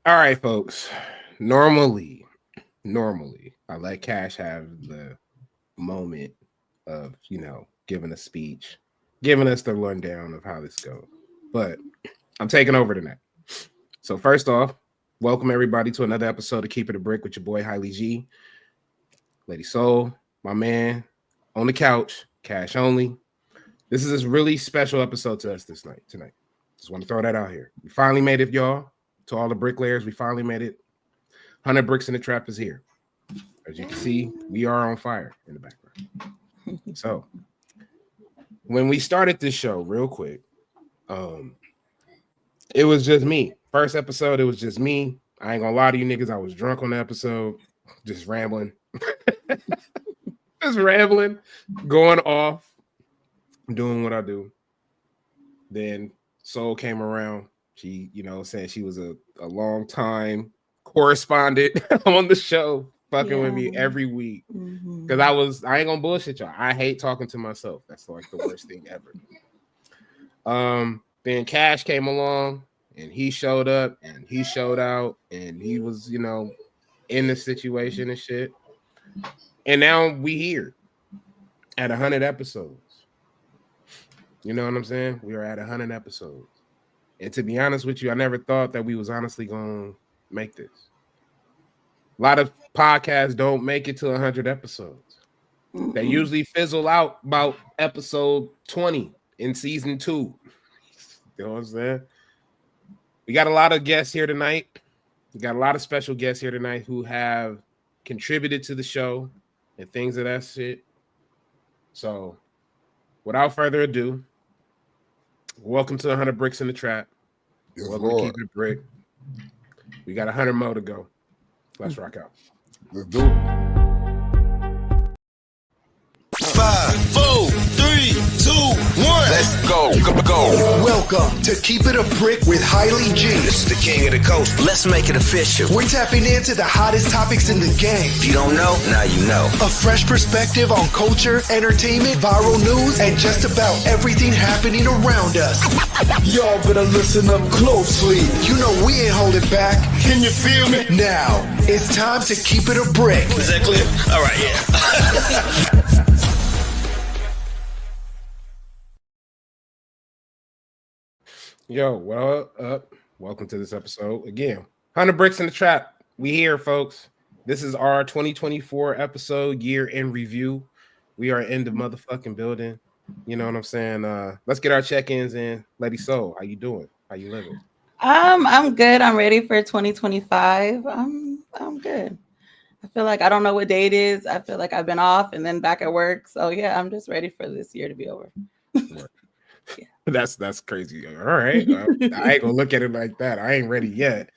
All right, folks. Normally, I let Cash have the moment of, giving a speech, giving us the rundown of how this goes. But I'm taking over tonight. So first off, welcome everybody to another episode of Keep It a Brick with your boy Hailey G, Lady Soul, my man on the couch, Cash only. This is a really special episode to us tonight. Just want to throw that out here. We finally made it, y'all. To all the bricklayers, we finally made it. 100 Bricks in the Trap is here. As you can see, we are on fire in the background. So, when we started this show, real quick, it was just me. First episode, it was just me. I ain't gonna lie to you niggas. I was drunk on the episode, just rambling, going off, doing what I do. Then Soul came around. She, saying she was a long time correspondent on the show, fucking with me every week. Because I ain't gonna bullshit y'all. I hate talking to myself. That's like the worst thing ever. Then Cash came along and he showed up and he showed out and he was, in the situation and shit. And now we here at 100 episodes. You know what I'm saying? We are at 100 episodes. And to be honest with you, I never thought that we was honestly going to make this. A lot of podcasts don't make it to 100 episodes. They usually fizzle out about episode 20 in season 2. You know what I'm saying? We got a lot of guests here tonight. We got a lot of special guests here tonight who have contributed to the show and things of that shit. So, without further ado, welcome to 100 Bricks in the Trap. Yes, welcome Lord. to Keep It a Brick. We got 100 more to go. Let's rock out. Let's do it. 5, 4, 3, 2, 1. Let's go. Welcome to Keep It a Brick with Hailey G. This is the king of the coast. Let's make it official. We're tapping into the hottest topics in the game. If you don't know, now you know. A fresh perspective on culture, entertainment, viral news, and just about everything happening around us. Y'all better listen up closely. You know we ain't holding back. Can you feel me? Now, it's time to Keep It a Brick. Is that clear? All right, yeah. Yo, what up? Welcome to this episode. Again, 100 Bricks in the Trap. We here, folks. This is our 2024 episode, year in review. We are in the motherfucking building. You know what I'm saying? Let's get our check-ins in. Lady Soul, how you doing? How you living? I'm good. I'm ready for 2025. I'm good. I feel like I don't know what day it is. I feel like I've been off and then back at work. So yeah, I'm just ready for this year to be over. That's crazy. All right. I ain't gonna look at it like that. I ain't ready yet.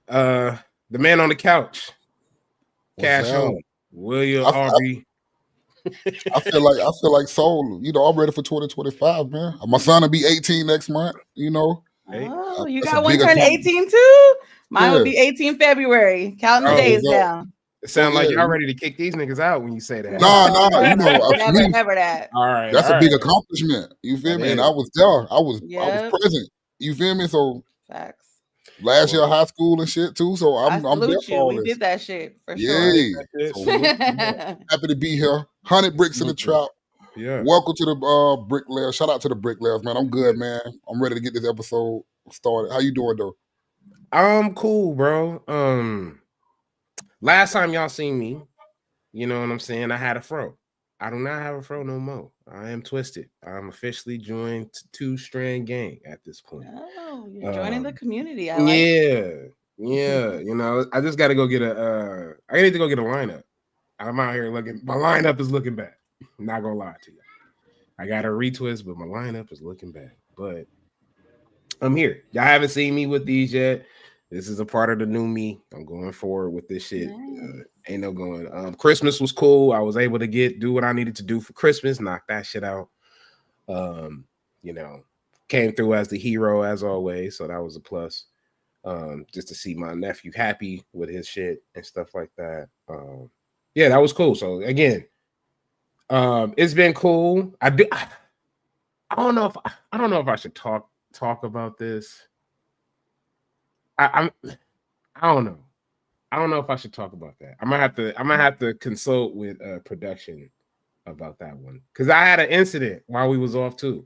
The man on the couch. Cash on. William Aubrey. I feel like Soul. I'm ready for 2025, man. My son will be 18 next month. Oh, you That's got a one big turn accomplishment. 18 too? Mine will Yeah. be 18 February. Counting the days down. It sounds like yeah. y'all ready to kick these niggas out when you say that. Never that. All right. That's all a big right. accomplishment. You feel That me? And is. I was there. I was Yep. present. You feel me? So Facts. last year high school and shit too. So I I'm there salute for you. all We this. did that shit for Yay. Sure. So happy to be here. 100 Bricks in the Trap. Yeah. Welcome to the bricklayers. Shout out to the bricklayers, man. I'm good, man. I'm ready to get this episode started. How you doing though? I'm cool, bro. Last time y'all seen me, you know what I'm saying? I had a fro. I do not have a fro no more. I am twisted. I'm officially joined Two Strand Gang at this point. Oh, you're joining the community. I like it. Yeah. I just got to go get I need to go get a lineup. I'm out here looking. My lineup is looking bad. I'm not gonna lie to you. I got a retwist, but my lineup is looking bad. But I'm here. Y'all haven't seen me with these yet. This is a part of the new me. I'm going forward with this shit. Nice. Ain't no going. Christmas was cool. I was able to do what I needed to do for Christmas. Knock that shit out. Came through as the hero as always. So that was a plus. Just to see my nephew happy with his shit and stuff like that. Yeah, that was cool. So again, it's been cool. I don't know if I should talk about this. I don't know. I don't know if I should talk about that. I'm gonna have to consult with production about that one because I had an incident while we was off too.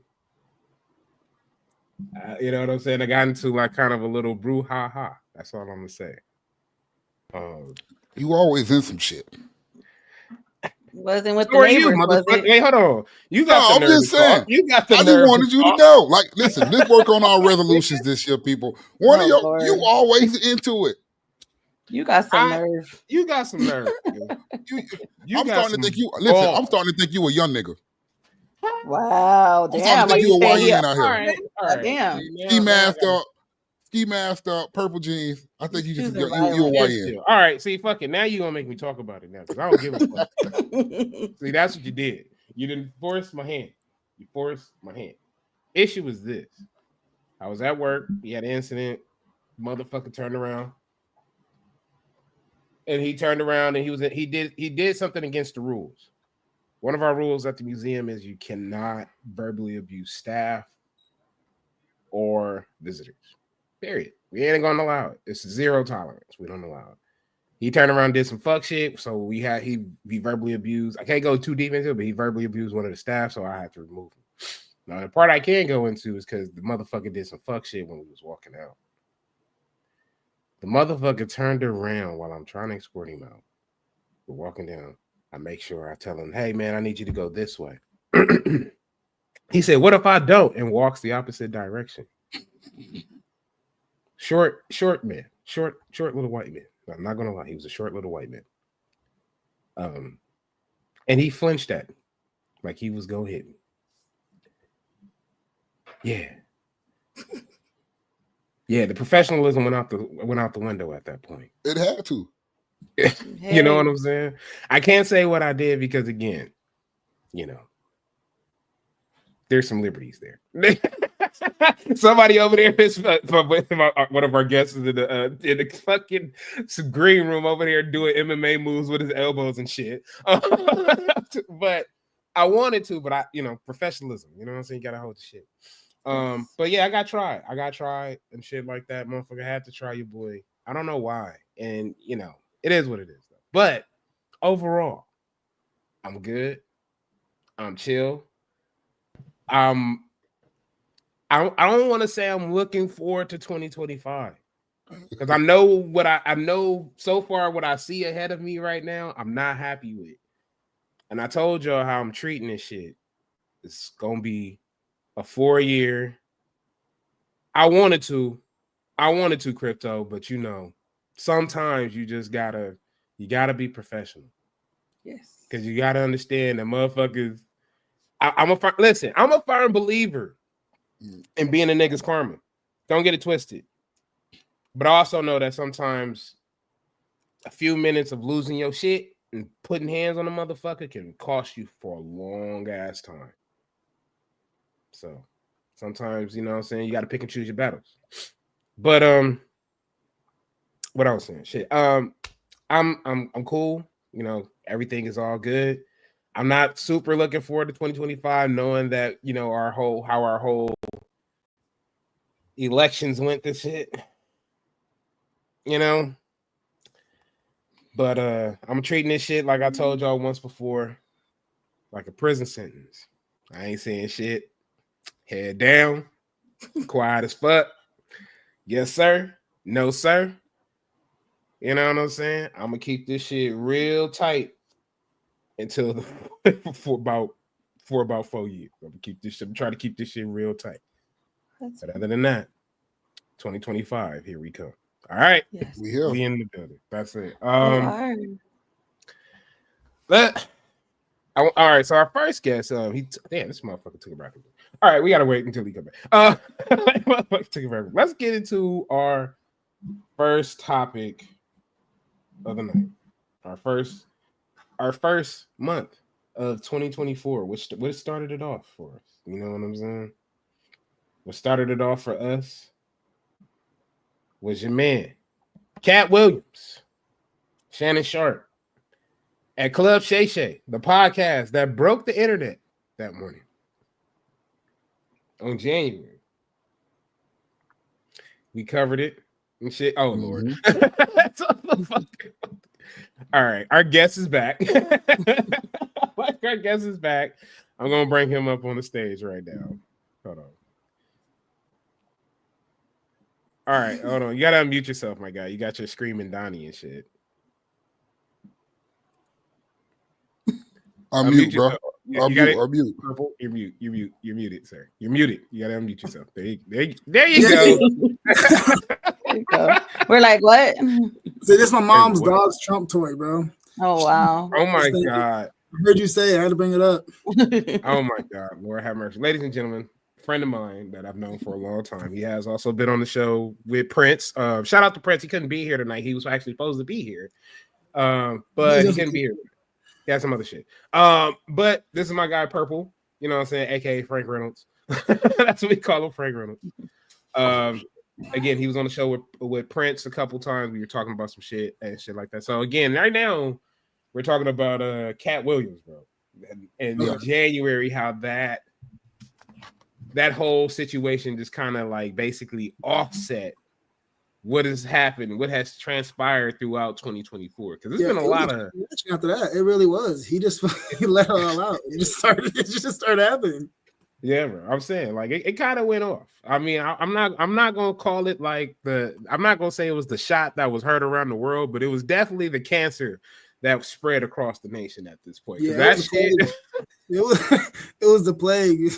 You know what I'm saying? I got into like kind of a little brouhaha. That's all I'm gonna say. You always in some shit. Wasn't with Who the are you, neighbors, was motherfucker? it? Hey, hold on. You got No, the I'm nerve just to saying. talk. You got the I just nerve wanted to you to talk. know. Like, listen, let's work on our resolutions this year, people. One of Oh, your, Lord. you always into it. You got some nerve. You got some nerve. You I'm got starting to some think you. Listen, balls. I'm starting to think you a young nigga. Wow, I'm starting damn. to Are think you you a saying he YN out here. All right. Damn. Ski mask up, purple jeans. I think you just Choosing you a violence. YN. All right, see, fuck it. Now you gonna make me talk about it now because I don't give a fuck. See, that's what you did. You didn't force my hand. You forced my hand. Issue was this: I was at work. He had an incident. Motherfucker turned around, and he turned around and he did something against the rules. One of our rules at the museum is you cannot verbally abuse staff or visitors. Period. We ain't gonna allow it. It's 0 tolerance. We don't allow it. He turned around and did some fuck shit. So he verbally abused. I can't go too deep into it, but he verbally abused one of the staff, so I had to remove him. Now the part I can go into is because the motherfucker did some fuck shit when we was walking out. The motherfucker turned around while I'm trying to escort him out. We're walking down. I make sure I tell him, hey man, I need you to go this way. He said, what if I don't? And walks the opposite direction. Short man, short little white man. I'm not gonna lie, he was a short little white man. And he flinched at me like he was gonna hit me. Yeah, the professionalism went out the window at that point. It had to. You know what I'm saying? I can't say what I did because again, you know, there's some liberties there. Somebody over there is one of our guests in the fucking green room over there doing MMA moves with his elbows and shit. But I wanted to, but professionalism. You know what I'm saying? You gotta hold the shit. But yeah, I got tried and shit like that. Motherfucker had to try your boy. I don't know why, and it is what it is. Though. But overall, I'm good. I'm chill. I don't want to say I'm looking forward to 2025 because I know so far what I see ahead of me right now, I'm not happy with. And I told y'all how I'm treating this shit. It's gonna be a 4-year. I wanted to crypto, but sometimes you just gotta be professional. Yes, because you gotta understand that motherfuckers. I'm a firm believer in being a nigga's karma. Don't get it twisted. But I also know that sometimes a few minutes of losing your shit and putting hands on a motherfucker can cost you for a long ass time. So sometimes, you know what I'm saying, you gotta pick and choose your battles. But what I was saying, shit. I'm cool. Everything is all good. I'm not super looking forward to 2025, knowing that how our whole elections went this shit. But I'm treating this shit like I told y'all once before, like a prison sentence. I ain't saying shit. Head down, quiet as fuck. Yes, sir. No, sir. You know what I'm saying? I'm gonna keep this shit real tight until for about 4 years. I'm trying to keep this shit real tight. But other than that, 2025, here we come. All right, yes. We in the building. That's it. All right. So our first guest, this motherfucker took a breath. All right, we gotta wait until he comes back. Let's get into our first topic of the night. Our first month of 2024, what started it off for us? You know what I'm saying? What started it off for us was your man, Cat Williams, Shannon Sharpe, at Club Shay Shay, the podcast that broke the internet that morning on January. We covered it. and shit. Oh Lord. All right, our guest is back. Our guest is back. I'm gonna bring him up on the stage right now. Hold on. All right, hold on. You gotta unmute yourself, my guy. You got your screaming Donnie and shit. Unmute, bro. Unmute. Purple. You're muted, sir. You're muted. You gotta unmute yourself. There you go. We're like, what? So this is my mom's dog's Trump toy, bro. Oh wow. Oh my God. I heard you say it. I had to bring it up. Oh my God. Lord have mercy. Ladies and gentlemen, a friend of mine that I've known for a long time. He has also been on the show with Prince. Shout out to Prince. He couldn't be here tonight. He was actually supposed to be here. But he couldn't be here. He had some other shit. But this is my guy Purple, you know what I'm saying, aka Frank Reynolds. That's what we call him, Frank Reynolds. Again, he was on the show with Prince a couple times. We were talking about some shit and shit like that. So again, right now we're talking about Cat Williams, bro. And in January, how that whole situation just kind of like basically offset what has happened, what has transpired throughout 2024. Because there's been a lot of after that. It really was. He let it all out. It just started happening. Yeah, bro. I'm saying like it kind of went off. I mean, I'm not gonna call it like I'm not gonna say it was the shot that was heard around the world, but it was definitely the cancer that spread across the nation at this point. Yeah, that shit, it was the plague.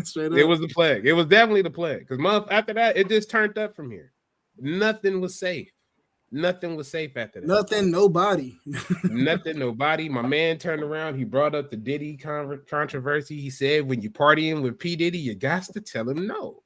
Straight up. It was the plague. It was definitely the plague. Because after that, it just turned up from here. Nothing was safe. Nothing was safe after that. Nothing, nobody. Nothing, nobody. My man turned around. He brought up the Diddy controversy. He said, when you partying with P. Diddy, you got to tell him no.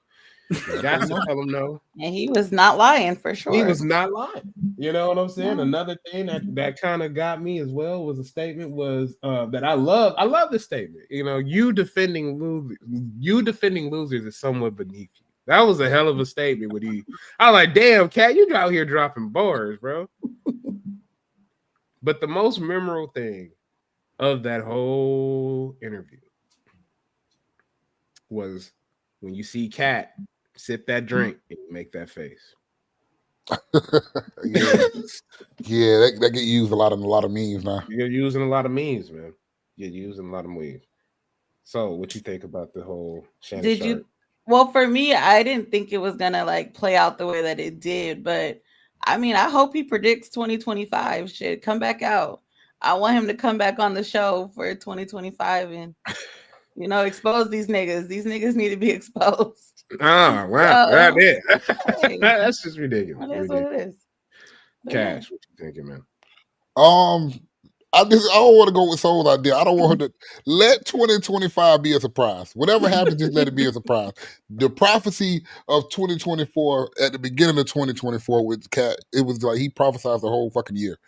You got to tell him no. And he was not lying for sure. He was not lying. You know what I'm saying? Yeah. Another thing that kind of got me as well was a statement that I love. I love this statement. You know, you defending losers is somewhat beneath you. That was a hell of a statement. I was like, damn, Cat, you out here dropping bars, bro. But the most memorable thing of that whole interview was when you see Cat sip that drink and make that face. that get used a lot of memes now. You're using a lot of memes, man. You're using a lot of memes. So, what you think about the whole Shannon Sharpe? Well, for me, I didn't think it was gonna like play out the way that it did, but I mean, I hope he predicts 2025 shit. Come back out. I want him to come back on the show for 2025 and expose these niggas. These niggas need to be exposed. Oh wow, that's just ridiculous. What it is. Cash, what you thinking, man? I don't want to go with Soul's idea. I don't want her to let 2025 be a surprise. Whatever happens, just let it be a surprise. The prophecy of 2024 at the beginning of 2024 with Cat, it was like he prophesied the whole fucking year.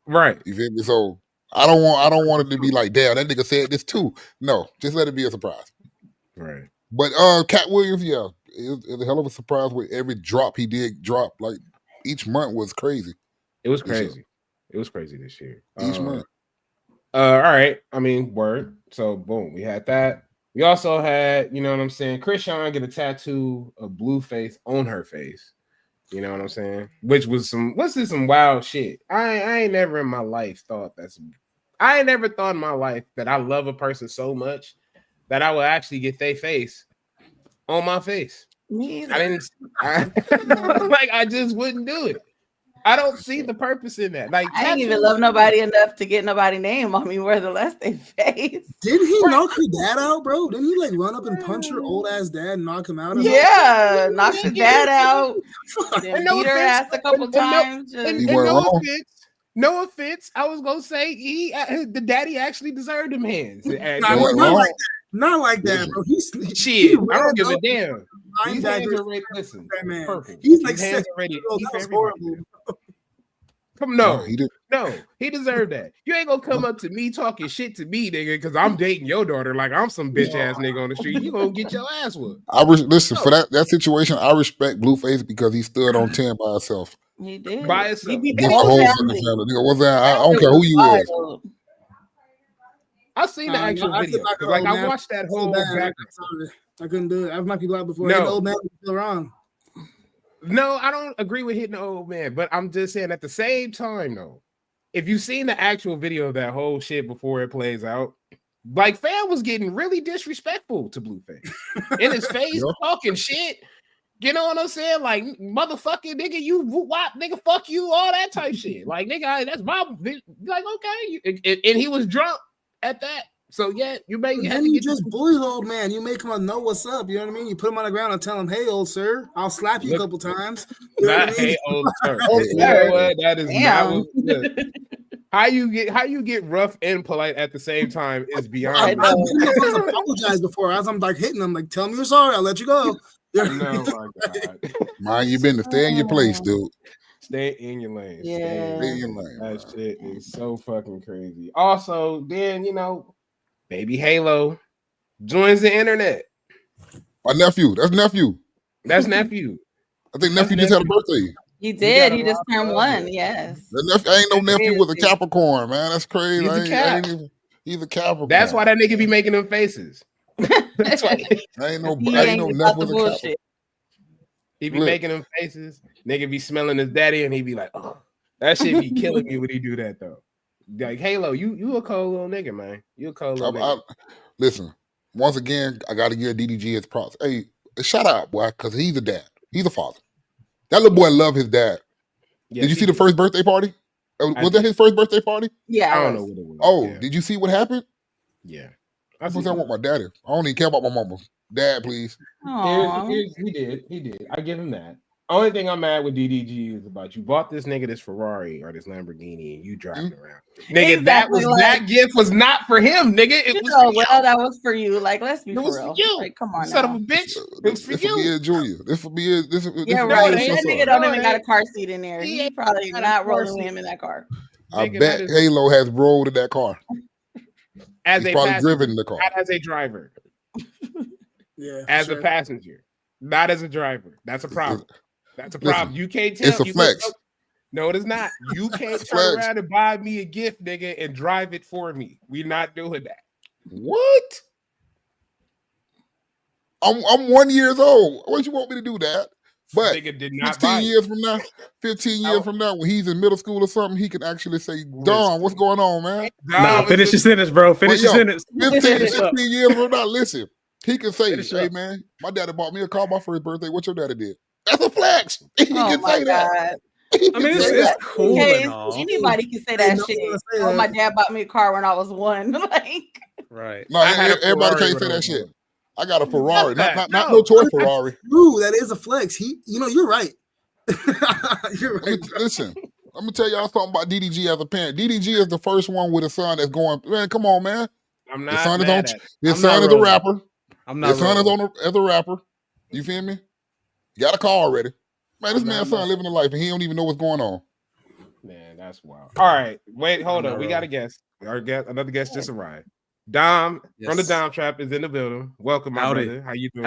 Right. You feel me? So I don't want it to be like, damn, that nigga said this too. No, just let it be a surprise. Right. But Cat Williams, yeah, it was a hell of a surprise with every drop he did drop. Like each month was crazy. It was crazy. It was crazy this year. Each month. All right. I mean, word. So boom, we had that. We also had, you know what I'm saying, Chrisean get a tattoo of Blueface on her face. You know what I'm saying? Which was some wild shit. I ain't never in my life thought I ain't never thought in my life that I love a person so much that I would actually get their face on my face. I just wouldn't do it. I don't see the purpose in that. Like, I didn't even love nobody enough to get nobody's name on me, nevertheless they face. Didn't he knock her dad out, bro? Didn't he like run up and punch her old ass dad and knock him out? Yeah, knocked her dad out. Then beat her ass a couple times. No offense. I was gonna say the daddy actually deserved them hands. Not like that, bro. Shit. I don't give a damn. These hands are ready. Listen, purple. He's like hands are ready. Horrible. Come no, he deserved that. You ain't gonna come up to me talking shit to me, nigga, because I'm dating your daughter like I'm some bitch ass nigga on the street. You gonna get your ass whooped. Listen, for that situation, I respect Blueface because he stood on 10 by himself. He did. By himself. I don't care who you is. I seen the actual video. Like I watched that whole back. I couldn't do it. I've knocked people out before. The old man was still wrong. No, I don't agree with hitting the old man, but I'm just saying at the same time, though, if you've seen the actual video of that whole shit before it plays out, like fam was getting really disrespectful to Blueface in his face, talking shit. You know what I'm saying? Like motherfucking nigga, you wop, nigga, fuck you, all that type shit. Like nigga, that's my like okay, and he was drunk at that. So yeah, you just bully the old man. You make him know what's up. You know what I mean? You put him on the ground and tell him, "Hey, old sir, I'll slap you a couple times." You know not hey, old sir. You know what? That is not what. How you get rough and polite at the same time is beyond. I've apologized before. As I'm like hitting them, like, tell me you're sorry. I'll let you go. No, my God. Mind you been to stay in your place, dude. Stay in your lane. Yeah. Stay in your lane. That shit is so fucking crazy. Also, then Baby Halo joins the internet. My nephew. That's nephew. That's nephew. I think nephew just had a birthday. He did. He just turned 1. Yes. Ain't no nephew with a Capricorn, man. That's crazy. He's a Capricorn. That's why that nigga be making them faces. That's why. ain't no nephew with a Capricorn. He be making them faces. Nigga be smelling his daddy, and he be like, "Oh, that shit be killing me when he do that though." Like Halo, you a cold little nigga, man. You a cold little nigga. Listen, once again, I got to give DDG his props. Hey, shout out, boy, because he's a dad. He's a father. That little boy love his dad. Did you see the first birthday party? Was that his first birthday party? Yeah. I don't know what it was. Oh, did you see what happened? Yeah. I want my daddy. I don't even care about my mama. Dad, please. He did. I give him that. Only thing I'm mad with DDG is about you bought this nigga this Ferrari or this Lamborghini and you driving around. Nigga, exactly, that gift was not for him, nigga. It was for you. That was for you. Like, let's be for real. You. Like, come on, son of a bitch. It was for you. Junior. This will be this. Yeah, right. That nigga don't even got a car seat in there. He probably not rolling him in that car. I bet Halo has rolled in that car. As He's a probably passenger, driven the car. not as a driver. Yeah, as a passenger, not as a driver. That's a problem. That's a problem. Listen, You can't tell. It's a flex. No, it is not. You can't turn around and buy me a gift, nigga, and drive it for me. We're not doing that. What? I'm 1 year old. What you want me to do that? But nigga did not 15 years from now, 15 years from now, when he's in middle school or something, he can actually say, Don, what's going on, man? Nah, finish your sentence, bro. Finish your sentence. 15 years from now, listen, he can say, hey, man, my daddy bought me a car my first birthday. What your daddy did? That's a flex. He can say that. I mean, it's cool and all. Anybody can say that shit. Oh, my dad bought me a car when I was 1. Like, right. No, everybody can't say that shit. I got a Ferrari, not no toy Ferrari. Ooh, that is a flex. You're right. You're right. Listen, let me tell y'all something about DDG as a parent. DDG is the first one with a son that's going, man, come on, man. I'm not. His son is a rapper. I'm not. His son is as a rapper. You feel me? You got a car already. Man, this man's son living a life and he don't even know what's going on. Man, that's wild. All right, wait, hold on. We got a guest. Another guest just arrived. Dom from the Dom Trap is in the building. Welcome, my brother. How you doing?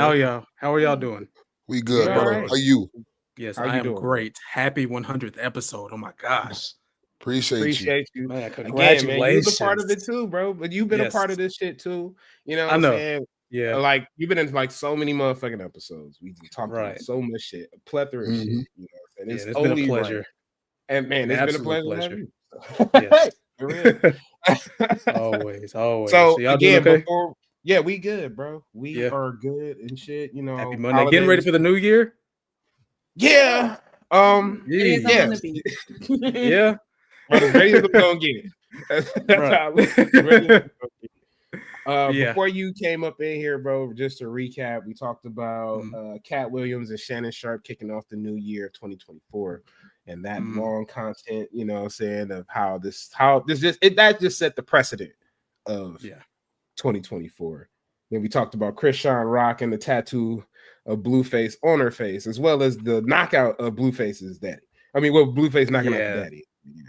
How are y'all doing? We good, brother. Right. How you? Yes, I am great. Happy 100th episode. Oh my gosh. Appreciate you. Man, congratulations. Again, man, you've been a part of it too, bro. But you've been a part of this shit too. You know what I'm saying? Yeah. Like you've been in like so many motherfucking episodes. We talked about so much shit, a plethora of shit. You know, and it's been a pleasure. Right. And man, it's been a pleasure. Yes. always. So again, before we good, bro. We are good and shit. You know, happy Monday. Holidays. Getting ready for the new year. Yeah. Yeah. But as ready as I'm gonna get it. That's how ready. Before you came up in here, bro, just to recap, we talked about Cat Williams and Shannon Sharpe kicking off the new year of 2024 and that long content, you know what I'm saying, of that just set the precedent of 2024. Then we talked about Chrisean Rock and the tattoo of Blueface on her face, as well as the knockout of Blueface's daddy. I mean, Blueface knocking out the daddy.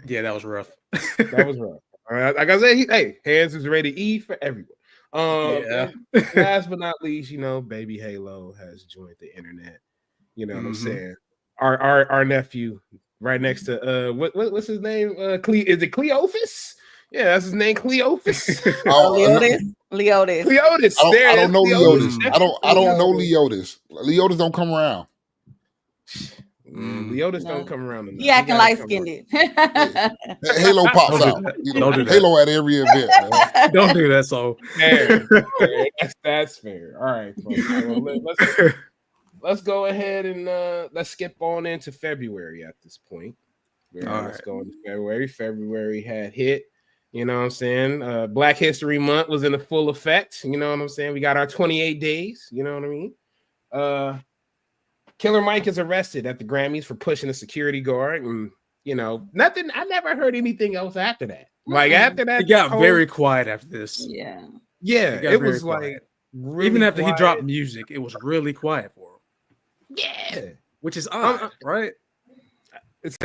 Yeah, that was rough. That was rough. All right, like I said, hands is ready to eat for everyone. Last but not least, you know, baby Halo has joined the internet. You know what I'm saying? Our nephew, right next to what's his name? Is it Cleophas? Yeah, that's his name, Cleophas. Leotis. I don't know Leotis. I don't know Leotis. Leotis don't come around. Leotis don't come around enough. He acting light skinned. Halo pops out. Don't do that. Halo at every event. Man. Don't do that. So fair. That's fair. All right, folks. Well, let's go ahead and let's skip on into February at this point. Let's go into February. February had hit. You know what I'm saying? Black History Month was in the full effect. You know what I'm saying? We got our 28 days. You know what I mean? Killer Mike is arrested at the Grammys for pushing a security guard. And, you know, nothing. I never heard anything else after that. Like, after that. It got very quiet after this. Yeah. Yeah. It was quiet. like, really even after quiet. he dropped music, it was really quiet for him. Yeah. Which is odd, right? It's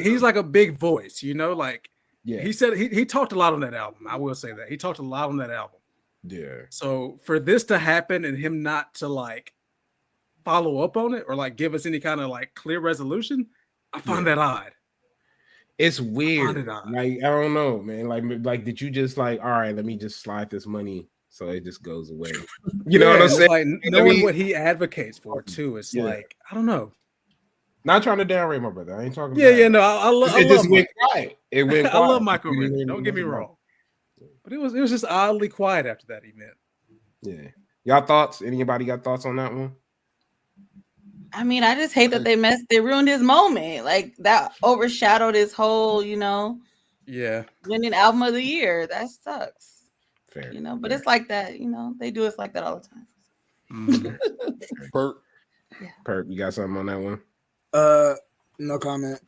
he's like a big voice, you know, like. Yeah, he said he talked a lot on that album. I will say that he talked a lot on that album. Yeah. So for this to happen and him not to like follow up on it or like give us any kind of like clear resolution, I find that odd. It's weird. Like I don't know, man. Like did you just like, all right, let me just slide this money so it just goes away? You know what I'm saying? Like knowing what he advocates for too. It's like I don't know. Not trying to downrate my brother. I ain't talking. No, I love. It just went quiet. It went quiet. I love Michael Rich. Don't get me wrong, but it was just oddly quiet after that event. Yeah, y'all thoughts? Anybody got thoughts on that one? I mean, I just hate that they ruined his moment. Like that overshadowed his whole, you know, winning album of the year. That sucks. Fair, you know, but it's like that. You know, they do us like that all the time. Perk, you got something on that one? No comment.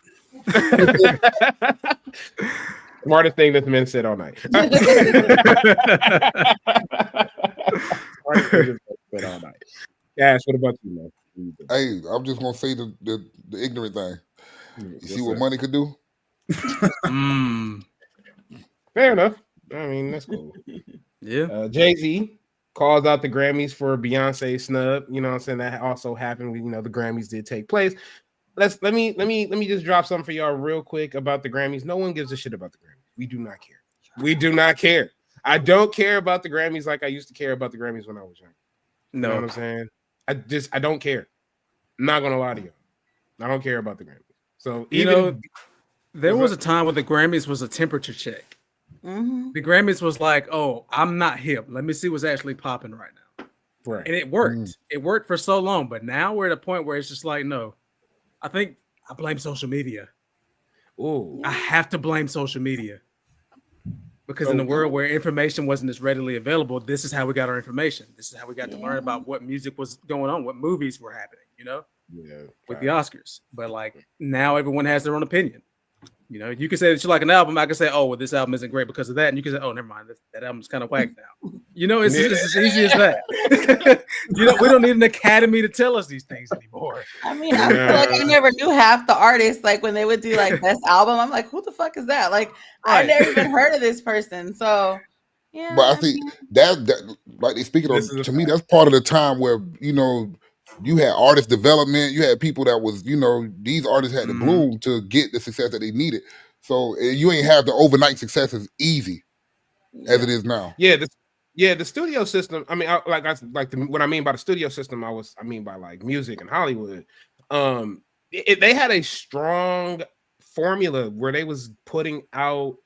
Smartest thing this man said all night. Smartest thing said all night. Yash, what about you, man? Hey, I'm just gonna say the ignorant thing. You see what money could do? Fair enough. I mean, that's cool. Yeah. Jay-Z calls out the Grammys for Beyonce snub. You know what I'm saying? That also happened. You know, the Grammys did take place. Let me just drop something for y'all real quick about the Grammys. No one gives a shit about the Grammys. We do not care. We do not care. I don't care about the Grammys like I used to care about the Grammys when I was young. No. You know what I'm saying? I don't care. I'm not gonna lie to you. I don't care about the Grammys. So there was a time when the Grammys was a temperature check. Mm-hmm. The Grammys was like, oh, I'm not hip. Let me see what's actually popping right now. Right. And it worked. It worked for so long, but now we're at a point where it's just like, no. I think I blame social media. Ooh. I have to blame social media. Because in a world where information wasn't as readily available, this is how we got our information. This is how we got to learn about what music was going on, what movies were happening, you know? Yeah. With the Oscars. But like now everyone has their own opinion. You know, you can say that you like an album. I can say, oh, well, this album isn't great because of that. And you can say, oh, never mind. That album's kind of whack now. You know, it's as easy as that. You know, we don't need an academy to tell us these things anymore. I mean, I feel like I never knew half the artists. Like when they would do like best album, I'm like, who the fuck is that? Like I never even heard of this person. So yeah. But I think that like they speaking on to me, that's part of the time where, you know, you had artist development, you had people that was, you know, these artists had to bloom to get the success that they needed. So you ain't have the overnight success as easy as it is now. Yeah, the studio system. I mean, what I mean by the studio system, I mean by like music and Hollywood. They had a strong formula where they was putting out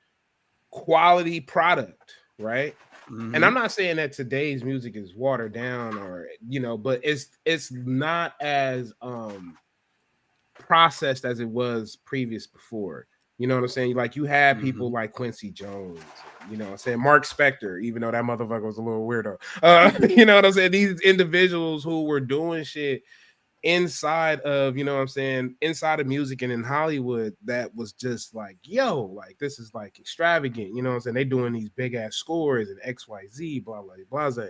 quality product, right? And I'm not saying that today's music is watered down or, you know, but it's not as processed as it was before. You know what I'm saying? Like you had people like Quincy Jones, you know what I'm saying? Mark Spector, even though that motherfucker was a little weirdo. You know what I'm saying? These individuals who were doing shit inside of, you know what I'm saying, inside of music and in Hollywood that was just like, yo, like this is like extravagant, you know what I'm saying? They doing these big ass scores and XYZ, blah, blah, blah, blah.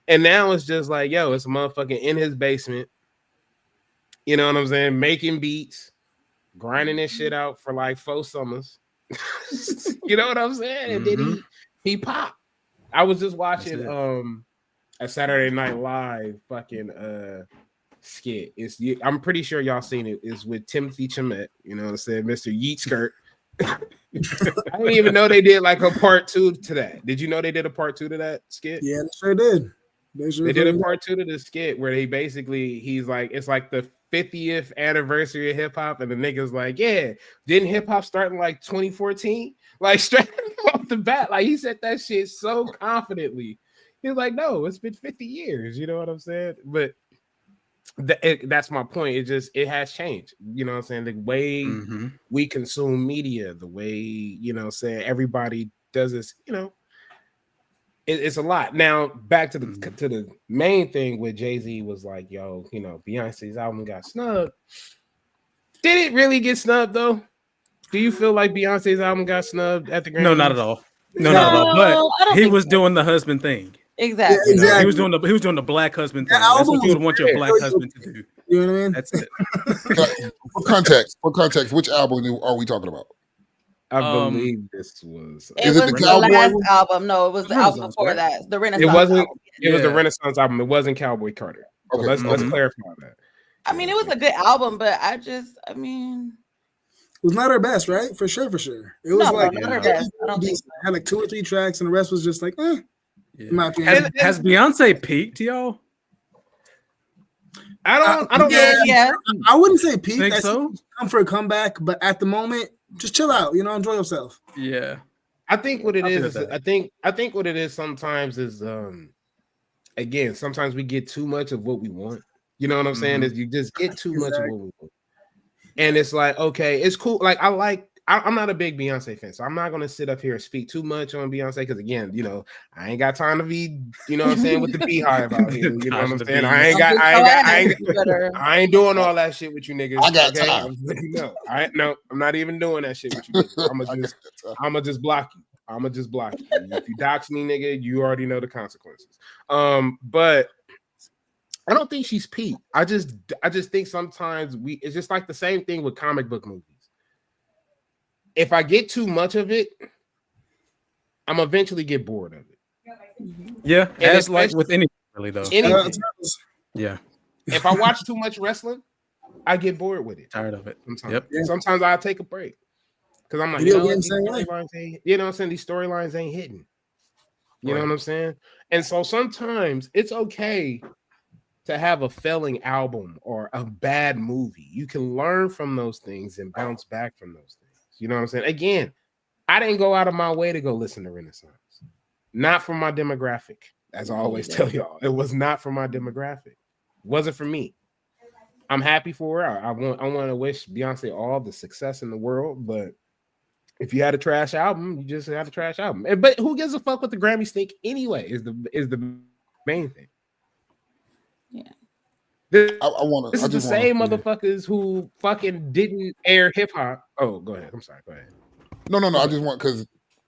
And now it's just like, yo, it's a motherfucker in his basement, you know what I'm saying, making beats, grinding this shit out for like 4 summers. You know what I'm saying? And then he popped. I was just watching a Saturday Night Live fucking skit. I'm pretty sure y'all seen it. It's with Timothy Chalamet, you know what I'm saying, Mr. Yeet Skirt. I didn't even know they did like a part 2 to that. Did you know they did a part 2 to that skit? Yeah, they sure did. They did a part 2 to the skit where he's like, it's like the 50th anniversary of hip hop, and the niggas like, yeah, didn't hip hop start in like 2014? Like straight off the bat, like he said that shit so confidently. He's like, no, it's been 50 years. You know what I'm saying? But that's my point. It has changed. You know what I'm saying? The way we consume media, the way, you know, saying everybody does this, you know, it's a lot. Now back to the main thing with Jay-Z was like, yo, you know, Beyonce's album got snubbed. Did it really get snubbed though? Do you feel like Beyonce's album got snubbed at the Grammys? No, not at all. No, not at all. But he was doing the husband thing. Exactly. You know, he was doing the black husband thing. That's what you would want your black husband to do. You know what I mean? That's it. For context, which album are we talking about? I believe this was. It was the last album. No, it was the album before that. The Renaissance. It wasn't. Album. It was the Renaissance album. It wasn't Cowboy Carter. So let's clarify that. I mean, it was a good album, but I mean, it was not her best, right? For sure. It was not her best. I don't think so. Had like 2 or 3 tracks, and the rest was just like, eh. Yeah. Has Beyonce peaked, y'all? I don't know. Yeah. I wouldn't say peak. Think so? Come for a comeback, but at the moment, just chill out. You know, enjoy yourself. Yeah. I think what it is. I think what it is sometimes is again, sometimes we get too much of what we want. You know what I'm saying? Is you just get too much of what we want. And it's like, okay, it's cool. Like I'm not a big Beyonce fan, so I'm not gonna sit up here and speak too much on Beyonce because again, you know, I ain't got time to be, you know what I'm saying, with the beehive out here. You know what I'm saying? I ain't doing all that shit with you niggas. I got time. No, I'm not even doing that shit with you niggas. I'ma just block you. If you dox me, nigga, you already know the consequences. But I don't think she's peaked. I just think sometimes it's just like the same thing with comic book movies. If I get too much of it, I'm eventually get bored of it. Yeah, as like with anything really though. Anything. Yeah. If I watch too much wrestling, I get bored with it. Tired of it. Sometimes. Yep. Yeah. Sometimes I'll take a break. Because I'm like, you know what I'm saying? These storylines ain't hitting. You know what I'm saying? And so sometimes it's okay to have a failing album or a bad movie. You can learn from those things and bounce back from those things. You know what I'm saying? Again, I didn't go out of my way to go listen to Renaissance. Not for my demographic, as I always tell y'all. It was not for my demographic. It wasn't for me. I'm happy for her. I want to wish Beyonce all the success in the world, but if you had a trash album, you just had a trash album. But who gives a fuck what the Grammys think anyway? Is the main thing. Yeah. This is the same motherfuckers who fucking didn't air hip hop. Oh, go ahead. I'm sorry. Go ahead. No. I just want because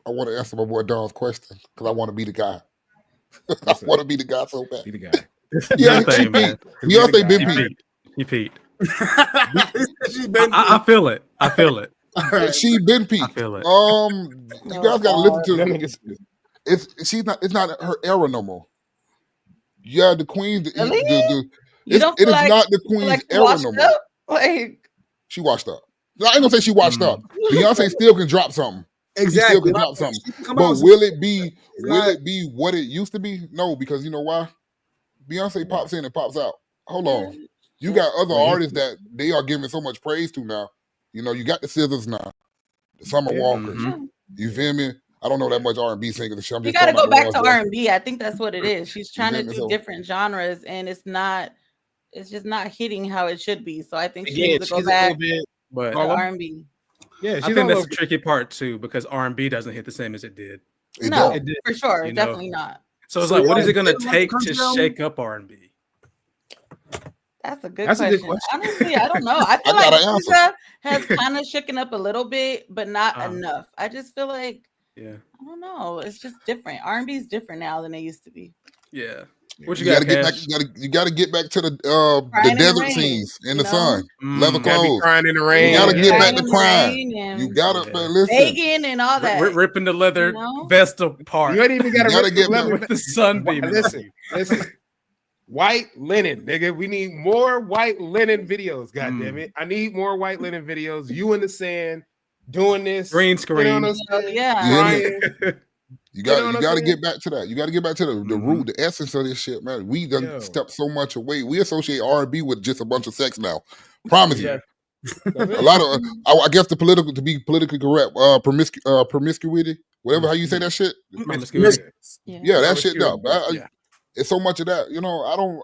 I want to answer my boy Don's question because I want to be the guy. I want to be the guy so bad. Be the guy. Yeah, Beyonce been peaked. He peaked. I feel it. Right. She been peaked. I feel it. You guys gotta listen to it's not her era no more. Yeah, the Queen. It is not the Queen's era no more. Like she washed up. I ain't gonna say she washed up. Beyonce still can drop something. Exactly. She still can drop something. But will it be what it used to be? No, because you know why? Beyonce pops in and pops out. Hold on. You got other artists that they are giving so much praise to now. You know, you got the Scissors now, the Summer Walkers. You feel me? I don't know that much R&B singers. You got to go back to R&B. I think that's what it is. She's trying to do different genres, and it's just not hitting how it should be. So I think she needs to go back to R&B. Yeah, I think that's the tricky part too, because R&B doesn't hit the same as it did. No, for sure, definitely not. So it's like, what is it going to take to shake up R&B? That's a good question. Honestly, I don't know. I feel like SZA has kind of shaken up a little bit, but not enough. I just feel like, I don't know. It's just different. R&B is different now than it used to be. Yeah. What you got to get back? You got to get back to the desert scenes in the sun, leather clothes. Crying in the rain. You got to get back to crying. You got to listen. Begging and all that. Ripping the leather vest apart. You ain't even got to get leather with the sunbeam. Listen. White linen, nigga. We need more white linen videos. God damn it! I need more white linen videos. You in the sand doing this green screen. You know what I'm saying? You got to get back to that. You got to get back to the root, the essence of this shit, man. We done stepped so much away. We associate R&B with just a bunch of sex now. Promise you. A lot of, I guess, to be politically correct, promiscuity, whatever how you say that shit. Yeah, that shit. No, it's so much of that. You know, I don't.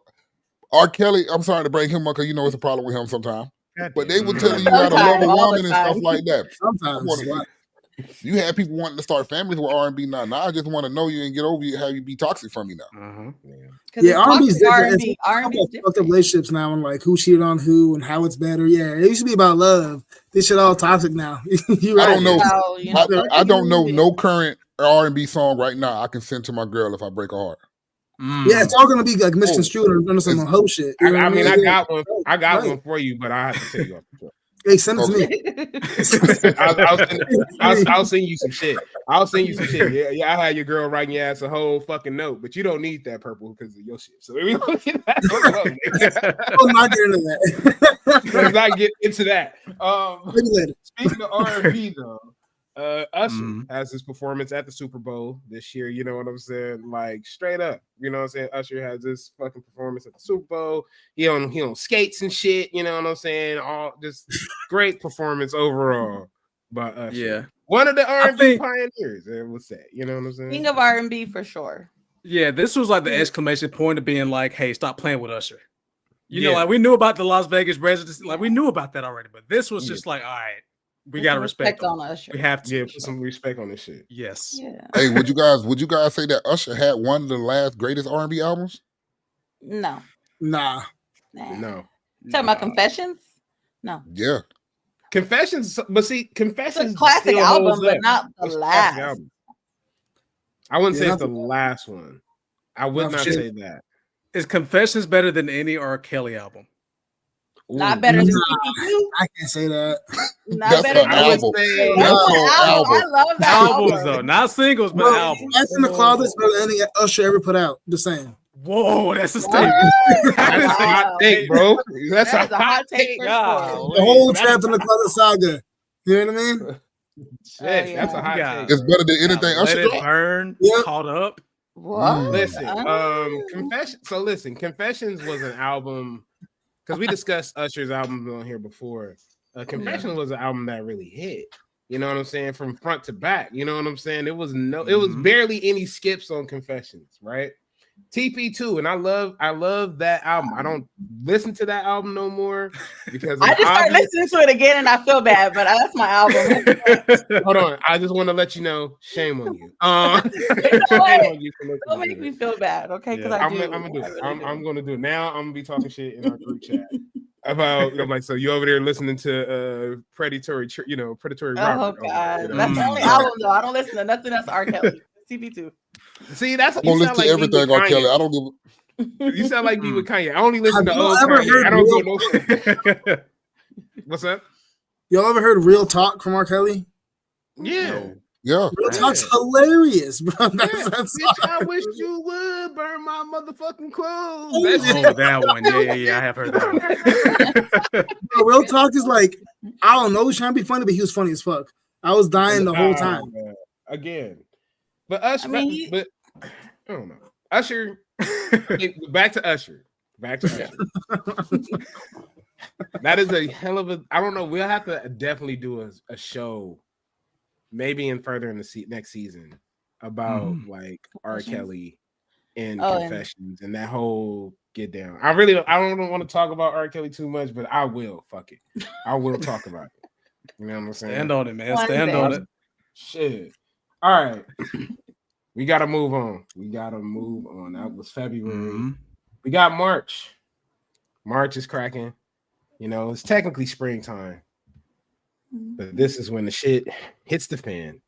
R. Kelly. I'm sorry to bring him up because you know it's a problem with him sometimes. But they will tell you how to love a woman and stuff like that. Sometimes. You had people wanting to start families with R&B now. Now I just want to know you and get over you, how you be toxic from me now. Yeah, R&B's different. R&B's different. Relationships now and like who cheated on who and how it's better. Yeah, it used to be about love. This shit all toxic now. Right. I don't know. I don't know no current R&B song right now I can send to my girl if I break her heart. Yeah, it's all gonna be like misconstrued or some whole shit. I mean, I got one. I got one for you, but I have to tell you off the top. Hey, send it to me. I'll send you some shit. I'll send you some shit. Yeah, I had your girl writing your ass a whole fucking note, but you don't need that purple because of your shit. So we don't get that. I'm not getting into that. Let's not get into that. Speaking of R&B though, Usher has his performance at the Super Bowl this year. You know what I'm saying? Like straight up. You know what I'm saying? Usher has this fucking performance at the Super Bowl. He on skates and shit. You know what I'm saying? All just great performance overall by Usher. Yeah, one of the R&B pioneers. I would say. You know what I'm saying? King of R&B for sure. Yeah, this was like the exclamation point of being like, "Hey, stop playing with Usher." You know, like we knew about the Las Vegas residency. Like we knew about that already, but this was just like, all right. We gotta respect on Usher. We have to put some respect on this shit. Yes. Yeah. Hey, would you guys say that Usher had one of the last greatest R&B albums? No. Nah. No. Talking about Confessions? No. Yeah. Confessions, but see, Confessions it's a classic album, but not the last. I wouldn't say it's the last one. I would not say that. Is Confessions better than any R. Kelly album? Not better than CP2? I can't say that. Not better than album. I love that albums though, not singles, but albums. That's in the closet better than any Usher ever put out. Just saying. Whoa, that's a statement. That's a hot take, bro. That's a hot take. The whole Trapped in the Closet saga. You know what I mean? Shit, that's a hot take. It's better than anything Let Usher It Burn. Caught Up. What? Listen, Confessions was an album. Because we discussed Usher's album on here before. Confessions was an album that really hit. You know what I'm saying? From front to back. You know what I'm saying? It was barely any skips on Confessions, right? TP2, and I love that album. I don't listen to that album no more because I just started listening to it again and I feel bad, but that's my album. Hold on, I just want to let you know, shame on you. Don't make me feel bad, okay? Because I'm gonna do it. I'm gonna do it now. I'm gonna be talking shit in our group chat about like, so you over there listening to predatory Robert. Oh god, that's the only album though. I don't listen to nothing else R. Kelly. CP2. See, that's I'm gonna listen to everything on Kelly. I don't give. You sound like me with Kanye. I only listen to old Kanye. I don't go no. What's up? Y'all ever heard Real Talk from R. Kelly? Yeah. Yeah. Real Talk's hilarious, bro. Bitch, I wish you would burn my motherfucking clothes. That one. Yeah. I have heard that one. Bro, Real Talk is like, I don't know, he was trying to be funny, but he was funny as fuck. I was dying the whole time. Again. But Usher, but I don't know. Usher, back to Usher. That is a hell of a. I don't know. We'll have to definitely do a show, maybe in the next season about like R. Kelly and Confessions and that whole get down. I don't want to talk about R. Kelly too much, but I will. Fuck it, I will talk about it. You know what I'm saying? Stand on it, man. Stand on it. Shit. All right. We got to move on. That was February. We got March. March is cracking. You know, it's technically springtime. But this is when the shit hits the fan.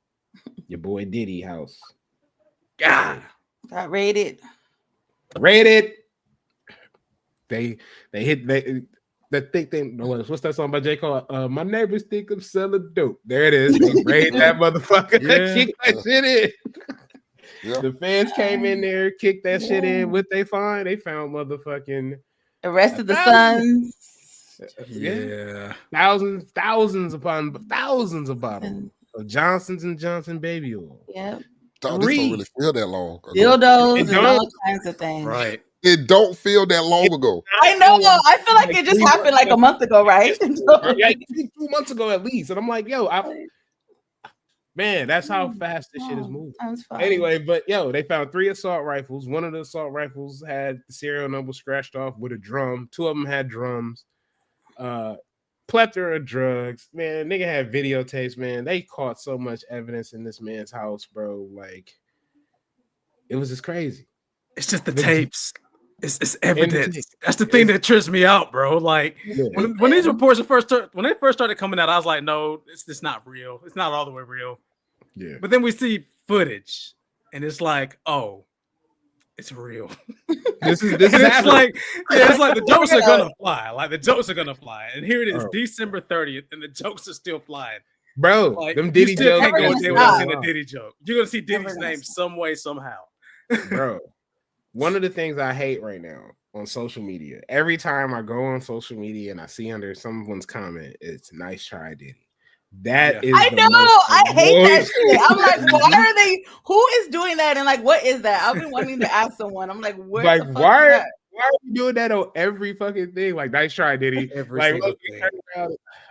Your boy Diddy house. God. Got raided. They think they what's that song by J. Cole? My neighbors think I'm selling dope. There it is. They raid that motherfucker. Kick that shit in. Yeah. The fans came in there, kicked that shit in. What they find? They found motherfucking Arrested the Sons. Yeah. Thousands upon thousands of bottles of Johnson's and Johnson baby oil. Yep. Dog, this don't really feel that long ago. Dildos and all kinds of things. Right. It don't feel that long ago. I know. I feel like it just happened like a month ago, right? Yeah, 2 months ago at least. And I'm like, yo, man, that's how fast this shit is moving. Anyway, but yo, they found 3 assault rifles. One of the assault rifles had the serial number scratched off with a drum. 2 of them had drums. Plethora of drugs. Man, nigga had videotapes, man. They caught so much evidence in this man's house, bro. Like, it was just crazy. It's just the tapes. It's evidence. That's the thing that trips me out, bro. Like when these reports first started coming out, I was like, no, it's not real. It's not all the way real. Yeah. But then we see footage, and it's like, oh, it's real. This is it's like the jokes are gonna fly. Like the jokes are gonna fly. And here it is, December 30th, and the jokes are still flying. Bro, like, them Diddy jokes. Can't go there without seeing a Diddy joke. You're gonna see Diddy's name some way, somehow. Bro. One of the things I hate right now on social media, every time I go on social media and I see under someone's comment, it's nice try, Diddy. That is I know. I hate that shit. I'm like, why are they? Who is doing that? And like, what is that? I've been wanting to ask someone. I'm like, where? Like, the fuck why? Is that? Why are you doing that on every fucking thing? Like, nice try, Diddy. Like, look,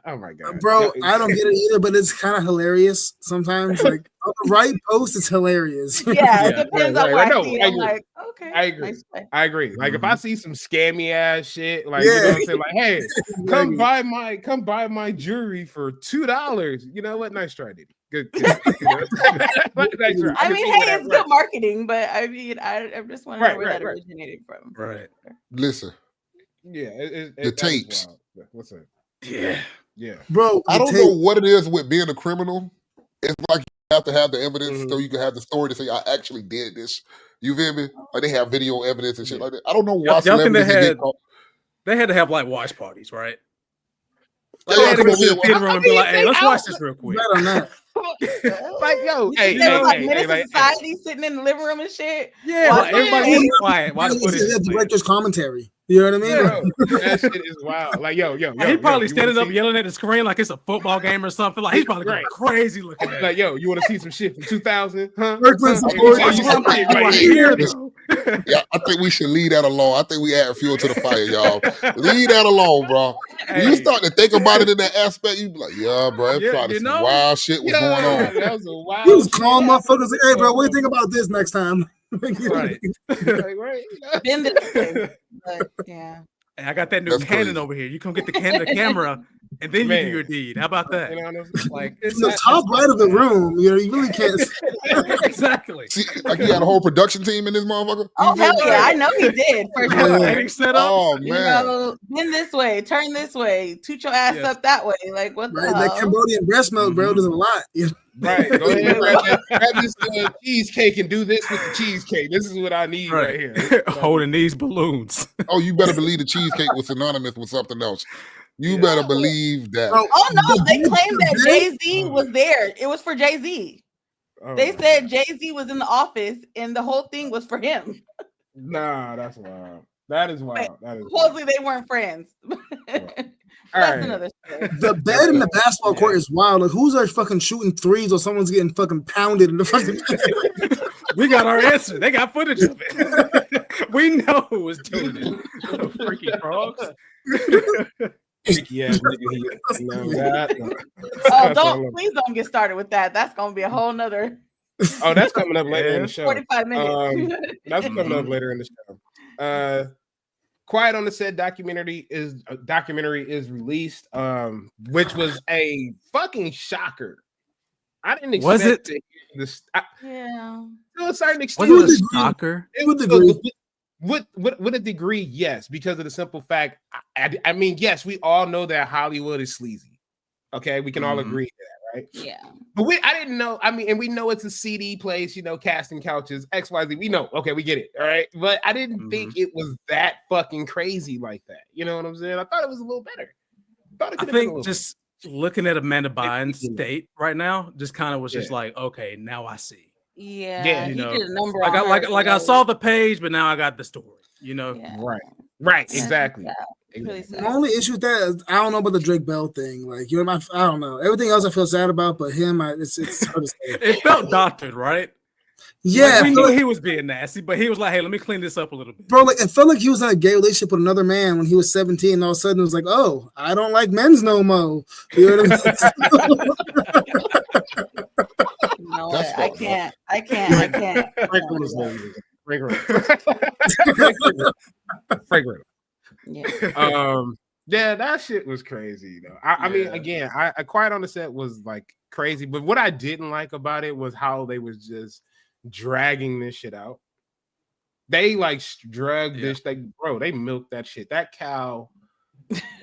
oh my god, bro, I don't get it either, but it's kind of hilarious sometimes. Like on the right post, it's hilarious. Yeah, it depends on what I see. I'm like, okay, I agree. Nice play. I agree. Like if I see some scammy ass shit, like you know what I'm saying, like, hey, come buy my jewelry for $2. You know what? Nice try, Diddy. Good. Nice try. I mean, hey, it's good marketing, but I mean, I just want to know where that originated from. Right. Listen. Yeah, the tapes. What's up? Yeah, bro. I don't know what it is with being a criminal. It's like you have to have the evidence so you can have the story to say I actually did this. You feel me? Like they have video evidence and shit like that. I don't know why celebrities get caught. They had to have like watch parties, right? Like, they had to go to the theater room and be like, "Hey, let's watch this real quick." Like, yo, hey, society sitting in the living room and shit. Yeah, like, everybody was quiet. Watch the director's commentary. You know what I mean? Bro, that shit is wild. Like, yo. He probably standing up yelling at the screen like it's a football game or something. Like he's probably going crazy looking at it. Like, yo, you want to see some shit from 2000? Huh? Yeah, I think we should leave that alone. I think we add fuel to the fire, y'all. Leave that alone, bro. When you start to think about it in that aspect, you be like, yeah, bro, probably some wild shit was going on. That was a wild. He was calm motherfuckers like, hey, bro, what do you think about this next time? Right. Been this way. But, yeah. Hey, I got that new Canon over here. You come get the camera, and then you do your deed. How about that? Like it's the top right of the room. You know, you really can't. Exactly. See, like you got a whole production team in this motherfucker. Oh hell yeah! I know he did for sure. Set up. Oh man. You know, bend this way, turn this way, toot your ass up that way. Like what the hell? That Cambodian breast milk, bro, does a lot. You know? Right. Go ahead, grab this cheesecake and do this with the cheesecake. This is what I need right here. Holding these balloons. Oh, you better believe the cheesecake was synonymous with something else. You better believe that. Bro, oh no, they claimed that Jay-Z was there. It was for Jay-Z. They said Jay-Z was in the office and the whole thing was for him. Nah, that's wild. That is wild. Supposedly they weren't friends. That's another story. The bed in the basketball court is wild. Like, who's like fucking shooting threes or someone's getting fucking pounded in the fucking. We got our answer. They got footage of it. We know who was doing it. Freaky frogs. Yeah. Please don't get started with that. That's gonna be a whole nother. Oh, that's coming up later in the show. 45 minutes. That's coming up later in the show. Quiet on the Set documentary is released, which was a fucking shocker. I didn't expect was it? To hear this. Yeah. To a certain extent, was it a shocker? With a degree, yes, because of the simple fact. I mean, yes, we all know that Hollywood is sleazy. Okay, we can all agree to that, right? Yeah. But I didn't know. I mean, and we know it's a CD place, you know, casting couches, XYZ. We know. Okay, we get it. All right. But I didn't think it was that fucking crazy like that. You know what I'm saying? I thought it was a little better. I think just looking at Amanda Bynes' state right now, just kind of was just like, okay, now I see. Yeah. You know, did a number like I saw the page, but now I got the story. You know. Yeah. Right. Exactly. Yeah. The only issue with that is I don't know about the Drake Bell thing. Like, you know, I don't know. Everything else I feel sad about, but him, it's hard to say. It felt doctored, right? Yeah, we knew he was being nasty, but he was like, "Hey, let me clean this up a little bit." Bro, like it felt like he was in a gay relationship with another man when he was 17, and all of a sudden it was like, "Oh, I don't like men's no more." You know what I mean? No, I can't. Fragrant. Yeah. Yeah, that shit was crazy though. I mean, again, I Quiet on the Set was like crazy, but what I didn't like about it was how they was just dragging this shit out. They like drug this, they milked that shit. That cow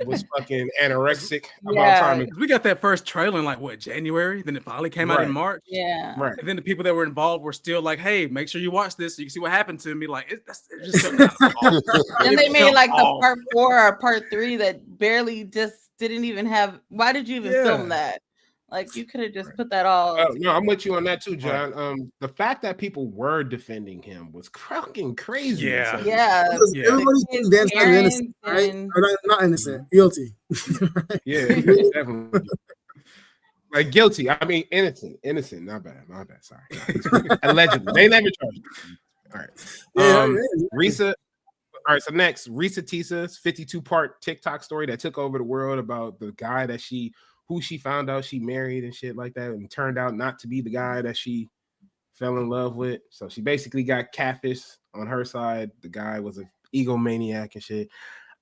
was fucking anorexic about time. We got that first trailer in like what, January? Then it finally came out in March. Yeah. Right. And then the people that were involved were still like, "Hey, make sure you watch this so you can see what happened to me." Like, it just and they made like the part 4 or part 3 that barely just didn't even have. Why did you even film that? Like, you could have just put that all. No, I'm with you on that too, John. The fact that people were defending him was fucking crazy. Yeah. Everybody's innocent, right? Or not innocent, guilty. Yeah, definitely. Like guilty. I mean, innocent. Not bad. Sorry. Allegedly, they never charged him. All right. Risa. All right. So next, Risa Tisa's 52-part TikTok story that took over the world about the guy that who she found out she married and shit like that, and turned out not to be the guy that she fell in love with. So she basically got catfish on her side. The guy was an egomaniac and shit.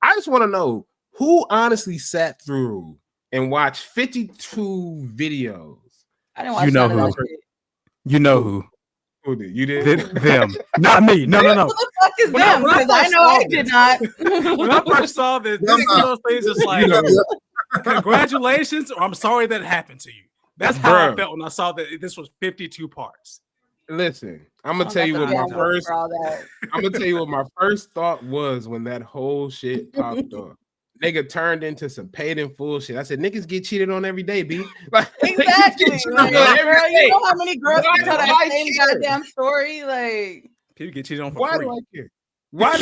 I just want to know who honestly sat through and watched 52 videos. I didn't watch none of that shit. You know who? Who did? You did? Them. Not me. No. Who the fuck is them? Because I know I did not. When I first saw this, one of those things is like, congratulations, or I'm sorry that happened to you. That's how I felt when I saw that this was 52 parts. Listen, I'm gonna tell you what my first thought was when that whole shit popped up. Nigga turned into some paid in full shit. I said, niggas get cheated on every day, B. Like, exactly. Like, girl, you know how many girls can tell that same goddamn story? Like, people get cheated on for free. Do I care? Why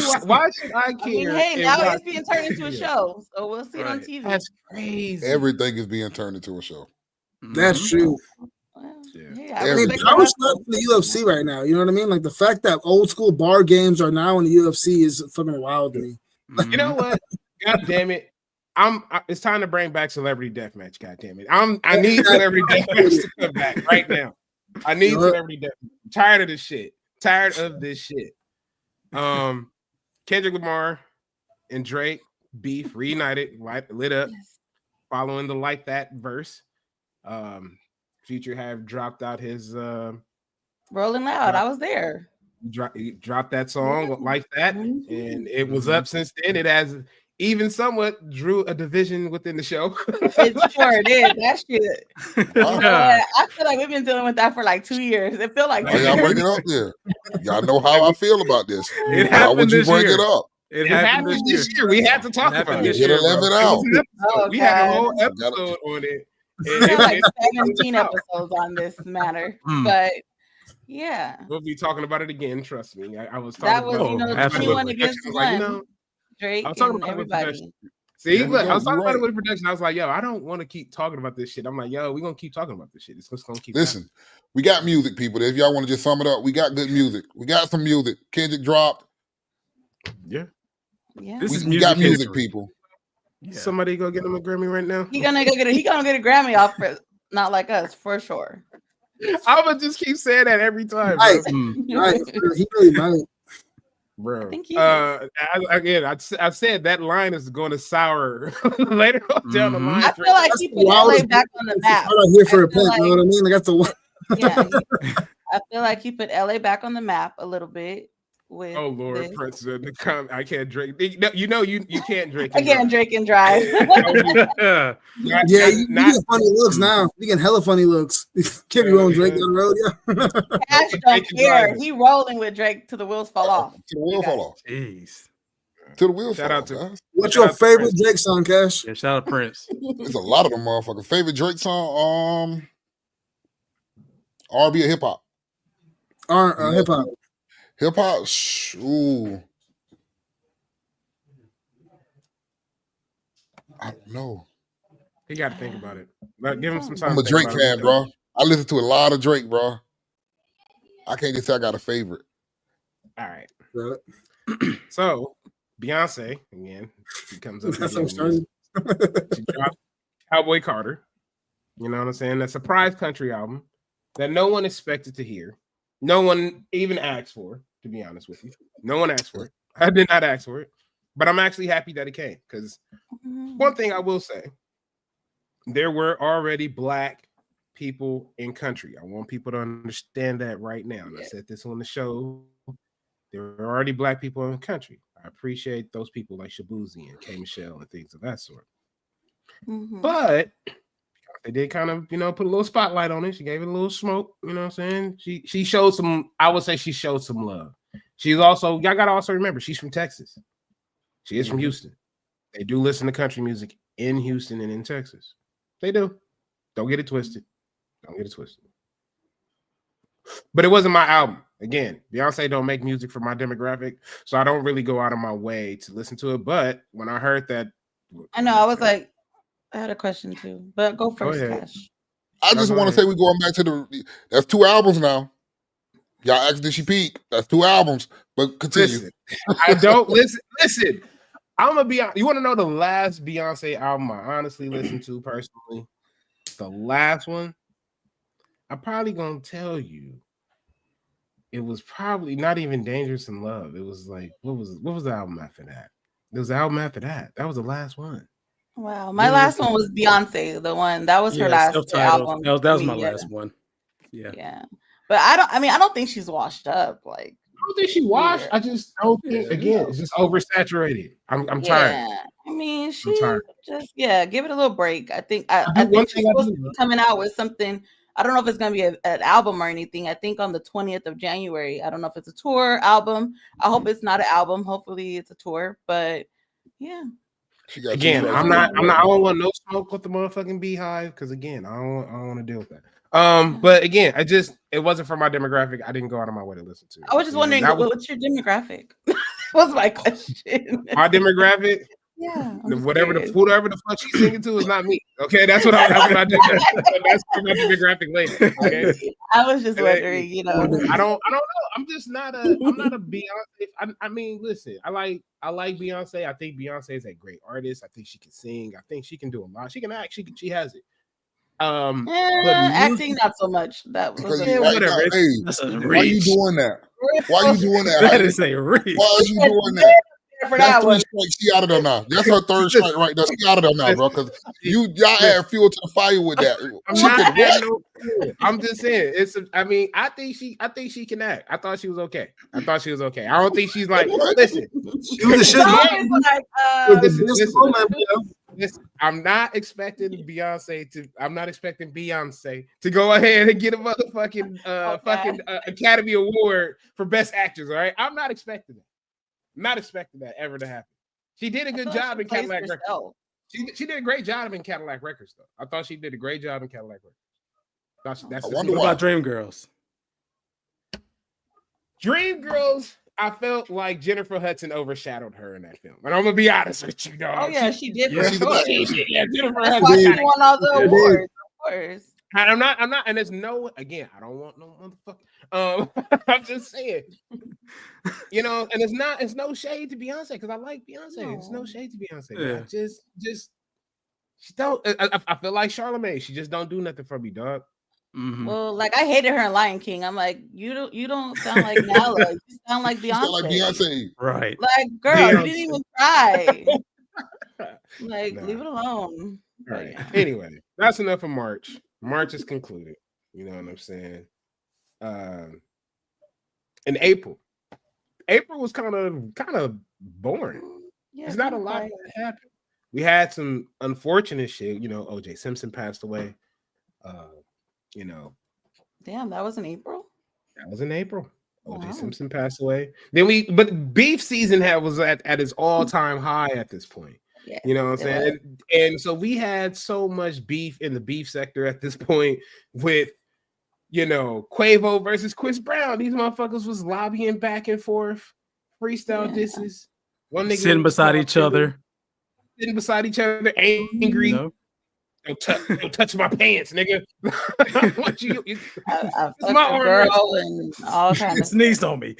should I care? I mean, hey, now it's being turned into a show, so we'll see it on TV. That's crazy. Everything is being turned into a show. That's true. Well, I mean, power stuff in the UFC right now. You know what I mean? Like the fact that old school bar games are now in the UFC is fucking wild to me. You know what? God damn it! It's time to bring back Celebrity Deathmatch. God damn it! I need Celebrity Deathmatch to come back right now. I need Celebrity Deathmatch. I'm tired of this shit. Kendrick Lamar and Drake beef reignited, lit up, following the Like That verse. Future have dropped out his Rolling Loud. I was there. He dropped that song Like That, and it was up since then. It has even somewhat drew a division within the show. It sure did. That shit. I feel like we've been dealing with that for like 2 years. It feel like y'all bring it up there. Y'all know how I feel about this. It happened. Why would you bring it up? It happened this year. We had to talk about it. Get 11 out. We had a whole episode on it. There's like 17 episodes on this matter, but yeah, we'll be talking about it again. Trust me. I was talking that was 21 against 1. Drake I was talking and about everybody. See, look, I was talking about it with production. I was like, yo, I don't want to keep talking about this shit. I'm like, yo, we're gonna keep talking about this shit. It's just gonna keep. Listen, we got music, people. If y'all want to just sum it up, we got good music. We got some music. Kendrick dropped. Yeah. We got music, people. Yeah. Somebody go get him a Grammy right now. He gonna get a Grammy off for Not Like Us for sure. I'm gonna just keep saying that every time. Right. He really might. Bro, I said that line is going to sour later on down the line. I feel like he put LA back on the map. I'm not here for a pimp, you know what I mean? Like that's the one. I feel like he put LA back on the map a little bit. With oh Lord, this. Prince, I can't drink. You can't drink. I can't drink and drive. You get funny looks now. You get hella funny looks. Can't be rolling Drake down the road, yeah. Cash don't care. He rolling with Drake till the wheels fall off. Till the wheels fall off. Jeez. Till the wheels fall off. What's your favorite Drake song, Cash? Yeah, shout out Prince. There's a lot of them motherfuckers. Favorite Drake song? R&B or hip hop? Hip hop. Hip hop, ooh, I don't know. He got to think about it. But give him some time. I'm a Drake fan, bro. I listen to a lot of Drake, bro. I can't just say I got a favorite. All right. Right. So Beyonce again, she comes up. That's what I'm starting. She dropped Cowboy Carter. You know what I'm saying? That surprise country album that no one expected to hear. No one even asked for, to be honest with you. No one asked for it. I did not ask for it. But I'm actually happy that it came. Because one thing I will say, there were already Black people in country. I want people to understand that right now. And I said this on the show. There were already Black people in country. I appreciate those people like Shabuzi and K. Michelle and things of that sort. But they did kind of, you know, put a little spotlight on it. She gave it a little smoke. You know what I'm saying? She showed some, I would say she showed some love. She's also, y'all got to also remember, she's from Texas. She is from Houston. They do listen to country music in Houston and in Texas. They do. Don't get it twisted. Don't get it twisted. But it wasn't my album. Again, Beyonce don't make music for my demographic, so I don't really go out of my way to listen to it. But when I heard that, I know, I was like, I had a question too, but go first, Cash. I just want to say we're going back to that's 2 albums now. Y'all asked, did she peak? That's 2 albums, but continue. Listen, I don't listen. I'm gonna be honest. You want to know the last Beyonce album I honestly listened to personally? The last one, I'm probably gonna tell you. It was probably not even Dangerous in Love. It was like, what was the album after that? It was the album after that. That was the last one. Wow, my last one was Beyonce. The one that was her last album. That was my last one. Yeah. But I don't think she's washed up. Like, I don't think she washed. I just don't think, again, it's just oversaturated. I'm tired. I mean, she just give it a little break. I think she's supposed to be coming out with something. I don't know if it's going to be an album or anything. I think on the 20th of January. I don't know if it's a tour album. I hope it's not an album. Hopefully it's a tour. But yeah. Again, I don't want no smoke with the motherfucking Beehive because again, I don't want to deal with that. But again, it wasn't for my demographic. I didn't go out of my way to listen to it. I was just wondering, what's your demographic? What's my question? My demographic? Yeah. Whatever the fuck she's singing to is not me. Okay, that's what I do. That's for my demographic later. Okay. I was just wondering, you know. I don't know. I'm not a Beyonce. I mean, listen, I like Beyonce. I think Beyonce is a great artist. I think she can sing. I think she can do a lot. She can act. She has it. Acting not so much. That was whatever. Why are you doing that? Why are you doing that? That is a reach. Why are you doing that? That's 3 strikes. She out of there now. That's her 3rd strike right there. She out of there now, bro. Because y'all add fuel to the fire with that. I'm just saying. I think she can act. I thought she was okay. I don't think she's like. Listen, listen. I'm not expecting Beyonce to go ahead and get a motherfucking Academy Award for Best Actress. All right, I'm not expecting that. Not expecting that ever to happen. She did a good job in Cadillac Records. She did a great job in Cadillac Records, though. I thought she did a great job in Cadillac Records. What about Dreamgirls? Dreamgirls, I felt like Jennifer Hudson overshadowed her in that film. And I'm gonna be honest with you, dog. Oh yeah, she did. Jennifer Hudson. That's why she won all the awards, of course. And I'm not, and there's no, again, I don't want no motherfucker. I'm just saying, you know, and it's no shade to Beyonce because I like Beyonce. No. It's no shade to Beyonce. Yeah. Just she don't. I feel like Charlamagne. She just don't do nothing for me, dog. Mm-hmm. Well, like I hated her in Lion King. I'm like, you don't sound like Nala. You sound like Beyonce. You sound like Beyonce, right? Like, girl, Beyonce. You didn't even try. Like, leave it alone. All right. Anyway, that's enough of March. March is concluded. You know what I'm saying? In April was kind of boring. Yeah, there's not a lot that happened. We had some unfortunate shit. You know, O.J. Simpson passed away. You know, damn, that was in April. That was in April. O.J. Simpson passed away. But beef season was at its all-time high at this point. Yes, you know what I'm saying? And so we had so much beef in the beef sector at this point with, you know, Quavo versus Chris Brown. These motherfuckers was lobbying back and forth, freestyle disses. One nigga sitting beside each other, angry. You know? Don't touch my pants, nigga. What you I it's my fucked a armor. girl and all kinds of Sneezed on me.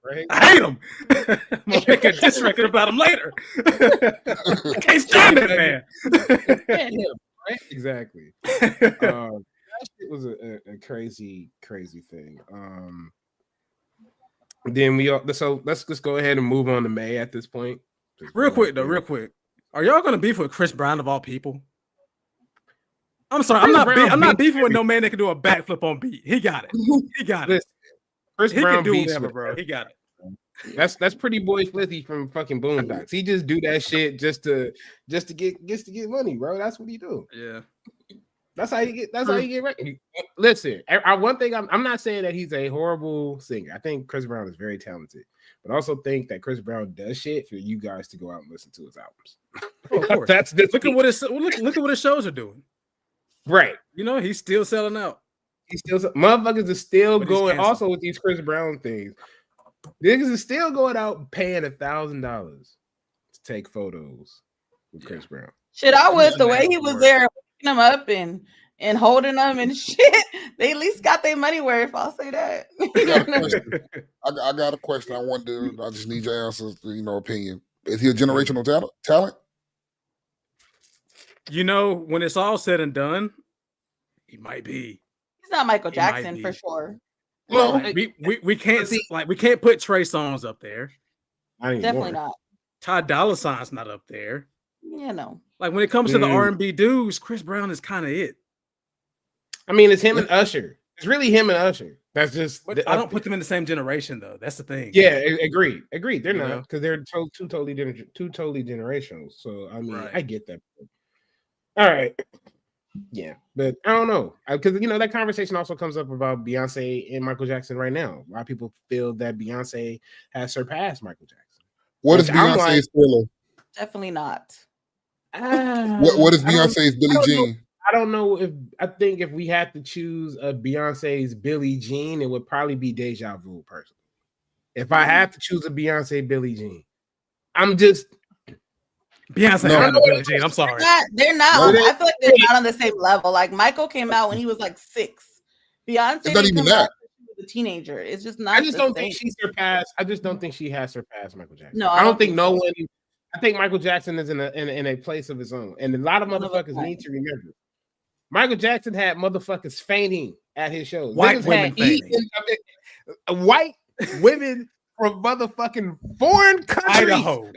Right? I hate him. I'm gonna make a diss record about him later. I can't stand that man. Right? Exactly. That shit was a crazy thing. Then so let's just go ahead and move on to May at this point. Real quick. Are y'all gonna beef with Chris Brown of all people? I'm sorry, I'm not beefing with no man that can do a backflip on beat. He got it. Listen, Chris he Brown can do beats whatever, with bro. He got it. That's Pretty Boy Flizzy from fucking Boondocks. He just do that shit just to get money, bro. That's what he do. Yeah. That's how you get right. Listen, one thing I'm not saying that he's a horrible singer. I think Chris Brown is very talented, but I also think that Chris Brown does shit for you guys to go out and listen to his albums. Oh, of course. Look at what his shows are doing. Right. You know, he's still selling out. Motherfuckers are still going also with these Chris Brown things. Niggas are still going out paying $1,000 to take photos with Chris Brown. shit. I would the way he was there picking them up and holding them and shit. They at least got their money worth. I'll say that. I got a question. I just need your answer. Opinion. Is he a generational talent? You know, when it's all said and done, he might be. He's not Michael Jackson for sure. Well, we can't we can't put Trey Songz up there. Definitely not. Ty Dolla $ign's not up there. You know, like when it comes to the R&B dudes, Chris Brown is kind of it. I mean, it's him and Usher. It's really him and Usher. That's just. I don't put them in the same generation though. That's the thing. Yeah, agreed. They're not because they're two totally generational. So I mean, right. I get that. All right. Yeah, but I don't know because that conversation also comes up about Beyonce and Michael Jackson right now. A lot of people feel that Beyonce has surpassed Michael Jackson. What is Beyonce's Thriller? Definitely not. What is Beyonce's Billie Jean? I don't know I think if we had to choose a Beyonce's Billie Jean, it would probably be Deja Vu. Personally, if I had to choose a Beyonce Billie Jean, I'm just. Beyonce, Billie Jean. I'm sorry. They're not. I feel like they're not on the same level. Like Michael came out when he was like 6. Beyonce it's not even that. Was a teenager. It's just not. I just don't think she surpassed. I just don't think she has surpassed Michael Jackson. No, I don't think no one. I think Michael Jackson is in a place of his own, and a lot of motherfuckers need to remember. Michael Jackson had motherfuckers fainting at his shows. White women fainting. White women from motherfucking foreign countries. Idaho.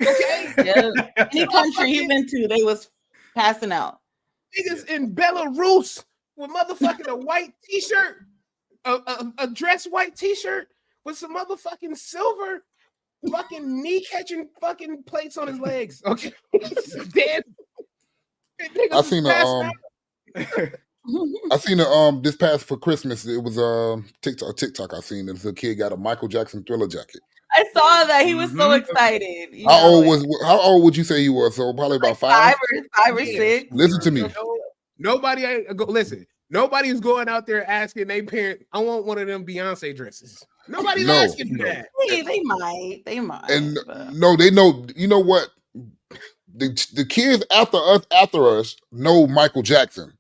Okay. Yeah. Any country he's been to, they was passing out. Niggas in Belarus with motherfucking a white t-shirt, a dress white t-shirt with some motherfucking silver fucking knee catching fucking plates on his legs. Okay. Dead. I seen this past for Christmas. It was TikTok. I seen this. A kid got a Michael Jackson Thriller jacket. I saw that. He was so excited. How old would you say he was? So probably about like 5 or 6. Listen to me. Nobody's going out there asking their parent, I want one of them Beyonce dresses. Nobody's asking for that. Hey, they might. And no, they know. You know what? The kids after us know Michael Jackson.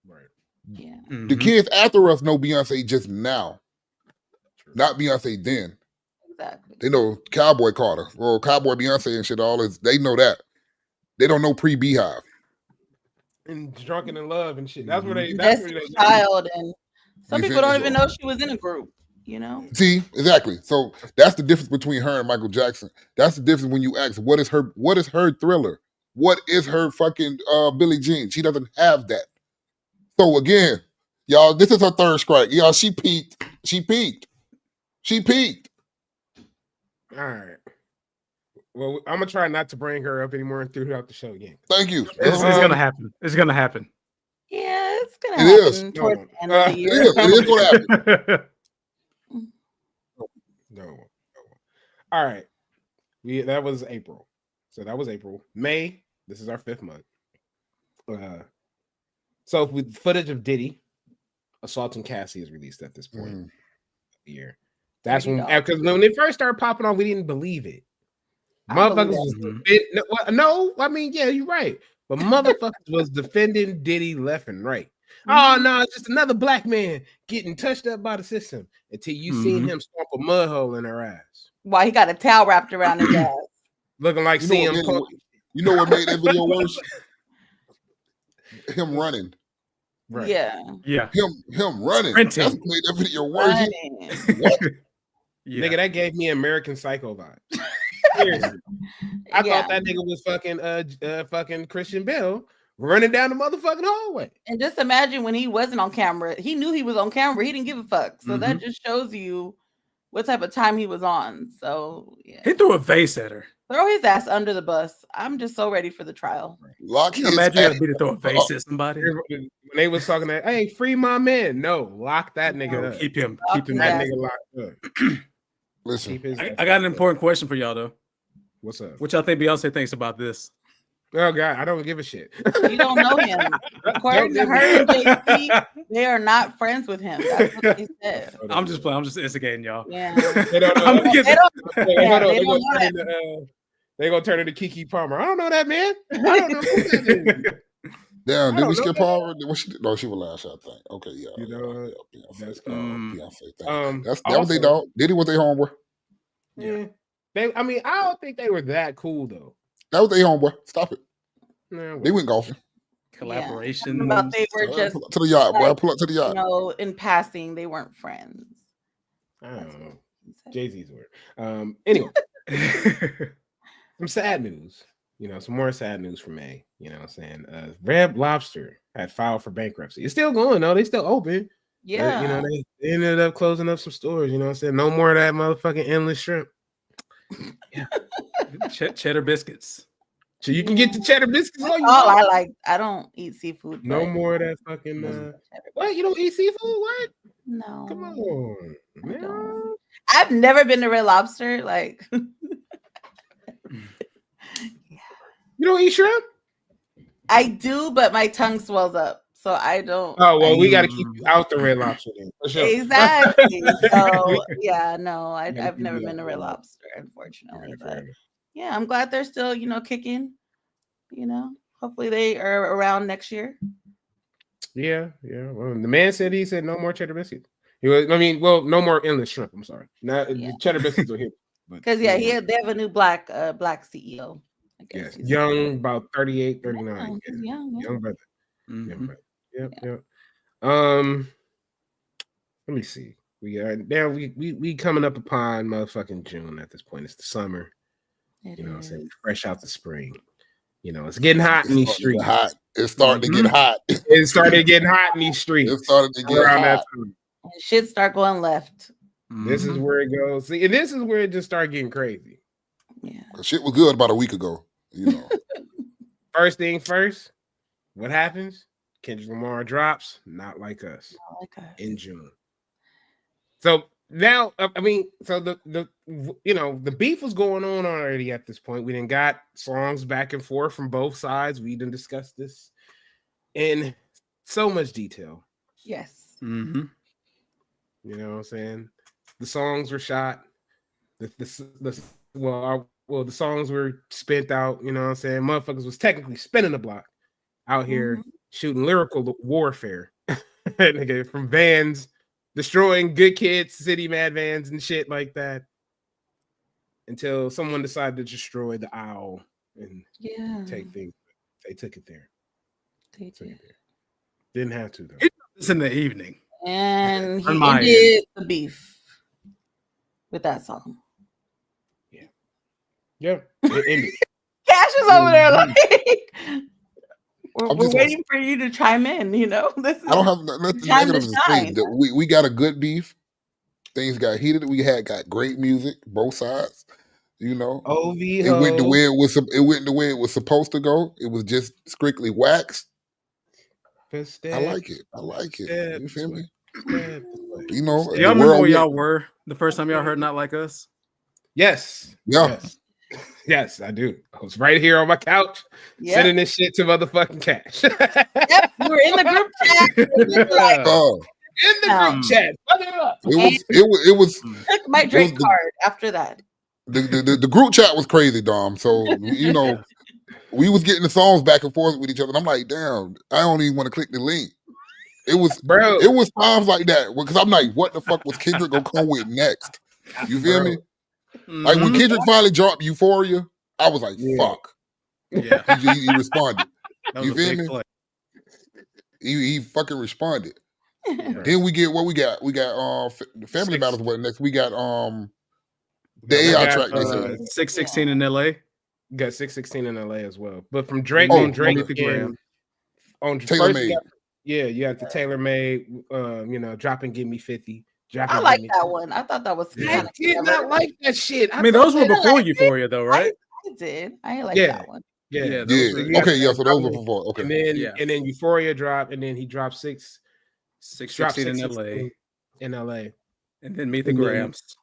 Right. Yeah. The kids after us know Beyonce just now, not Beyonce then. Exactly. They know Cowboy Carter or Cowboy Beyonce and shit. All this, they know that. They don't know pre-Beehive and Drunken in Love and shit. That's where they. That's where they child, and some people don't even know she was in a group. See, exactly. So that's the difference between her and Michael Jackson. That's the difference when you ask, what is her Thriller? What is her fucking Billie Jean? She doesn't have that. So again, y'all, this is her third strike. Y'all, she peaked. All right. Well, I'm gonna try not to bring her up anymore throughout the show again. Thank you. It's gonna happen. It's gonna happen. Yeah, it's gonna happen towards the end of the year. It is gonna happen. No. All right. That was April. So that was April. May, this is our 5th month. So with footage of Diddy assaulting Cassie is released at this point of the year. That's because when they first started popping off, we didn't believe it. Motherfuckers was no, I mean, yeah, you're right. but motherfuckers was defending Diddy left and right. Oh no, it's just another black man getting touched up by the system until you seen him stomp a mud hole in her ass. Why he got a towel wrapped around his ass, looking like CM. You know what made that video worse? Him running. Right. Yeah. Him running. Sprinting. That's what made that video worse. What? Yeah. Nigga, that gave me American Psycho vibes. Seriously. I thought that nigga was fucking Christian Bale running down the motherfucking hallway. And just imagine when he wasn't on camera, he knew he was on camera. He didn't give a fuck. So that just shows you what type of time he was on. So yeah. He threw a vase at her. Throw his ass under the bus. I'm just so ready for the trial. Lock his Imagine you ass. had to be to throw a vase at somebody. When they was talking that, hey, free my man. No, lock that nigga up. Keep him That that. nigga locked up. Listen, I got an important question for y'all though. What's up? What y'all think Beyonce thinks about this? Oh God, I don't give a shit. You don't know him. According to her and JP, they are not friends with him. That's what they said. I'm just playing. I'm just instigating y'all. Yeah. They don't know. They They're gonna turn into Kiki Palmer. I don't know that man. I don't know who that is. damn, did we skip her? No, she was last, I think. Okay, yeah. You know, Beyonce. that's Beyonce. That also, was they dog. Diddy was their homeboy. Yeah. I mean, I don't think they were that cool though. That was their homeboy. Stop it. No, They went golfing. Collaboration. About they were just Pull up to the yacht, boy. Pull up to the yacht. you know, in passing, they weren't friends. I don't know. Jay-Z's word. Anyway, some sad news. You know, some more sad news for May. You know what I'm saying? Red Lobster had filed for bankruptcy. It's still going though. They still open. Yeah. But, you know, they ended up closing up some stores. You know what I'm saying? No more of that motherfucking endless shrimp. Yeah. Cheddar biscuits. So you can get the cheddar biscuits. All I like. I don't eat seafood. No more of that fucking. What? You don't eat seafood? What? No. Come on, man. I've never been to Red Lobster. Like, You don't eat shrimp? I do, but my tongue swells up, so I don't. Oh well, we got to keep you out the Red Lobster then. For sure. Exactly. So yeah, no, I've never been to Red Lobster, unfortunately. But yeah, I'm glad they're still, you know, kicking. You know, hopefully they are around next year. Yeah. Well, the man said no more cheddar biscuits. No more endless shrimp. I'm sorry. Now the cheddar biscuits are here. Because they have a new black CEO. I guess yes, young, about 38, 39. Yeah, young brother. Mm-hmm. Young brother. Yep. Let me see. We are now we coming up upon motherfucking June at this point. It's the summer. You know what I'm saying? Fresh out the spring. You know, it's getting hot in these streets. It's starting to get hot. It started getting hot in these streets. It started to get around hot. that time. Shit start going left. This is where it goes. See, and this is where it just started getting crazy. Yeah. Shit was good about a week ago. You know. First thing first, what happens? Kendrick Lamar drops Not Like Us in June. So now, so the beef was going on already at this point. We done got songs back and forth from both sides. We done discussed this in so much detail. Yes. Mm-hmm. You know what I'm saying? The songs were shot. The songs were spent out. You know what I'm saying? Motherfuckers was technically spinning the block out here shooting lyrical warfare. Nigga, from vans, destroying Good Kids, City Mad Vans and shit like that. Until someone decided to destroy the owl and take things. They took it there. They took it there. Didn't have to though. It's in the evening. And he ended the beef with that song. Yeah. It ended. Cash is over there like we're waiting for you to chime in, you know. I don't have nothing negative to say. We got a good beef. Things got heated. We got great music, both sides. You know, it went the way it was. It went the way it was supposed to go. It was just strictly wax. I like it. You feel me? You know, y'all remember where y'all were the first time y'all heard Not Like Us? Yes. Yeah. Yes, I do. I was right here on my couch sending this shit to motherfucking Cash. Yep, we were in the group chat. In the group chat. It was took my drink card after that. The group chat was crazy, Dom. So you know, we was getting the songs back and forth with each other. And I'm like, damn, I don't even want to click the link. It was times like that because I'm like, what the fuck was Kendrick gonna come with next? You feel me? Like when Kendrick finally dropped Euphoria, I was like, fuck. Yeah. He responded. That was You a feel big me? play. He fucking responded. Yeah. Then we get what we got. We got the Family Matters. What next? We got the AI track. They said 616 in LA. You got 616 in LA as well. But from Drake Oh, on Drake Meet the Gram. on Taylor first Made. you have the Taylor Made, drop and give me 50. Drop I and like give me that one. I thought that was I kind of did not like that shit. I mean, those were I before liked it. Euphoria, though, right? I did. I ain't like Yeah. that one. Yeah. Yeah, Yeah. those Okay. Yeah. So those were before. Okay. And then Euphoria dropped, and then he dropped 616 in LA. In LA. And then Meet the And then- Grams.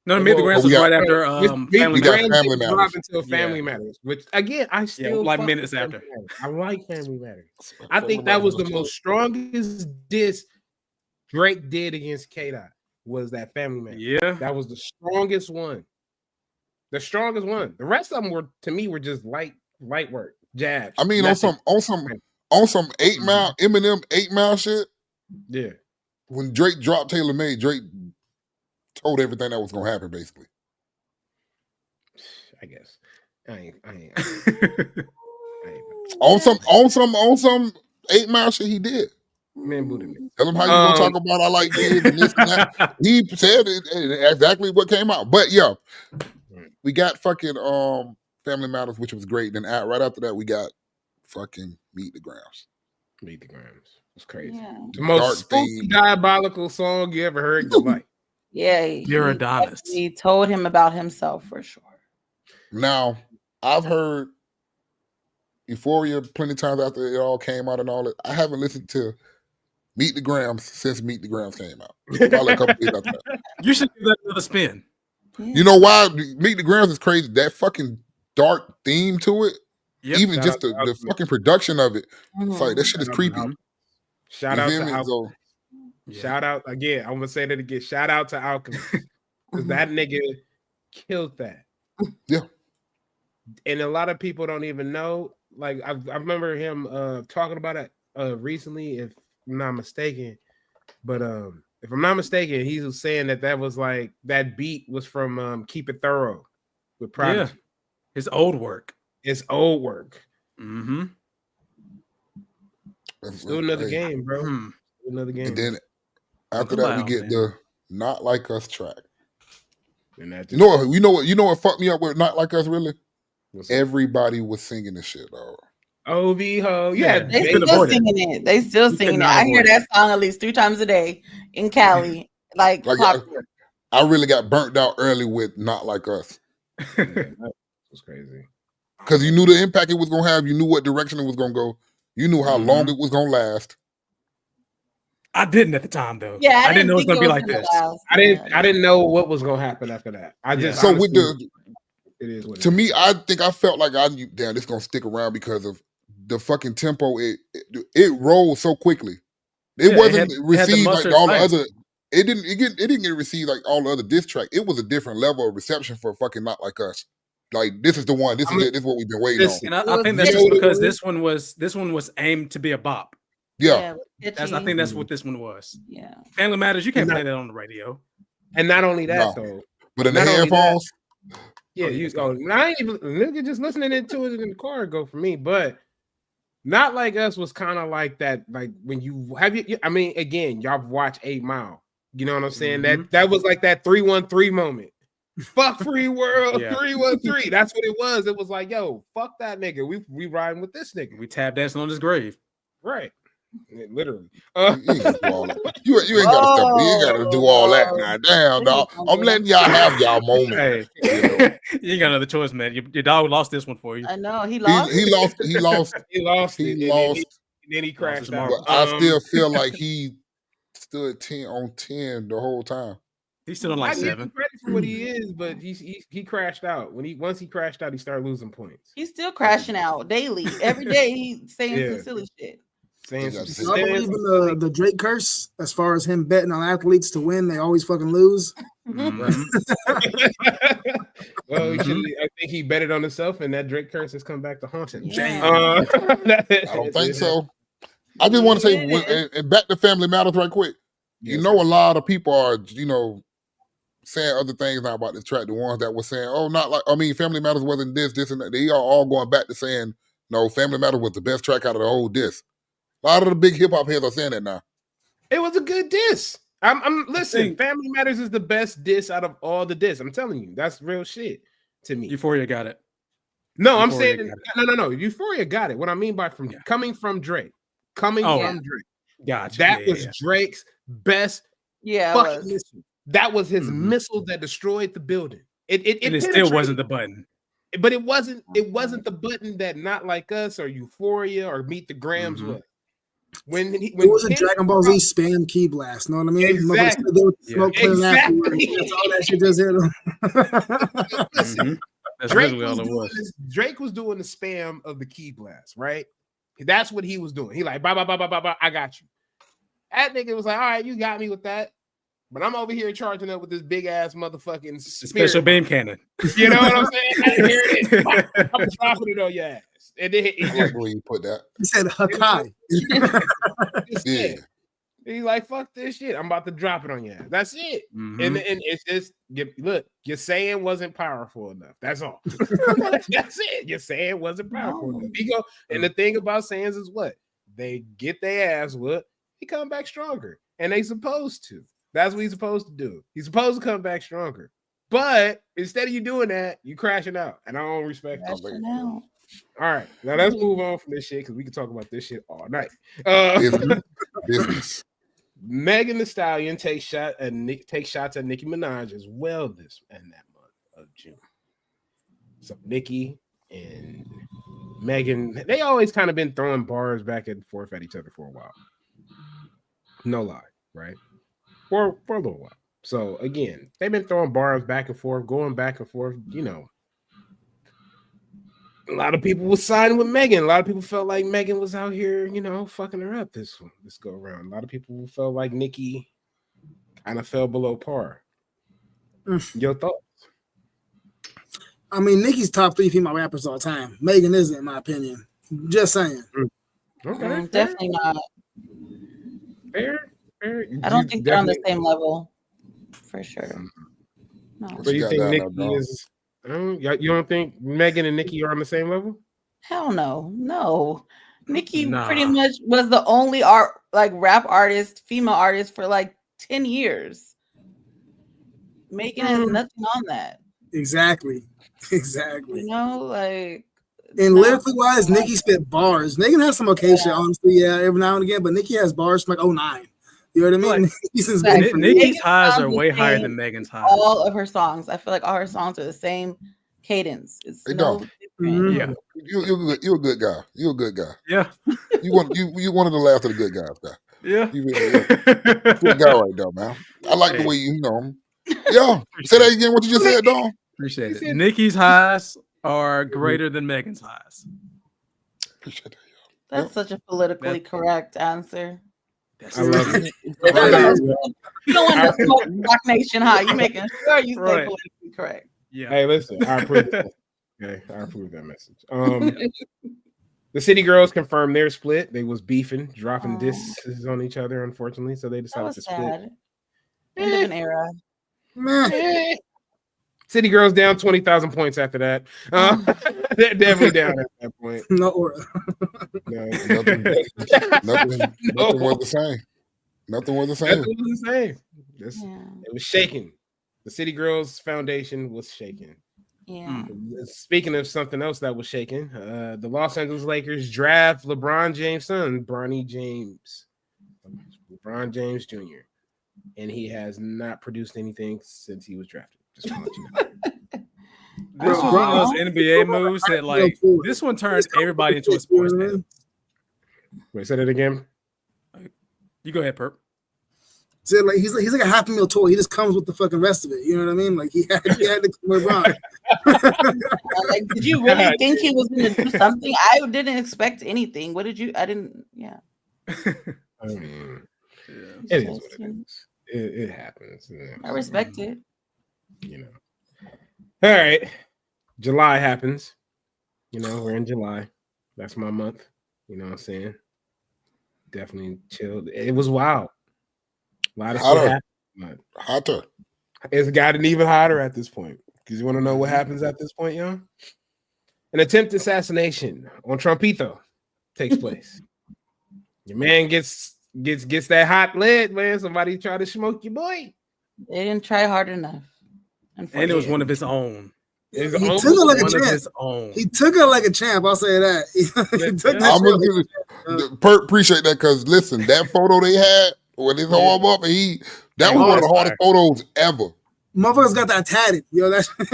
No, Meet the Grams we was got- right after Family we got Matters. Family Matters. Drop until Yeah. Family Matters, which again I still like fuck minutes with after. Family Matters. I like Family Matters. I think that was the most strongest diss Drake did against K-Dot was that Family Matters. Yeah. That was the strongest one. The strongest one. The rest of them were just light work, jabs. I mean, nothing. on some 8 Mile Eminem 8 Mile shit. Yeah. When Drake dropped Taylor Made, Drake told everything that was gonna happen. Basically, I guess. I ain't. on some 8 Mile shit, he did. Man, booted me. Tell him how you gonna talk about I like kids and this and that. He said it exactly what came out. But yeah, we got fucking Family Matters, which was great. Then right after that, we got fucking Meet the Grams. Meet the Grams. It's crazy. Yeah. The most Dark spooky, theme. diabolical song you ever heard in your life. Yeah. You're Adonis. He told him about himself for sure. Now, I've heard Euphoria plenty of times after it all came out and all that. I haven't listened to Meet the Grams since Meet the Grams came out. Probably a couple days after that. You should give that another spin. You know why Meet the Grams is crazy? That fucking dark theme to it. Yep. Even Shout just out to the Alchemist. fucking production of it. It's like that shit is Shout out to creepy. Alchemist. Shout You out feel to me? Alchemist. So, Shout out again. I'm gonna say that again. Shout out to Alchemist. Because that nigga killed that. Yeah. And a lot of people don't even know. Like I remember him talking about it recently, if I'm not mistaken. But if I'm not mistaken, he was saying that was like that beat was from Keep It Thorough with Prodigy. Yeah. His old work. It's old work. Mm-hmm. Still another hey. game, bro. Hmm. Still another game. And then after Welcome that, we out, get man. the Not Like Us track. And that You know what fucked me up with Not Like Us really? Everybody was singing this shit, dog. OV ho. Yeah, They couldn't still avoid it. singing it. They still You singing could it. not I hear avoid that song at least 3 times a day in Cali. Like clockwork. I really got burnt out early with Not Like Us. That was crazy. Because you knew the impact it was gonna have, you knew what direction it was gonna go, you knew how long it was gonna last. I didn't at the time though. Yeah, I didn't know it was think gonna be like gonna this. last. I didn't know what was gonna happen after that. I just So with honestly, it is what it to is. me, I think I felt like I knew, damn, this gonna stick around because of the fucking tempo. It rolled so quickly. It Yeah, wasn't it had the received like mustard all the spice. other. It didn't get received like all the other diss track. It was a different level of reception for fucking Not Like Us. Like this is the one. This is it. This is what we've been waiting on. And I think that's just because this one was aimed to be a bop. Yeah. I think that's what this one was. Yeah. Family Matters, you can't play that on the radio. And not only that No. though, But in the not only that- headphones, yeah, I ain't even nigga just listening to it in the car go for me, but Not Like Us was kind of like that. Like when you I mean, again, y'all watch 8 Mile. You know what I'm saying? That was like that 313 moment. Fuck free world, Yeah. 313. That's what it was. It was like, yo, fuck that nigga. We riding with this nigga. We tap dancing on his grave. Right. Literally. you ain't gotta do all that. You ain't gotta step. You ain't gotta do all that now. Damn, dog. I'm letting y'all have y'all moment. Hey, you ain't got another choice, man. Your dog lost this one for you. I know he lost. He lost. He lost it. He lost. And then he crashed mark. out. But I still feel like he stood 10 on 10 the whole time. He's still on like I give 7. him credit for what he is, but he crashed out. Once he crashed out, he started losing points. He's still crashing out daily. Every day he's saying Yeah. some silly shit. Saying Yeah, some I believe in the Drake curse as far as him betting on athletes to win. They always fucking lose. Mhm. Well, I think he betted on himself, and that Drake curse has come back to haunt him. Yeah. I don't think so. I just want to say, and back to Family Matters right quick. Yes, you know, a lot of people are, saying other things now about this track. The ones that were saying, Family Matters wasn't this, and that. They are all going back to saying, no, Family Matters was the best track out of the whole disc. A lot of the big hip hop heads are saying that now. It was a good diss. Listen, Family Matters is the best diss out of all the diss. I'm telling you, that's real shit to me. Euphoria got it. No, I'm saying no. Euphoria got it. What I mean by coming from Drake. From Drake. Gotcha. That was Drake's best fucking missile. That was his missile that destroyed the building. It still wasn't the button. But it wasn't the button that Not Like Us or Euphoria or Meet the Grams was. When it wasn't Dragon Ball Z spam key blast, know what I mean? Exactly. That's all that shit just hit him. That's really all it was. Drake was doing the spam of the key blast, right? That's what he was doing. He like, blah, I got you. That nigga was like, all right, you got me with that. But I'm over here charging up with this big ass motherfucking special beam cannon. You know what I'm saying? Here it is. I'm dropping it on your ass. And then I like the way you put that. He said Hakai. Yeah. He's like, fuck this shit. I'm about to drop it on your ass. That's it. And it's just look, your saying wasn't powerful enough. That's all. That's it. Your saying wasn't powerful enough. And the thing about sayings is what? They get their ass whooped, he come back stronger. And they supposed to. That's what he's supposed to do. He's supposed to come back stronger. But instead of you doing that, you crashing out. And I don't respect that. All right. Now let's move on from this shit because we can talk about this shit all night. Business. Megan Thee Stallion takes shots at Nicki Minaj as well in that month of June. So Nicki and Megan, they always kind of been throwing bars back and forth at each other for a while. No lie, right? For a little while. So again, they've been throwing bars back and forth, going back and forth. You know, a lot of people were siding with Megan. A lot of people felt like Megan was out here, you know, fucking her up this go around. A lot of people felt like Nicki kind of fell below par. Your thoughts? I mean, Nicki's top 3 female rappers all time. Megan isn't, in my opinion. Just saying. Okay, definitely not. Fair. I don't think they're on the same level, for sure. No. But you think Nicki is? You don't think Megan and Nicki are on the same level? Hell no, no. Nicki pretty much was the only rap artist, female artist for like 10 years. Megan has nothing on that. Exactly. You know, like. And lyrically wise, Nicki spit bars. Megan has some occasion, honestly, every now and again, but Nicki has bars from like 09. You know what I mean? Nicki's highs are way higher than Megan's highs. All of her songs, I feel like all her songs are the same cadence. It's Yeah, you're a good guy. You're a good guy. Yeah, you wanted to laugh at the good guys, guy. Yeah, you really good guy right there, man. I like the way you know him. Yeah, say that again. What you just said, Don? Appreciate it. Nicki's highs are greater than Megan's highs. Appreciate that. That's such a politically correct answer. I love it. You don't want to smoke Rock Nation high. You making sure you stay politically correct. Yeah. Hey, listen, I approve that. Okay, I approve that message. The City Girls confirmed their split. They was beefing, dropping disses on each other, unfortunately. So they decided to split. End of an era. City Girls down 20,000 points after that. They're definitely down at that point. No, nothing was the same. Nothing was the same. It was shaking. The City Girls Foundation was shaking. Yeah. Speaking of something else that was shaking, the Los Angeles Lakers draft LeBron James' son, LeBron James Jr., and he has not produced anything since he was drafted. Just want to let you know. This was one of those NBA moves that, like, this one turns everybody into a sports fan. Wait, say that again. You go ahead, Perp. So like he's like a $500,000 toy. He just comes with the fucking rest of it. You know what I mean? Like he had to LeBron. Like, did you really think he was going to do something? I didn't expect anything. What did you? I didn't. Yeah. I mean, it is what it is. It happens. I respect it. You know. All right. July happens. You know, we're in July. That's my month. You know what I'm saying? Definitely chilled. It was wild. A lot of shit happened. Hotter. It's gotten even hotter at this point. Because you want to know what happens at this point, y'all? An attempted assassination on Trumpito takes place. Your man gets that hot lead, man. Somebody try to smoke your boy. They didn't try hard enough. And it was one of his own. He took it like a champ. He took it like a champ. I'll say that. He took Perk appreciate that because listen, that photo they had with his arm up, and that was one of the hardest photos ever. Motherfuckers got that tatted. Yo, that's he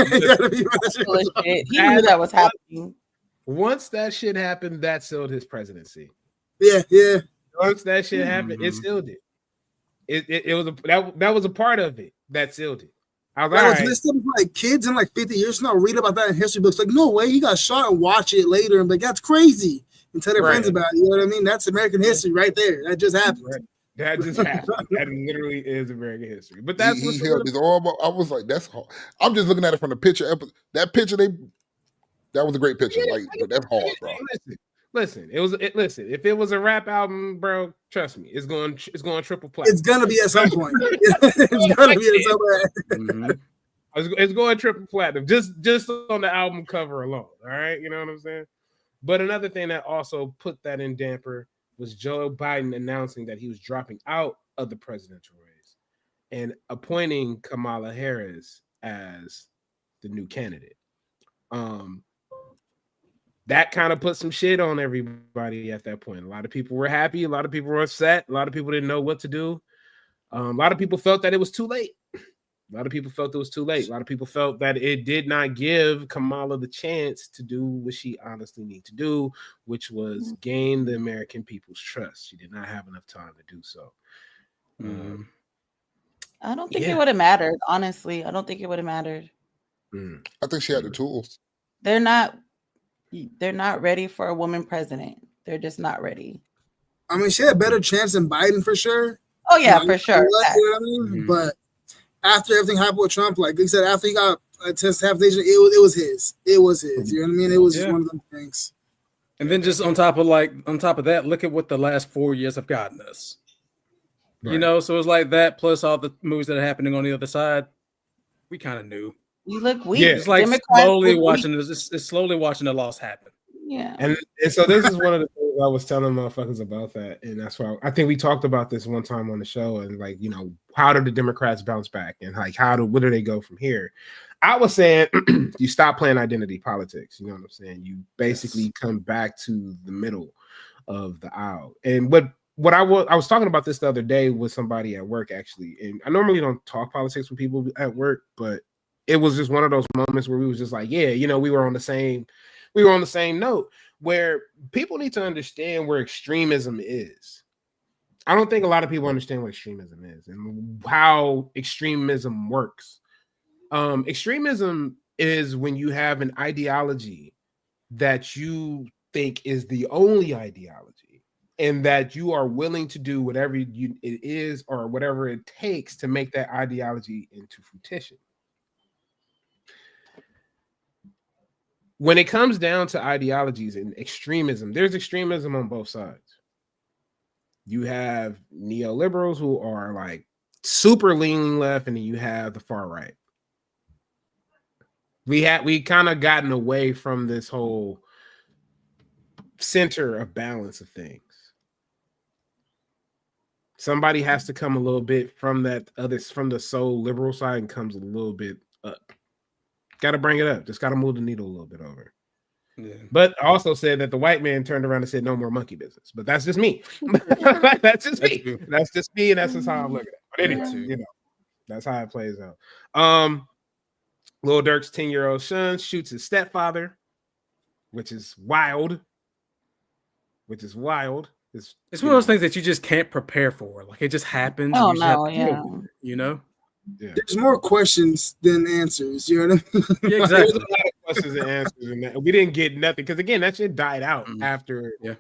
knew that was happening. Once that shit happened, that sealed his presidency. Yeah. Once that shit happened, it sealed it. It was that was a part of it that sealed it. I was messed up. Like kids in like 50 years from now read about that in history books. Like, no way, he got shot, and watch it later and be like, that's crazy. And tell their friends about it. You know what I mean? That's American history right there. That just happened. Right. That just happened. That literally is American history. But that's he held his arm up. I was like, that's hard. I'm just looking at it from the picture. That picture, that was a great picture. Like, that's hard, bro. Listen, listen. If it was a rap album, bro, trust me, it's going triple platinum. It's gonna be at some point. It's gonna be at some point. It's going triple platinum just on the album cover alone. All right, you know what I'm saying? But another thing that also put that in damper was Joe Biden announcing that he was dropping out of the presidential race and appointing Kamala Harris as the new candidate. That kind of put some shit on everybody at that point. A lot of people were happy. A lot of people were upset. A lot of people didn't know what to do. A lot of people felt that it was too late. A lot of people felt it was too late. A lot of people felt that it did not give Kamala the chance to do what she honestly needed to do, which was gain the American people's trust. She did not have enough time to do so. I don't think it would have mattered. Honestly, I don't think it would have mattered. I think she had the tools. They're not ready for a woman president. They're just not ready. I mean, she had a better chance than Biden for sure. Oh yeah, for sure. You know what I mean? But after everything happened with Trump, like they said, after he got a test half-nation, it was his. It was his. You know what I mean? It was just one of them things. And then just on top of that, look at what the last 4 years have gotten us. Right. You know, so it's like that plus all the movies that are happening on the other side. We kind of knew. You look weak. Yeah, it's like slowly watching the loss happen. Yeah. And so this is one of the things I was telling motherfuckers about that. And that's why I think we talked about this one time on the show. And like, you know, how do the Democrats bounce back? And like, where do they go from here? I was saying you stop playing identity politics. You know what I'm saying? You basically come back to the middle of the aisle. And what I was talking about this the other day with somebody at work, actually. And I normally don't talk politics with people at work, but it was just one of those moments where we was just like, yeah, you know, we were on the same note where people need to understand where extremism is. I don't think a lot of people understand what extremism is and how extremism works. Extremism is when you have an ideology that you think is the only ideology and that you are willing to do whatever it is or whatever it takes to make that ideology into fruition. When it comes down to ideologies and extremism, there's extremism on both sides. You have neoliberals who are like super leaning left, and then you have the far right. We kind of gotten away from this whole center of balance of things. Somebody has to come a little bit from the so liberal side and comes a little bit up. Got to bring it up. Just got to move the needle a little bit over. Yeah. But also said that the white man turned around and said no more monkey business. But that's just me. That's just me. That's just me, and that's just how I'm looking at it. But anyway, you know, that's how it plays out. Lil Durk's 10-year-old son shoots his stepfather, which is wild. It's one of those things that you just can't prepare for. Like it just happens. Oh no, yeah. You know? Yeah. There's more questions than answers. You know what I mean? Yeah, exactly. There's a lot of questions and answers, and we didn't get nothing because again, that shit died out after. Yeah,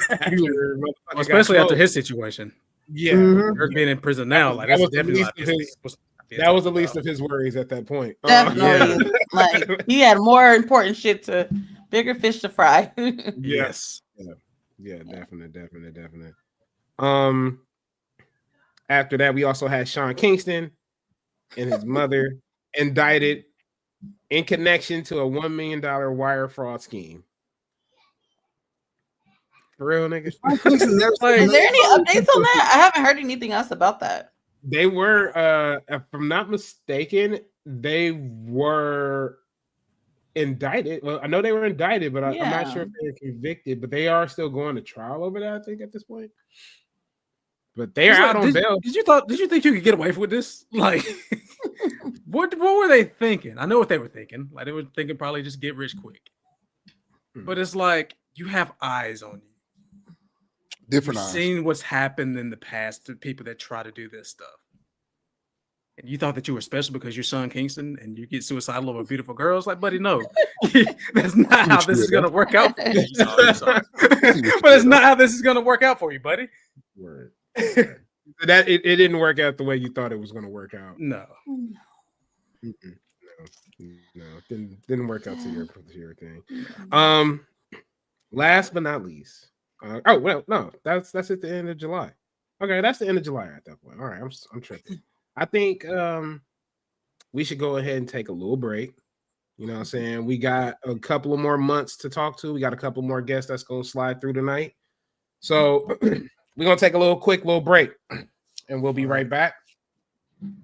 after especially after his situation. Yeah, Dirk being in prison now, like that's definitely not his thing. That was the least of his worries at that point. Definitely. Like he had more important shit bigger fish to fry. Yes. Yeah, definitely. After that, we also had Sean Kingston and his mother indicted in connection to a $1 million wire fraud scheme. For real, nigga. Is there any updates on that? I haven't heard anything else about that. They were, if I'm not mistaken, they were indicted. Well, I know they were indicted, but I'm not sure if they were convicted. But they are still going to trial over that, I think, at this point. But they're out on bail. Did you think you could get away with this? Like, what were they thinking? I know what they were thinking. Like they were thinking probably just get rich quick. But it's like you have eyes on you. Different You've eyes. seen what's happened in the past to people that try to do this stuff. And you thought that you were special because you're Sean Kingston and you get suicidal over beautiful girls. Like, buddy, no. That's not how this is going to work out for you. Sorry. But it's not how this is going to work out for you, buddy. Word. That it didn't work out the way you thought it was going to work out. No. No, didn't work out to your thing. Last but not least, that's at the end of July. Okay, that's the end of July at that point. All right, I'm tripping. I think we should go ahead and take a little break. You know what I'm saying? We got a couple of more months to talk to. We got a couple more guests that's going to slide through tonight. So we're going to take a quick break, and we'll be right back.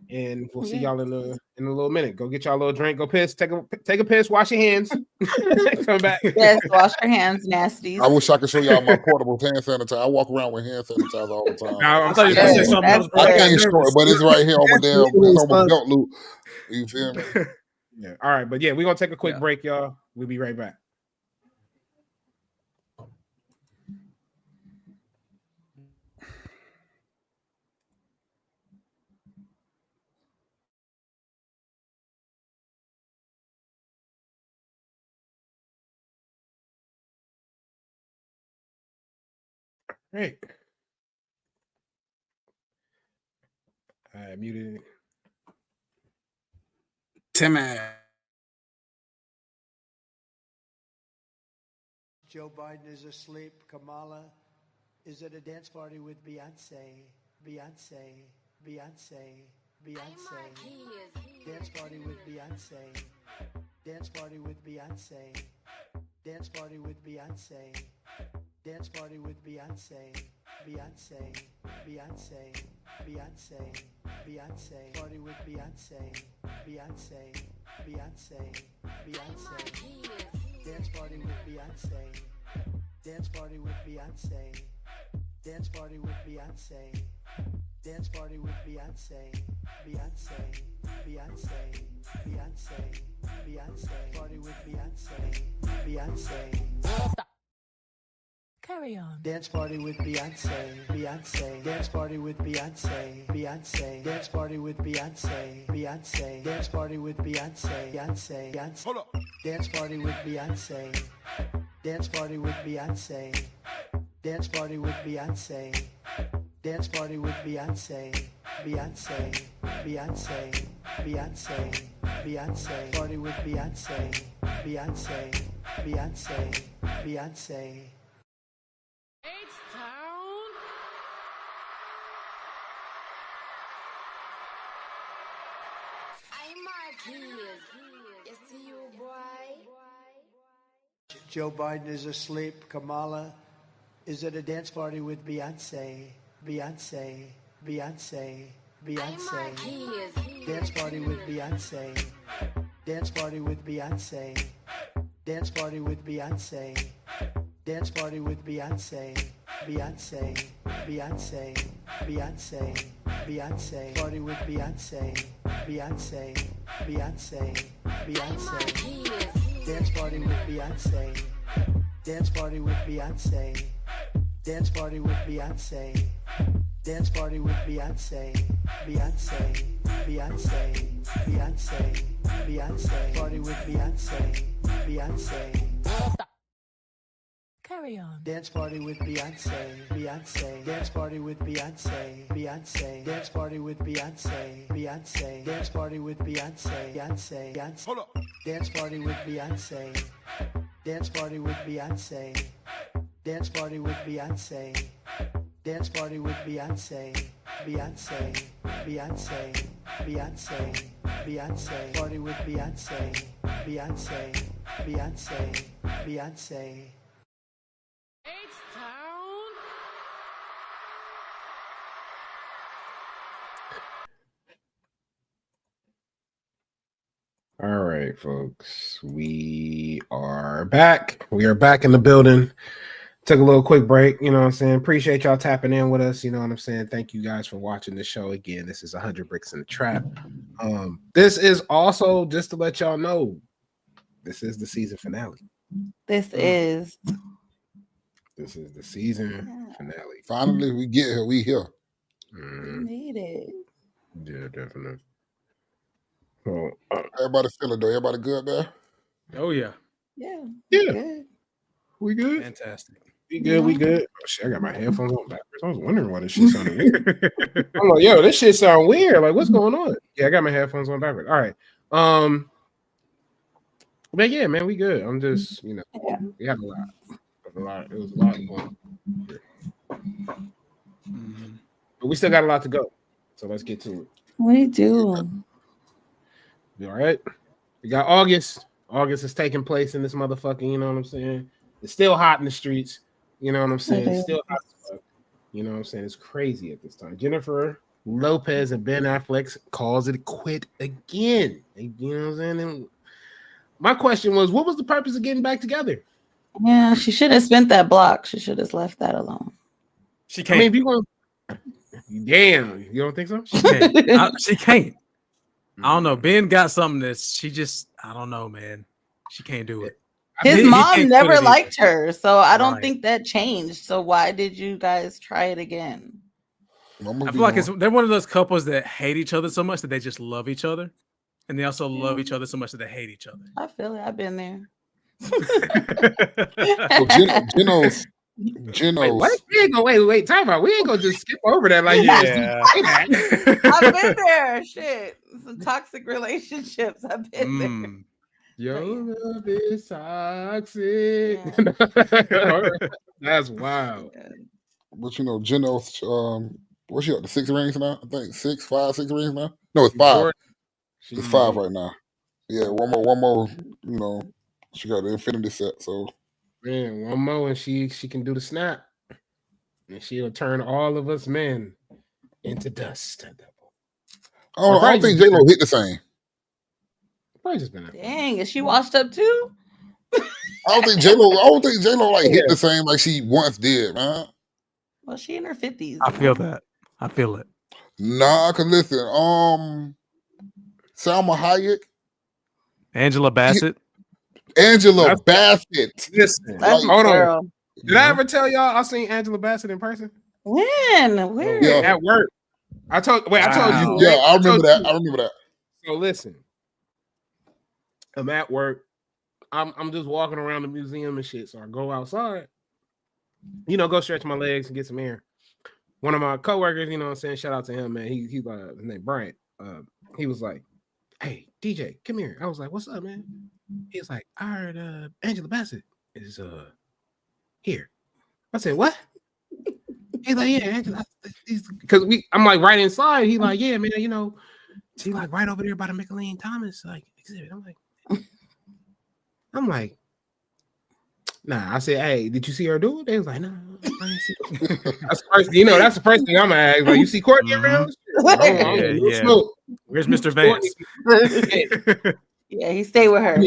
And we'll see y'all in a little minute. Go get y'all a little drink. Go piss. Take a piss. Wash your hands. Come back. Yes, wash your hands, nasties. I wish I could show y'all my portable hand sanitizer. I walk around with hand sanitizer all the time. I thought you were going to say something else. I can't show it, but it's right here on my belt loop. You feel me? Yeah. All right, but yeah, we're gonna take a quick break, y'all. We'll be right back. Hey, I muted it. Timmy. Joe Biden is asleep. Kamala is at a dance party with Beyonce. Beyonce. Dance party with Beyonce. Dance party with Beyonce. Dance party with Beyonce. Dance party with Beyonce. Party with Beyonce. Dance party with Beyonce. Dance party with Beyonce. Dance party with Beyonce. Dance party with Beyonce. Party with Beyonce. Carry on. Dance party with Beyonce. Dance party with Beyonce. Dance party with Beyonce. Dance party with Beyonce. Hold up. Dance party with Beyonce. Dance party with Beyonce. Dance party with Beyonce. Dance party with Beyonce. Party with Beyonce. Joe Biden is asleep. Kamala is at a dance party with Beyonce. Dance party with Beyonce. Dance party with Beyonce. Dance party with Beyonce. Dance party with Beyonce. Party with Beyonce. Dance party with Beyonce. Dance party with Beyonce. Dance party with Beyonce. Dance party with Beyonce. Party with Beyonce. Carry carry on. Dance party with Beyonce, Beyonce. Dance party with Beyonce, Beyonce. Dance party with Beyonce, Beyonce. Dance party with Beyonce, Beyonce, Beyonce. Hold up. Dance party with Beyonce. Dance party with Beyonce. Dance party with Beyonce. Dance party with Beyonce, Beyonce, Beyonce, Beyonce, Beyonce. Party with Beyonce, Beyonce, Beyonce, Beyonce. All right, folks. We are back. We are back in the building. Took a little quick break, you know what I'm saying? Appreciate y'all tapping in with us, you know what I'm saying? Thank you guys for watching the show again. This is 100 Bricks in the Trap. This is also, just to let y'all know, this is the season finale. This is the season finale. Finally, we get here. We here. Need it. Yeah, definitely. So, everybody feeling though? Everybody good there? Oh yeah. Yeah. Yeah. We good? Fantastic. We good, we good. Oh, shit, I got my headphones on backwards. I was wondering why this shit sounded weird. I'm like, yo, this shit sound weird. Like, what's going on? Yeah, I got my headphones on backwards. All right. But yeah, man, we good. I'm just, you know, we had a lot. It was a lot going on. But we still got a lot to go. So let's get to it. What do you do? You all right? We got August. August is taking place in this motherfucking, you know what I'm saying? It's still hot in the streets. You know what I'm saying? It's still hot as fuck. You know what I'm saying? It's crazy at this time. Jennifer Lopez and Ben Affleck calls it quit again. You know what I'm saying? And my question was, what was the purpose of getting back together? Yeah, she should have spent that block. She should have left that alone. She can't. I mean, if you want, damn, you don't think so? She can't. She can't. I don't know. Ben got something that she just, I don't know, man. She can't do it. His mom never liked her, so I don't think that changed. So why did you guys try it again? I feel like they're one of those couples that hate each other so much that they just love each other, and they also love each other so much that they hate each other. I feel it. I've been there. Wait, time out. We ain't gonna just skip over that like I've been there. Shit. Some toxic relationships. I've been there. Your love is toxic. That's wild. But you know, Geno's what's she up to 6 rings now? I think 6 rings now. No, it's 5. It's 5 right now. Yeah, one more. You know, she got the infinity set. So man, one more, and she can do the snap, and she'll turn all of us men into dust. I don't think J-Lo hit the same. Dang, is she washed up too? I don't think J-Lo like hit the same like she once did, man. Well, she in her 50s. I feel that. I feel it. Nah, cause listen, Salma Hayek, Angela Bassett. Bassett. Listen, hold on. Did I ever tell y'all I seen Angela Bassett in person? When? Where? Yeah. At work. I told you. Yeah, I remember that. So listen, I'm at work. I'm just walking around the museum and shit. So I go outside, you know, go stretch my legs and get some air. One of my coworkers, you know what I'm saying, shout out to him, man. He's his name Brian. He was like, "Hey, DJ, come here." I was like, "What's up, man?" He's like, "I heard Angela Bassett is here." I said, "What?" He's like, "Yeah, Angela." Because I'm like right inside. He's like, "Yeah, man, you know, she like right over there by the McLean Thomas like exhibit." I'm like, nah. I said, "Hey, did you see her do it?" They was like, "No, I didn't see it." That's the first, you know, that's the first thing I'm gonna ask. Like, you see Courtney around? Yeah. Where's Mr. Vance? Yeah, he stayed with her.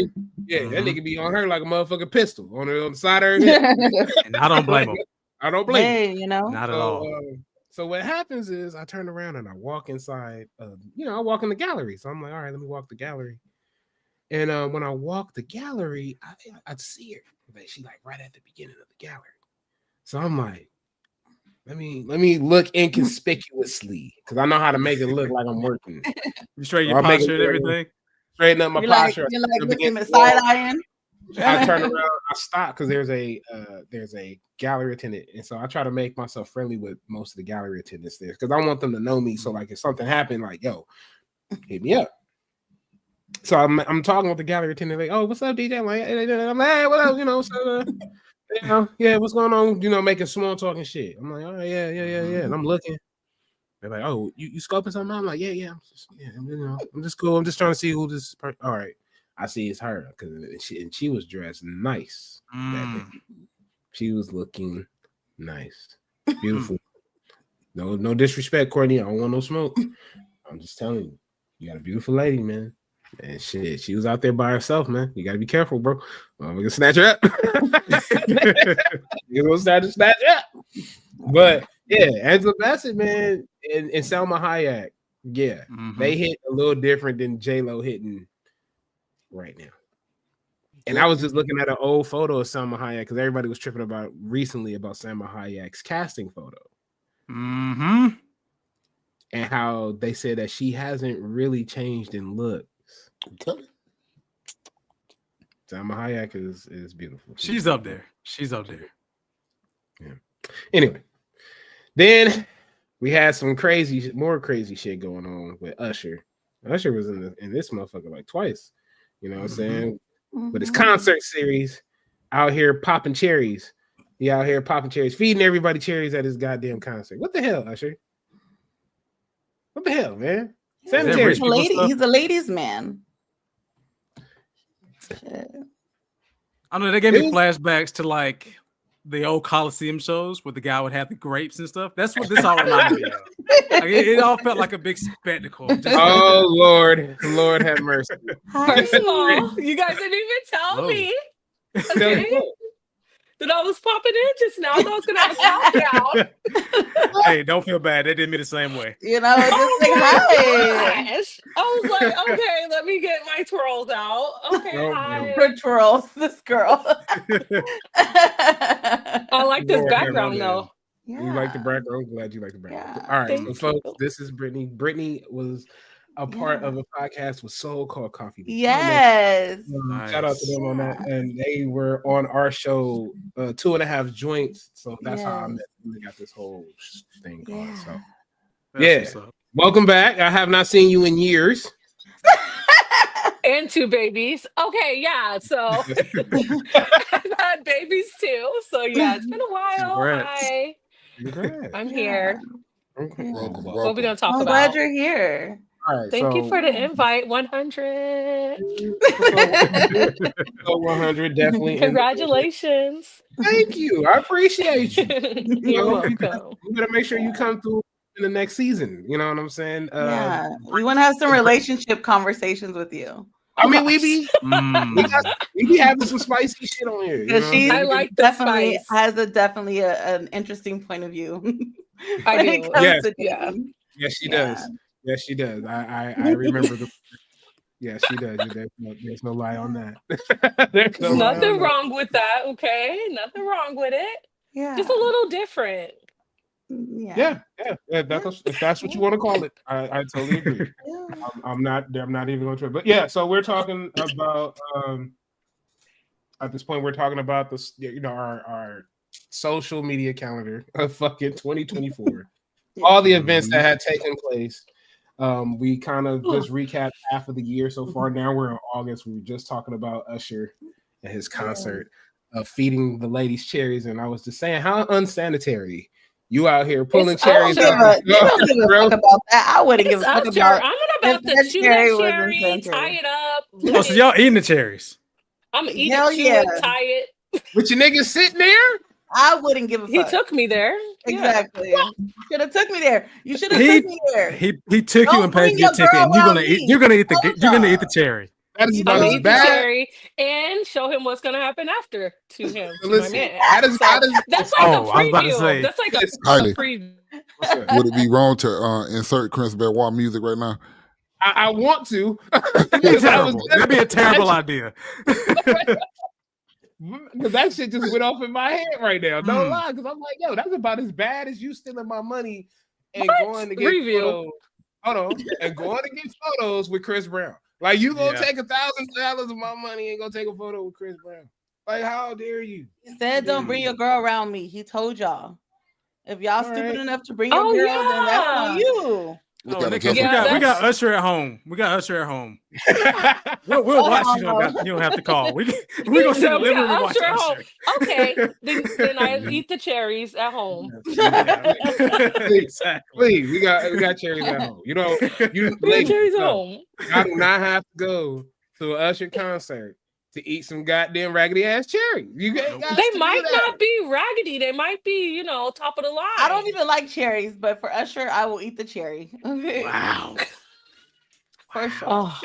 Yeah, that nigga be on her like a motherfucking pistol on the side of her head. And I don't blame him. I don't blame him. You know, not at all. So what happens is I turn around and I walk inside. You know, I walk in the gallery. So I'm like, all right, let me walk the gallery. And when I walk the gallery, I see her. Like, she like right at the beginning of the gallery. So I'm like, let me look inconspicuously because I know how to make it look like I'm working. You straighten your posture and everything. Straighten up my posture. You're like looking at side eyeing. I turn around, I stop because there's a gallery attendant, and so I try to make myself friendly with most of the gallery attendants there because I want them to know me. So like if something happened, like yo, hit me up. So I'm talking with the gallery attendant, like, oh, what's up, DJ? I'm like, hey, what up? You know, so yeah, what's going on? You know, making small talk and shit. I'm like, oh yeah. And I'm looking. They're like, oh, you scoping something? I'm like, yeah, I'm just cool. I'm just trying to see who this person. All right. I see it's her because she was dressed nice. She was looking nice, beautiful. No disrespect, Courtney. I don't want no smoke. I'm just telling you, you got a beautiful lady, man. And shit, she was out there by herself, man. You gotta be careful, bro. We're gonna snatch her up. You're gonna snatch her up. But yeah, Angela Bassett, man, and Salma Hayek, yeah, they hit a little different than J-Lo hitting right now. And I was just looking at an old photo of Salma Hayek because everybody was tripping about Salma Hayek's casting photo. And how they said that she hasn't really changed in looks. Okay. Salma Hayek is beautiful. She's up there. Yeah. Anyway, then we had some more crazy shit going on with Usher. Usher was in this motherfucker like twice. You know what I'm saying? But his concert series out here popping cherries. He out here popping cherries, feeding everybody cherries at his goddamn concert. What the hell, Usher? What the hell, man? He's a ladies' man. I don't know. They gave me flashbacks to like the old Coliseum shows where the guy would have the grapes and stuff. That's what this all reminded me of. Like, it all felt like a big spectacle. Oh Lord have mercy. First of all, you guys didn't even tell me. Okay. That I was popping in just now. I thought I was gonna have a countdown. Hey, don't feel bad. They did me the same way. You know, just hi. Gosh. I was like, okay, let me get my twirls out. Okay, hi. Her twirls, this girl. I like this background though. Yeah. You like the background? I'm glad you like the background. Yeah, all right, so folks, this is Brittany. Brittany was a part of a podcast with Soul called Coffee. Yes. Shout out to them on that. And they were on our show, 2.5 Joints. So that's how I met them. We got this whole thing going. So welcome back. I have not seen you in years. And 2 babies. Okay, yeah. So I've had babies too. So yeah, it's been a while. Hi. I'm here. Welcome. What are we gonna talk I'm about? glad you're here. All right, Thank you for the invite. 100. 100, definitely. Congratulations. Thank you. I appreciate you. You're welcome. You better make sure you come through in the next season. You know what I'm saying? We want to have some relationship conversations with you. I mean, we be having some spicy shit on here. You know? I like the definitely spice. Has definitely an interesting point of view. I do. Yes, she does. Yes, she does. I remember the. Yes, she does. There's no lie on that. There's nothing wrong with that. Okay, nothing wrong with it. Yeah, just a little different. Yeah. If that's what you want to call it, I totally agree. I'm not even going to try. But yeah, so we're talking about at this point we're talking about this, our social media calendar of fucking 2024. All the events that had taken place. We kind of just recapped half of the year so far. Now we're in August. We were just talking about Usher and his concert of feeding the ladies cherries, and I was just saying how unsanitary. You out here pulling cherries. You don't give a fuck about that. I wouldn't give a fuck about. I'm about to chew that cherry, tie it up. Oh, so y'all eating the cherries? I'm eating it, tie it. But your niggas sitting there? I wouldn't give a fuck. He took me there. Exactly. You should have took me there. You should have took me there. He took you and paid your ticket. And you're gonna eat the cherry. That is about as bad. Cherry and show him what's gonna happen after to him. Listen, that's like a preview. That's like a preview. Would it be wrong to insert Chris Benoit music right now? I want to. That'd be a terrible idea. Because that shit just went off in my head right now. No lie, because I'm like, yo, that's about as bad as you stealing my money and going to get preview. Hold on, and going to get photos with Chris Brown. Like you gonna take $1,000 of my money and go take a photo with Chris Brown? Like how dare you? He said, "Don't bring your girl around me." He told y'all. If y'all stupid enough to bring your girl, then that's on you. Oh, we got Usher at home. We got Usher at home. we'll watch. You don't have to call. We're gonna sit in the living room and watch Usher. Okay, then I eat the cherries at home. Exactly. We got cherries at home. You know, cherries at home. I do not have to go to an Usher concert to eat some goddamn raggedy ass cherry. They might not be raggedy. They might be, top of the line. I don't even like cherries, but for Usher, I will eat the cherry. Okay. Wow. For sure. Oh,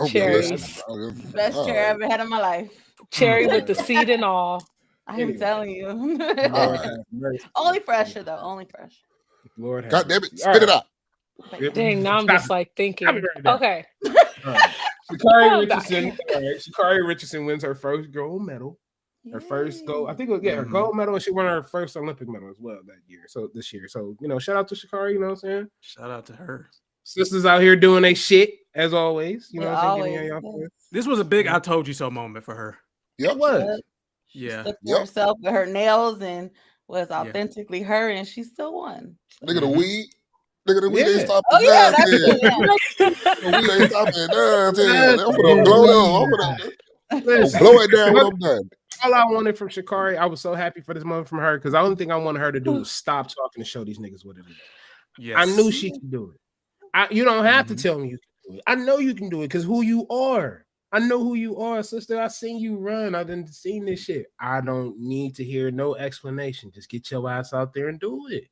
cherries. Best cherry I ever had in my life. Cherry with the seed and all. I am telling you. Only for Usher, though. Only for Usher. Lord, God damn it. Spit it out. Dang, now I'm just like thinking. Okay. Sha'Carri Richardson wins her first gold medal. Her first gold, I think her gold medal, and she won her first Olympic medal as well this year. So, shout out to Sha'Carri, you know what I'm saying? Shout out to her. Sisters out here doing their shit as always. You know what I'm saying? This was a big I told you so moment for her. Yep. It was. Yeah. She stuck to herself with her nails and was authentically her, and she still won. Look at the weed. Look at the weed. They stopped the The weed ain't stopping there. I'm gonna blow it down when I'm done. All I wanted from Sha'Carri, I was so happy for this moment from her because the only thing I wanted her to do was stop talking to show these niggas what it is. Yes. I knew she could do it. You don't have to tell me you can do it. I know you can do it because who you are. I know who you are, sister. I seen you run. I done seen this shit. I don't need to hear no explanation. Just get your ass out there and do it.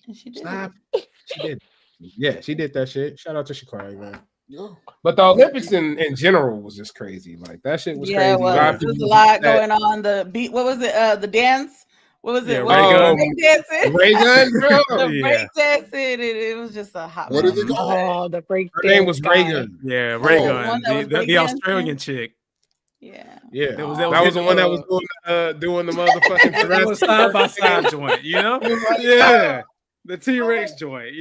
And she did. Stop. She did. Yeah, she did that shit. Shout out to Sha'Carri, man. Yeah. But the Olympics in general was just crazy. Like that shit was crazy. Well, there was a lot going on. The beat. What was it? The dance. What was it? Break dancing. Break gun, bro. Break dancing. It was just a hot. What is it called? Oh, the break. Her name was Ray Gun. Yeah, Ray Gun. The Australian chick. Yeah. Yeah. That was the one that was doing the motherfucking side by side joint. Yeah. The T-Rex joint,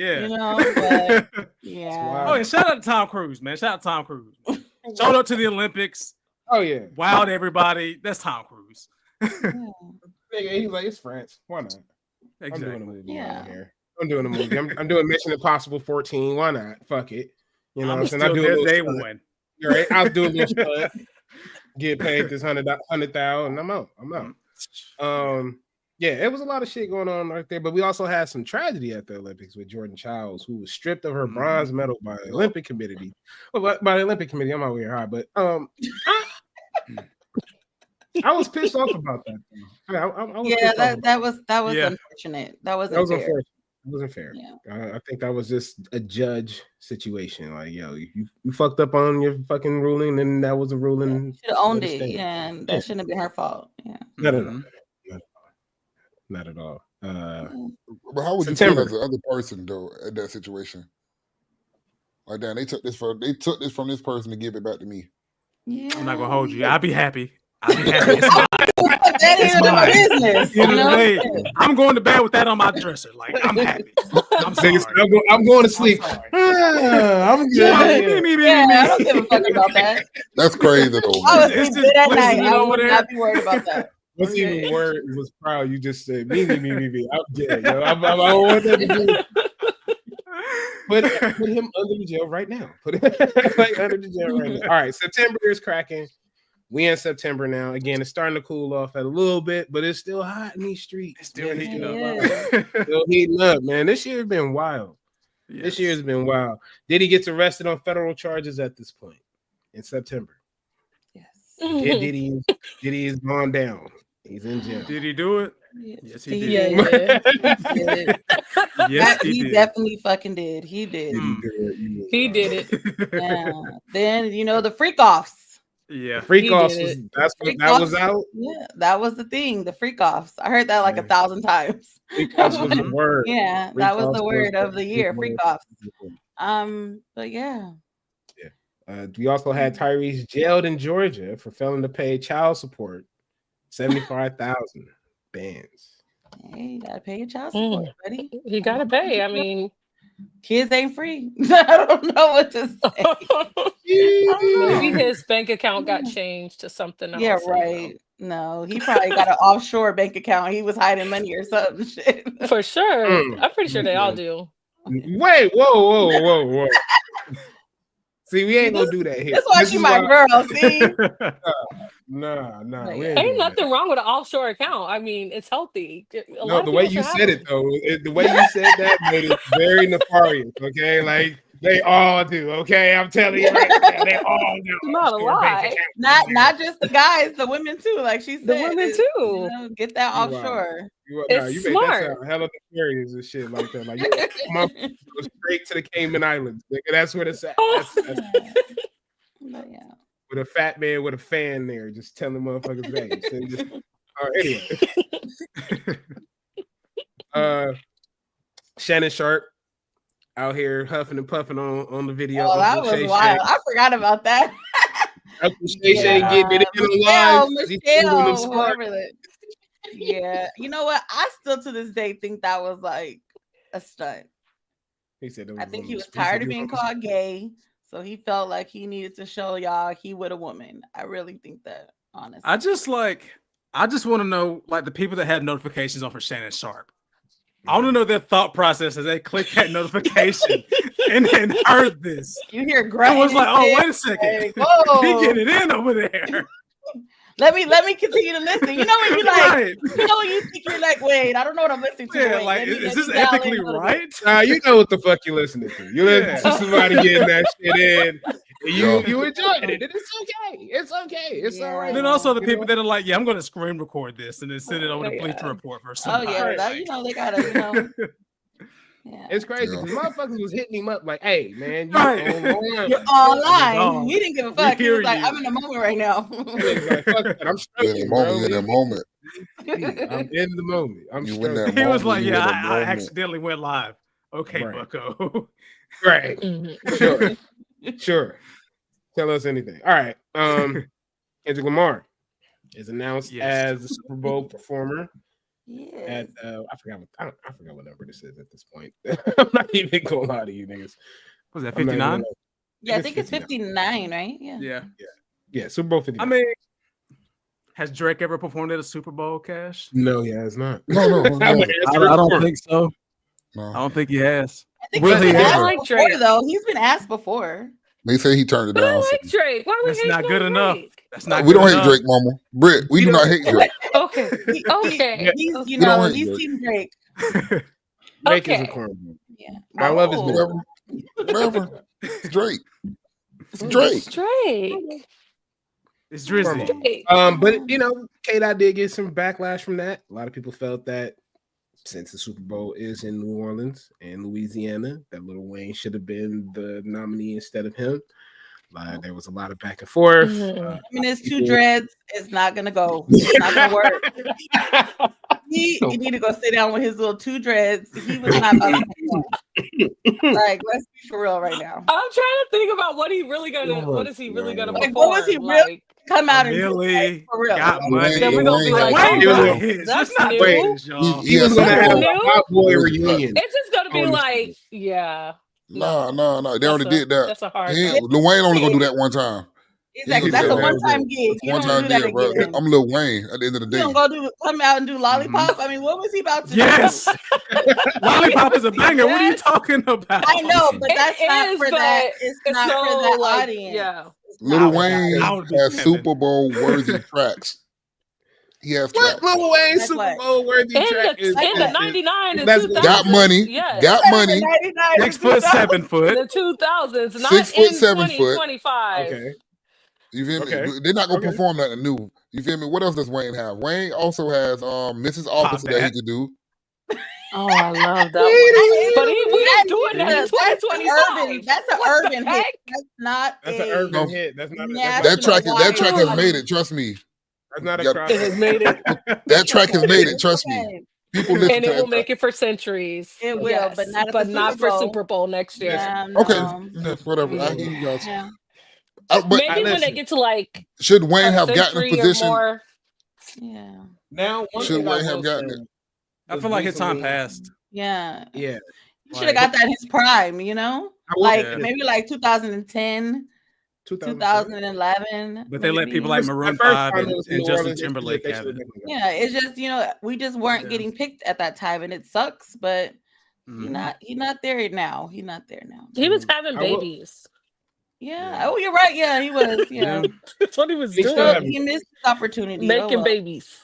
but, yeah. Oh, and shout out to Tom Cruise, man. Shout out to Tom Cruise. Shout out to the Olympics. Oh yeah, wild everybody. That's Tom Cruise. He's like, it's France. Why not? Exactly. I'm doing a movie here. I'm doing a movie. I'm doing Mission Impossible 14. Why not? Fuck it. You know what I'm saying? I do day one. You're right. I'll do a little stuff. Get paid this $100,000. I'm out. Yeah, it was a lot of shit going on right there, but we also had some tragedy at the Olympics with Jordan Childs, who was stripped of her bronze medal by the Olympic Committee. Well, by the Olympic Committee, I'm not weird high, but I was pissed off about that. That was unfortunate. That wasn't fair. Unfortunate. It wasn't fair. Yeah. I think that was just a judge situation. Like, yo, you fucked up on your fucking ruling, and that was a ruling. Should have owned it, and that shouldn't have been her fault. Yeah. Not at all. But how would you feel as the other person though at that situation? Like, damn, they took this from this person to give it back to me. Yeah. I'm not gonna hold you. I'll be happy. It's business. I'm going to bed with that on my dresser. Like, I'm happy. I'm sorry. I'm going to sleep. I'm good. I don't give a fuck about that. That's crazy though. I was good at night. I would not be worried about that. What's even worse was proud. You just said me. I'm dead. Yo. I don't want that to do. Put him under the jail right now. Put him under the jail right now. All right, September is cracking. We in September now. Again, it's starting to cool off at a little bit, but it's still hot in these streets. It's still heating up. Still heating up, man. This year has been wild. Yes. This year has been wild. Diddy gets arrested on federal charges at this point in September. Yes. Diddy is gone down. He's in jail. Did he do it? Yes, he did. Yeah. Yes, he definitely fucking did. He did. He did it. Yeah. Then the freak offs. Yeah, freak offs. That was out. Yeah, that was the thing. The freak offs. I heard that like 1,000 times. Freak offs was the word. Yeah, that was the word of the year. Freak offs. But yeah. We also had Tyrese jailed in Georgia for failing to pay child support, $75,000 bands. Hey, you gotta pay your child support, buddy. You gotta pay. I mean, Kids ain't free. I don't know what to say. Maybe his bank account got changed to something else. Yeah, right. No, he probably got an offshore bank account. He was hiding money or something. Shit. For sure. I'm pretty sure they all do. Wait, whoa. See, we ain't gonna do that here. That's why she's my girl. See, nah. Ain't nothing wrong with an offshore account. I mean, it's healthy. No, the way you said it though, the way you said that made it very nefarious. Okay, like they all do. Okay, I'm telling you right now, they all do. Not a lie. Not just the guys, the women too. Like she said, the women too. You know, get that offshore. It's you smart. Make that sound hella nefarious and shit like that. Like you come up, go straight to the Cayman Islands. Nigga, that's where it's at. That's Yeah. With a fat man with a fan there, just telling motherfuckers names. So just, anyway. Shannon Sharpe out here huffing and puffing on the video. Oh, that was wild. I forgot about that. Uncle Shay getting it in live. Michelle, whoever that. Yeah, you know what? I still to this day think that was like a stunt. He said I think he was tired of being called gay, so he felt like he needed to show y'all he with a woman. I really think that, honestly. I just want to know, like, the people that had notifications on for Shannon Sharpe. I want to know their thought process as they clicked that notification and then heard this. You hear grunting. I was like, oh, wait a second. Like, he getting it in over there. Let me continue to listen. You know when you like, right. You know when you think you're like, wait, I don't know what I'm listening to. Yeah, wait, like, is this ethically right? You know what the fuck you're listening to. You listen to somebody getting that shit in. You enjoyed it. It's okay. It's okay. It's all right. And then also the people that are like, yeah, I'm going to screen record this and then send it over to Bleacher Report for somebody. Oh yeah, that, you know they gotta, Yeah. It's crazy because motherfuckers was hitting him up like, "Hey, man, you're online." He didn't give a fuck. He was like, "I'm in the moment right now." Like, fuck that. I'm struggling, bro. In that moment. I'm in the moment. I'm struggling. He was like, "Yeah, I accidentally went live." Okay, right. Bucko. Right. Sure. Tell us anything. All right. Kendrick Lamar is announced as the Super Bowl performer. Yes. At I forgot what number this is at this point. I'm not even gonna lie to you niggas. Was that 59? Yeah, I think it's 59, right? Yeah. Super Bowl 59. I mean, has Drake ever performed at a Super Bowl, Cash? No, he has not. No. I don't think so. No. I don't think he has. I think he's been asked before, though. He's been asked before. They say he turned it down. I like Drake. Why That's not good enough. That's not. We don't hate Drake, Mama. Britt, we do not hate Drake. Okay. Okay. He's Team Drake. Drake is a corn. Yeah. I love his whatever. It's Drake. It's Drake. It's Drake. It's Drizzy. But you know, K-Dot did get some backlash from that. A lot of people felt that since the Super Bowl is in New Orleans and Louisiana, that Lil Wayne should have been the nominee instead of him. There was a lot of back and forth. I mean, his two dreads is not gonna go. It's not gonna work. You need to go sit down with his little two dreads. He was not about to like, let's be for real right now. I'm trying to think about what is he really gonna perform? What was he really come out and really for real? Got money. Then we're gonna be like, that's not new. He was gonna have a Cowboy reunion. It's just gonna be like, yeah. No. They already did that. That's a hard. Lil Wayne only gonna do that one time. Exactly. That's a one-time gig. One time gig, bro. I'm Lil Wayne at the end of the day. You don't come out and do Lollipop? I mean, what was he about to do? Yes. Lollipop is a banger. What are you talking about? I know, but that's not for that. It's not for that audience. Yeah. Lil Wayne has Super Bowl worthy tracks. He has what Lil Wayne Super Bowl worthy track is in the 99 and 2000. Got money. Yes. Got money. 6 foot, 7 foot. The 2000s, not 6 foot, in 7 foot. 2025. Okay. You feel me? They're not gonna perform that new. You feel me? What else does Wayne have? Wayne also has Mrs. Officer that he could do. Oh, I love that one. But we ain't doing that in 2025. That's an urban hit. That's an urban hit. That's not that track has made it. Trust me. That's not a crowd. It has made it. That track has made it. Trust me. People listen and to it will make it for centuries. It will, but not for Super Bowl next year. Yeah, okay, whatever. I hear you guys. Yeah. But maybe when they get to like, should Wayne have gotten a position? Yeah. Now, should Wayne have gotten it? I feel like his time passed. Yeah. Yeah. should have got that in his prime, you know? Maybe like 2010. 2011, but they let people like Maroon 5 and Justin Timberlake have it. Yeah, it's just we just weren't getting picked at that time, and it sucks. But he's not there now. He's not there now. He was having babies. Yeah. Oh, you're right. Yeah, he was. Yeah, that's what he was doing. He missed his opportunity, making babies.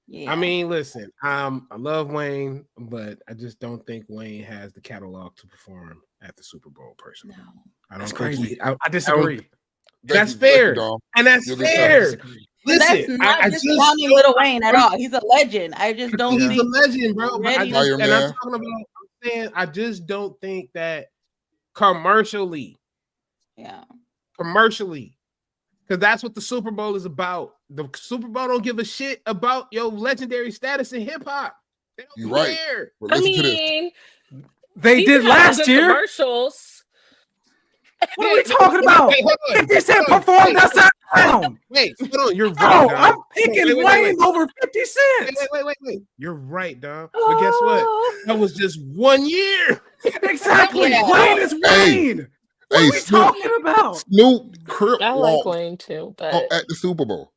Yeah. I mean, listen, I love Wayne, but I just don't think Wayne has the catalog to perform at the Super Bowl. Personally, no. That's crazy. I disagree. That's fair, and that's fair. Listen, that's not just calling Lil Wayne at all. He's a legend. I just don't think he's a legend, bro. I'm talking about. I'm saying I just don't think that commercially, because that's what the Super Bowl is about. The Super Bowl don't give a shit about your legendary status in hip hop. You're right. I mean, they did last year. Commercials. What are we talking about? 50 Cent performed outside town. Wait, hold on. You're right. Oh, I'm picking Wayne over 50 Cent. Wait. You're right, dog. But guess what? That was just 1 year. Exactly. Wayne is Wayne. What are we talking about? Snoop I like Wayne too, but at the Super Bowl.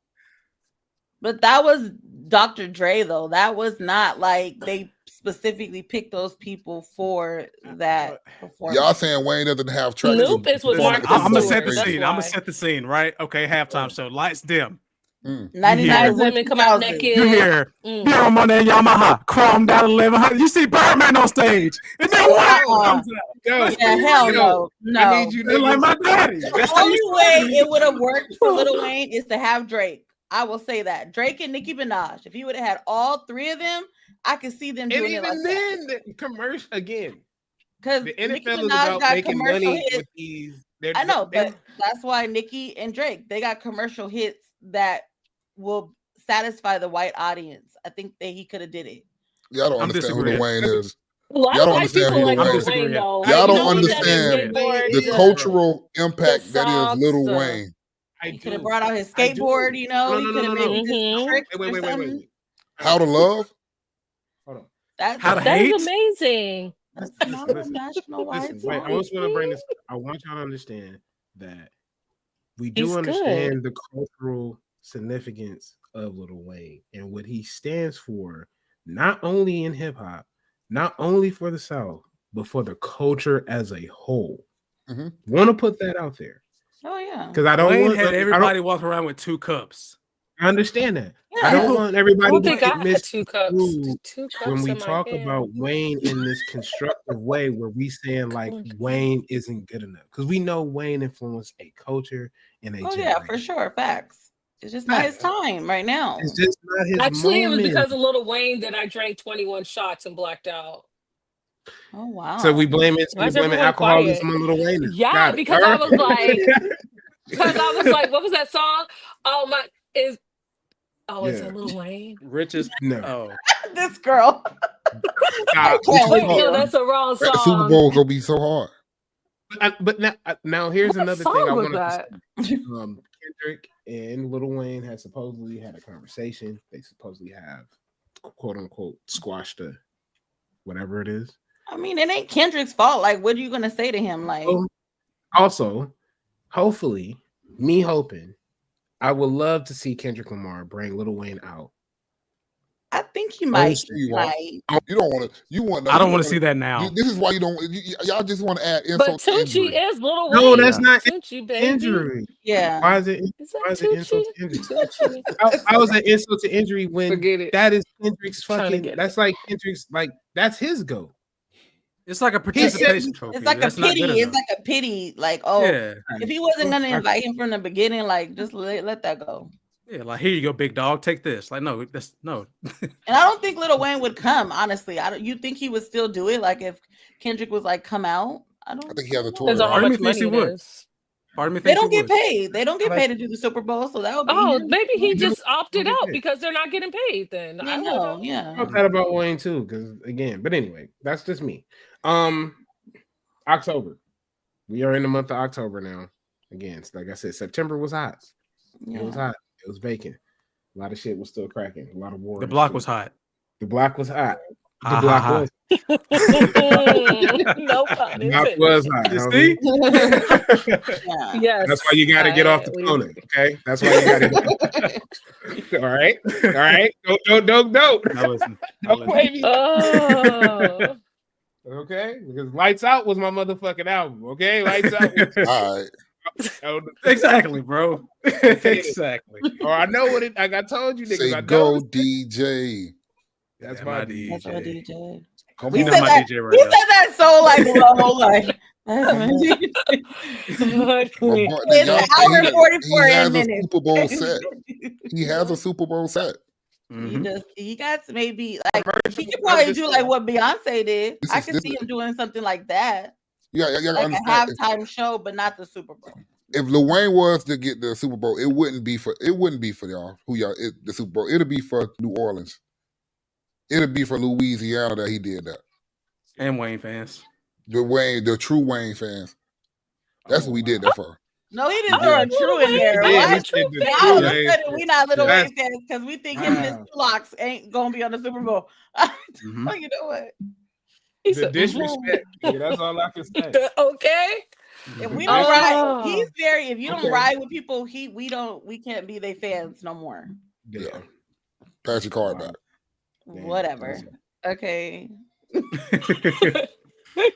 But that was Dr. Dre, though. That was not like they specifically picked those people for that performance. Y'all saying Wayne doesn't have tracks? Nope, it's with Marcus. I'm gonna set the scene. I'm gonna set the scene, right? Okay, halftime show. Lights dim. 99 women come out naked. You hear on that Yamaha, chrome down 1100. You see Birdman on stage, and then what comes out? Hell no. I need you to like my daddy. The only way it would have worked for Lil Wayne is to have Drake. I will say that Drake and Nicki Minaj. If he would have had all three of them, I could see them doing it like that. And even then, the commercial again, because the NFL is about making money with these. I know, but that's why Nicki and Drake, they got commercial hits that will satisfy the white audience. I think that he could have did it. Y'all don't understand who Lil Wayne is. Y'all don't understand who Lil Wayne is. Y'all don't understand the cultural impact that is Lil Wayne. He could have brought out his skateboard, you know. He could have made this trick or something. How to Love? Hold on. That's amazing. That's not a national-wide song. I just want to bring this. I want y'all to understand that we do understand the cultural significance of Lil Wayne and what he stands for, not only in hip hop, not only for the South, but for the culture as a whole. Want to put that out there. Oh yeah, because I don't want everybody walk around with 2 cups. I understand that. Yeah. I don't want everybody to miss 2 cups. 2 cups when we talk about Wayne in this constructive way, where we saying like Wayne isn't good enough, because we know Wayne influenced a culture and a generation. Yeah, for sure, facts. It's just not his time right now. It's just not his Actually, moment. It was because of Lil Wayne that I drank 21 shots and blacked out. Oh wow! So we blaming alcoholism on Lil Wayne. Yeah, because I was like, what was that song? Is it Lil Wayne? Richest? No. This girl. No, that's a wrong song. The Super Bowl gonna be so hard. But now here's another thing I want to say. Kendrick and Lil Wayne had supposedly had a conversation. They supposedly have quote unquote squashed whatever it is. I mean, it ain't Kendrick's fault. Like, what are you gonna say to him? Like, also, hopefully, me hoping, I would love to see Kendrick Lamar bring Lil Wayne out. I think he might. You don't want to. You want. I don't want to see that now. This is why you don't. Y'all just want to add insult. But Tucci is Lil Wayne. No, that's not Tucci, baby. Injury. Yeah. Why is it insult to injury? I was an insult to injury when that is Kendrick's fucking. That's like Kendrick's. Like that's his go. It's like a participation trophy. It's like a pity. It's like a pity. Like, if he wasn't gonna invite him from the beginning, like just let that go. Yeah, like here you go, big dog. Take this. Like, no, that's no. And I don't think Lil Wayne would come. Honestly, you think he would still do it? Like if Kendrick was like, come out. I think he has a tour. Part of me thinks he would. Part of me thinks they don't get paid. They don't get paid to do the Super Bowl, so that would be. Maybe he just opted out because they're not getting paid. Then I know. Yeah. I thought about Wayne too, because again, but anyway, that's just me. October. We are in the month of October now. Again, like I said, September was hot. Yeah. It was hot. It was vacant. A lot of shit was still cracking. A lot of war. The block was hot. The block was hot. The block was. No pun Mouth intended. was high. You homie. see? Yes. That's why you got to get off the we- phone. Okay, that's why you got to. All right. Don't. I listen. Don't play me. Oh. Okay, because Lights Out was my motherfucking album. Okay, Lights Out. All right. Exactly, bro. Exactly. Or I know what it. Like I told you, niggas. Say I go know. DJ. That's Yeah, my my DJ. That's what DJ. Come You on. know my DJ right He now. said that so like low, like that's my DJ. Y'all An think hour he 44 has a minutes. Super Bowl set. He has a Super Bowl set. He got maybe like he could probably do like what Beyonce did. I could see him doing something like that. Yeah, Like a halftime show, but not the Super Bowl. If Lil Wayne was to get the Super Bowl, it wouldn't be for y'all the Super Bowl. It'll be for New Orleans. It'll be for Louisiana that he did that. And Wayne fans. The true Wayne fans. That's what we did that for. No, he didn't throw a true in there. Yeah, What? he said the Now true all of a Wayne sudden we not Little fans. Wayne fans because we think him and his two locks ain't gonna be on the Super Bowl. Oh, you know what? The disrespect. Yeah, that's all I can say. Okay. If we don't ride, Oh. he's very. If you don't Okay. ride with people, we can't be their fans no more. Yeah. Pass your card back. Whatever. Okay.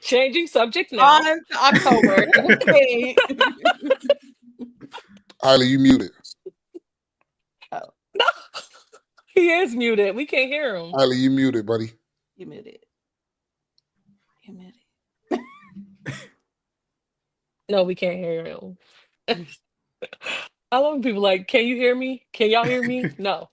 Changing subject now. On to October. Okay. Hailey, you muted. He is muted. We can't hear him. Hailey, you muted, buddy. You muted. You muted. No, we can't hear him. I love when people like, can you hear me? Can y'all hear me? No.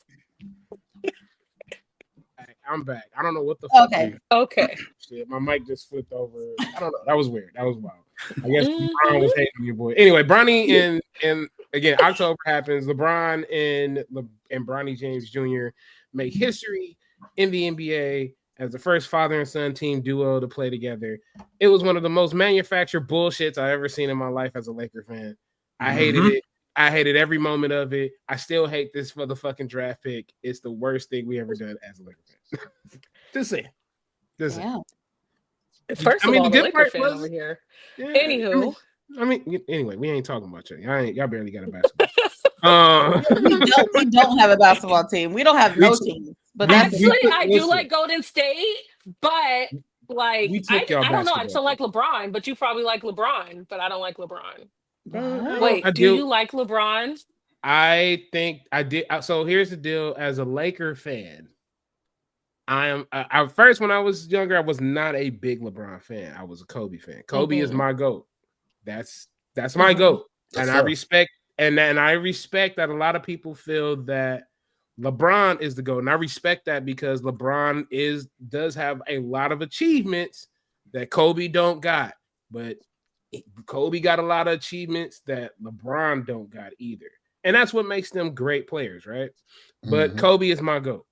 I'm back. I don't know what the fuck. Okay. Okay. Shit, my mic just flipped over. I don't know. That was weird. That was wild. I guess LeBron was hating your boy. Anyway, Bronny and again, October happens. LeBron and Bronny James Jr. make history in the NBA as the first father and son team duo to play together. It was one of the most manufactured bullshits I ever seen in my life as a Laker fan. I hated it. I hated every moment of it. I still hate this motherfucking draft pick. It's the worst thing we ever done as a Laker fan. Just saying. Yeah. First of I mean, all, the the good Laker part fan was- over here. Yeah, Anywho. I mean, anyway, we ain't talking about you. Y'all barely got a basketball. we don't have a basketball team. We don't have no team. But that's Actually, I do listen. like Golden State, but like We I took y'all don't know. I basketball. still like LeBron, but you probably like LeBron, but I don't like LeBron. I Do you like LeBron? I think I did. So here's the deal. As a Laker fan, I am. First, when I was younger, I was not a big LeBron fan. I was a Kobe fan. Kobe is my GOAT. That's my GOAT, and I respect and I respect that a lot of people feel that LeBron is the GOAT, and I respect that because LeBron does have a lot of achievements that Kobe don't got, but Kobe got a lot of achievements that LeBron don't got either. And that's what makes them great players, right? But Kobe is my GOAT.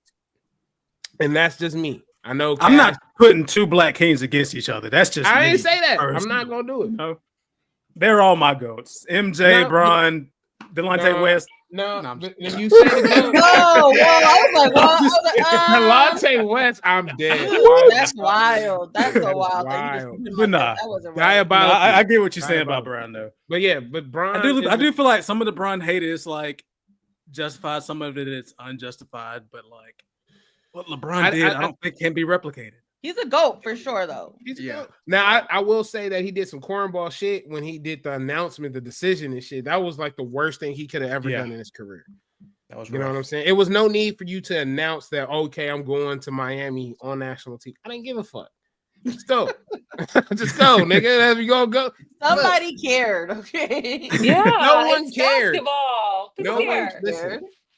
And that's just me. I know I'm not putting two black kings against each other. That's just I me didn't say that. personally. I'm not gonna do it. No. They're all my goats. MJ, No, Bron, Delonte West. No, I'm but when you say the GOAT, I was like, Delonte West, I'm dead. that's wild. That's so wild. But nah, that wasn't right. Diabolical. I get what you're saying about Bron though. But yeah, but Bron, I do feel like some of the Bron hate is like justified, some of it is unjustified, but like what LeBron did, I don't think can be replicated. He's a GOAT for sure, though. Now I will say that he did some cornball shit when he did the announcement, the decision and shit. That was like the worst thing he could have ever done in his career. That was you know what I'm saying? It was no need for you to announce that, okay, I'm going to Miami on national TV. I didn't give a fuck. Just go. Just go, nigga. As we go. Somebody cared, okay? Yeah, no one it's cared. basketball.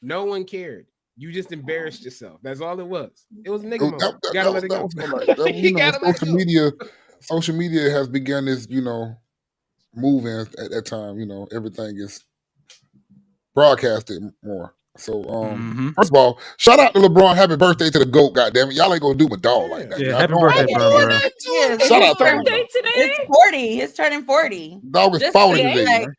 No one cared. You just embarrassed yourself. That's all it was. It was a nigga moment. Gotta let it go. Social media has begun this, moving at that time. Everything is broadcasted more. So, first of all, shout out to LeBron. Happy birthday to the GOAT. Goddamn it, y'all ain't gonna do my dog like that. Yeah, happy birthday, bro. Yes. Shout out to him. It's 40. He's turning 40. Dog is 40 today, man.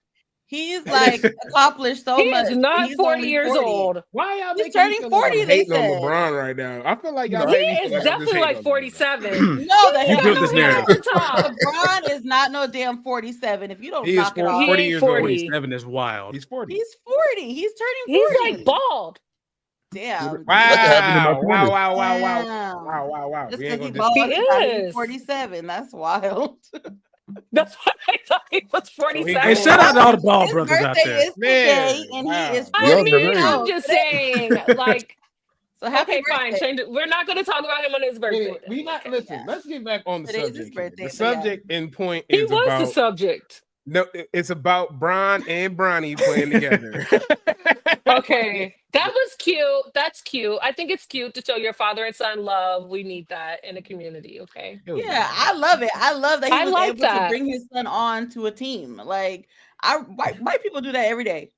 He's like accomplished so He much. is not He's 40 only years 40. old. Why y'all He's making me turning feel like 40, I'm they hating on said. LeBron right now? I feel like y'all He made me is feel like I'm just definitely hating like on LeBron. 47. No, the You hell got built no this hair narrative. at the top. LeBron is not no damn 47. If you don't He is knock it off, 40 ain't years 40. old. 47 is wild. He's 40. he's 40. He's turning He's 40. like bald. Damn. That happened in my Wow, 20s. wow, wow, wow, wow, Damn. wow, wow, wow. Just We ain't because he gonna bald, He he gotta be is. 47. That's wild. That's why I thought he was So he 47. Hey, shout out to all the ball His brothers out birthday there. is today, and he is I 40 mean, years Young I'm old. just saying, like, So happy okay, fine, birthday. change it. We're not going to talk about him on his birthday. Anyway, we not Okay. listen. Let's get back on the Today's his subject. Here. birthday, The but yeah. subject in point He is was about the subject. no. It's about Bron and Bronny playing together. Okay, that was cute. That's cute. I think it's cute to show your father and son love. We need that in the community. Okay. Yeah, I love it. I love that he I was like able to that. bring his son on to a team. Like, white people do that every day.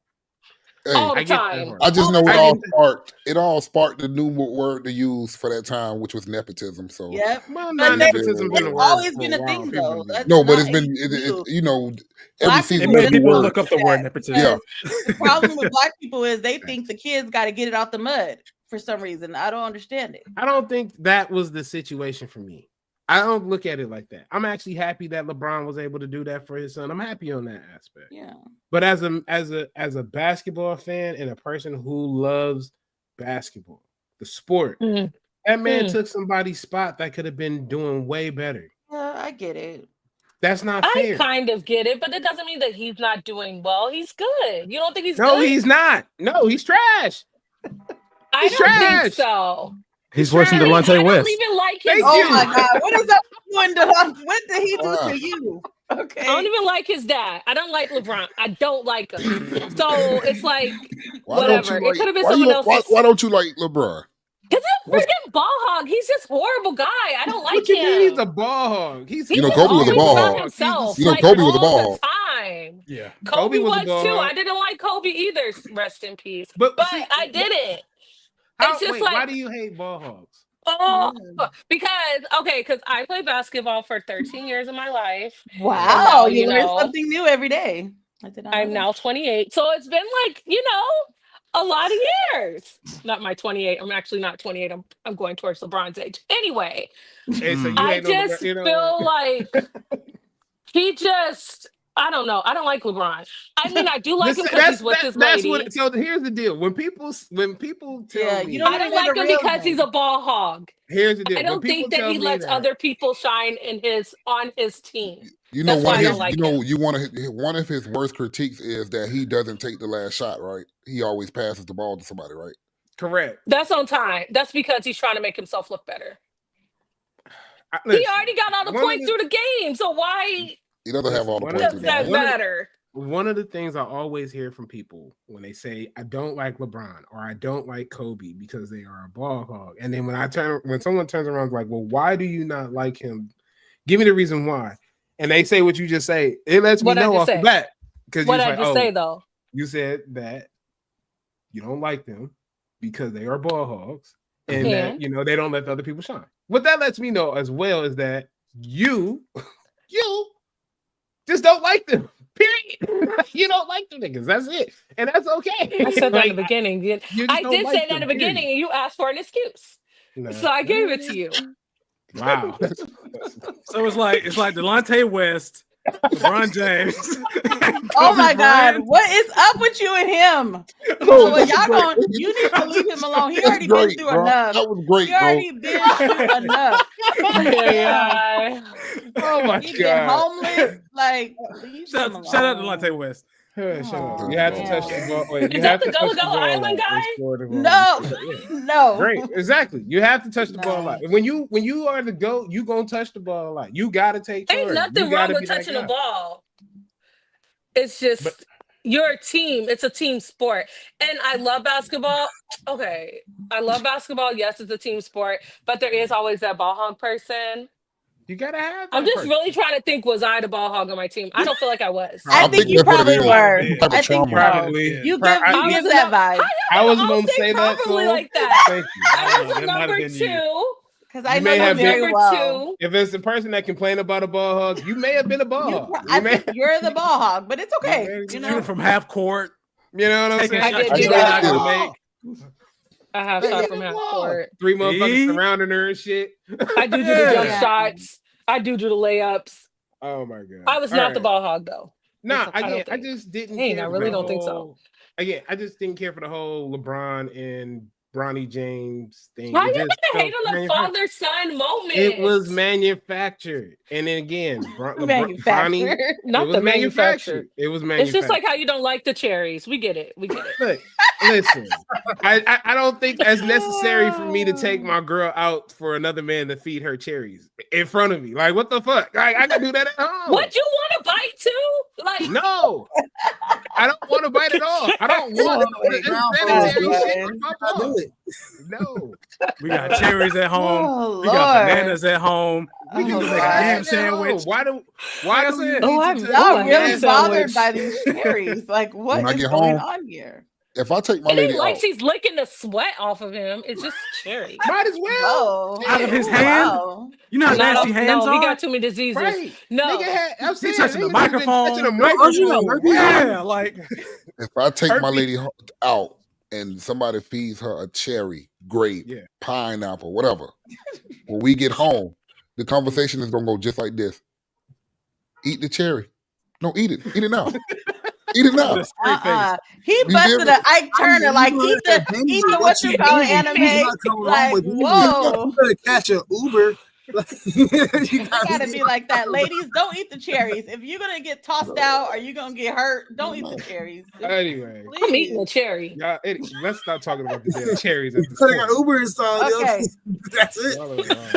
Hey, All the I get that time. part. I just know I get that. it all sparked the new word to use for that time, which was nepotism. So Yep. Well, But not nepotism been it's a word always for been a a while. thing, People though. do. That's no, but not it's been new. you know, every Black season It people made there's a people word. look up the word nepotism. Yeah. The problem with black people is they think the kids got to get it out the mud for some reason. I don't understand it. I don't think that was the situation for me. I don't look at it like that. I'm actually happy that LeBron was able to do that for his son. I'm happy on that aspect. Yeah. But as a basketball fan and a person who loves basketball, the sport, that man took somebody's spot that could have been doing way better. Yeah, I get it. That's not I fair. kind of get it, but it doesn't mean that he's not doing well. He's good. You don't think he's No, good? he's not. No, he's trash. I He's don't trash. think so. He's worse than I Delonte don't West. even like his Thank Oh you. my God. What is up with Delonte? What did he do Wow. to you? Okay. I don't even like his dad. I don't like LeBron. I don't like him. So it's like whatever. It could have been someone else's. Why don't you like LeBron? Because he's a freaking ball hog. He's just horrible guy. I don't like What you him. mean he's a ball hog? He's You know, He's Kobe was a always ball about hog. himself. You know, like, Kobe was a all ball the time. Yeah. Kobe was a was ball too. hog. I didn't like Kobe either. Rest in peace. But But see, I didn't. How, It's just wait, like why do you hate ball hogs? oh, because I played basketball for 13 years of my life. Wow. now, You you learn know, something new every day. I did not know I'm that. now 28. So it's been like, a lot of years. Not my 28. I'm actually not 28. I'm going towards LeBron's age. Anyway, Hey, so you I ain't no- just you know, feel like I don't know. I don't like LeBron. I mean, I do like him because he's with his that's lady. what. So here's the deal. When people tell Yeah, me, you don't I even don't know like the him real because name. he's a ball hog. here's the deal. I When don't people think that tell he me lets that- other people shine on his team. You know, That's one why of I his, don't like you know, him. one of his worst critiques is that he doesn't take the last shot. Right? He always passes the ball to somebody. Right? Correct. That's on time. That's because he's trying to make himself look better. He Listen, already got all the one of points through the game. So why He doesn't have all the one points. of does that one of- matter? One of the things I always hear from people when they say I don't like LeBron or I don't like Kobe because they are a ball hog, and then when someone turns around and is like, well, why do you not like him? Give me the reason why. And they say what you just say. It lets me What I know just off the say? bat because What I just say though? You said that you don't like them because they are ball hogs and that they don't let the other people shine. What that lets me know as well is that you just don't like them. Period. You don't like them niggas. That's it. And that's okay. I said that in the beginning. you just I don't did like say that in them, the beginning, and you asked for an excuse. No. So I gave it to you. Wow. So it's like Delonte West, LeBron James. Oh my Kobe God. Bryant. What is up with you and him? You need to leave him alone. He already been through enough. That was great, He already been through enough. Yeah. Oh my He been God. homeless. Like, Shout out to Delonte West. Shut up. You have to touch the ball. Wait, you Is have that to the touch Gullah the Gullah ball Island out and guy? score the goal. No, Yeah. no. Great, exactly. You have to touch the ball a lot. When you are the GOAT, you gonna touch the ball a lot. You gotta take charge. Ain't nothing You wrong gotta with be that touching the guy. ball. It's just you're a team. It's a team sport. And I love basketball. Okay. I love basketball. Yes, it's a team sport, but there is always that ball hog person. You gotta have. I'm just really trying to think, was I the ball hog on my team? I don't feel like I was. I think you probably were. I think so. Probably. You give that vibe. I was gonna say that. Probably So like that. thank you. I was That might have number been you. 2. Because I know you very well. If it's the person that complained about a ball hog, you may have been a ball hog. I think you're the ball hog, but it's okay. You know, from half court. You know what I'm saying? I did do that. I have shot from half court. 3 motherfuckers surrounding her and shit. I do the jump shots. I do the layups. Oh my god! I was not the ball hog though. No, I just didn't. I really don't think so. Again, I just didn't care for the whole LeBron and Bronny James thing. Why you gonna hate on the father-son moment? It was manufactured, and then again, manufactured, not the manufactured. It was manufactured. It's just like how you don't like the cherries. We get it. Look, listen, I don't think that's necessary for me to take my girl out for another man to feed her cherries in front of me. Like, what the fuck? I can do that at home. What, you want to bite too? Like, no, I don't want to bite at all. I don't want to. No, we got cherries at home. We got bananas at home. We can do like a ham sandwich. Why do I'm really bothered by these cherries. Like, what is going on here? If I take my lady like out, she's licking the sweat off of him. It's just cherry. Might as well. Out of his hand. Wow. You know how nasty hands are? He got too many diseases. Right. No. He's touching the microphone. Yeah, like. If I take my lady out and somebody feeds her a cherry, grape, pineapple, whatever, when we get home, the conversation is going to go just like this. Eat the cherry. No, eat it. Eat it now. Eat it now. He busted an Ike Turner, like eat the what you call anime. Like, whoa. You better catch an Uber. You gotta be like that. Ladies, don't eat the cherries. If you're gonna get tossed out or you're gonna get hurt, don't eat the cherries. Anyway, I'm eating a cherry. Let's stop talking about the damn cherries. At this point. Uber installed. Okay, that's it.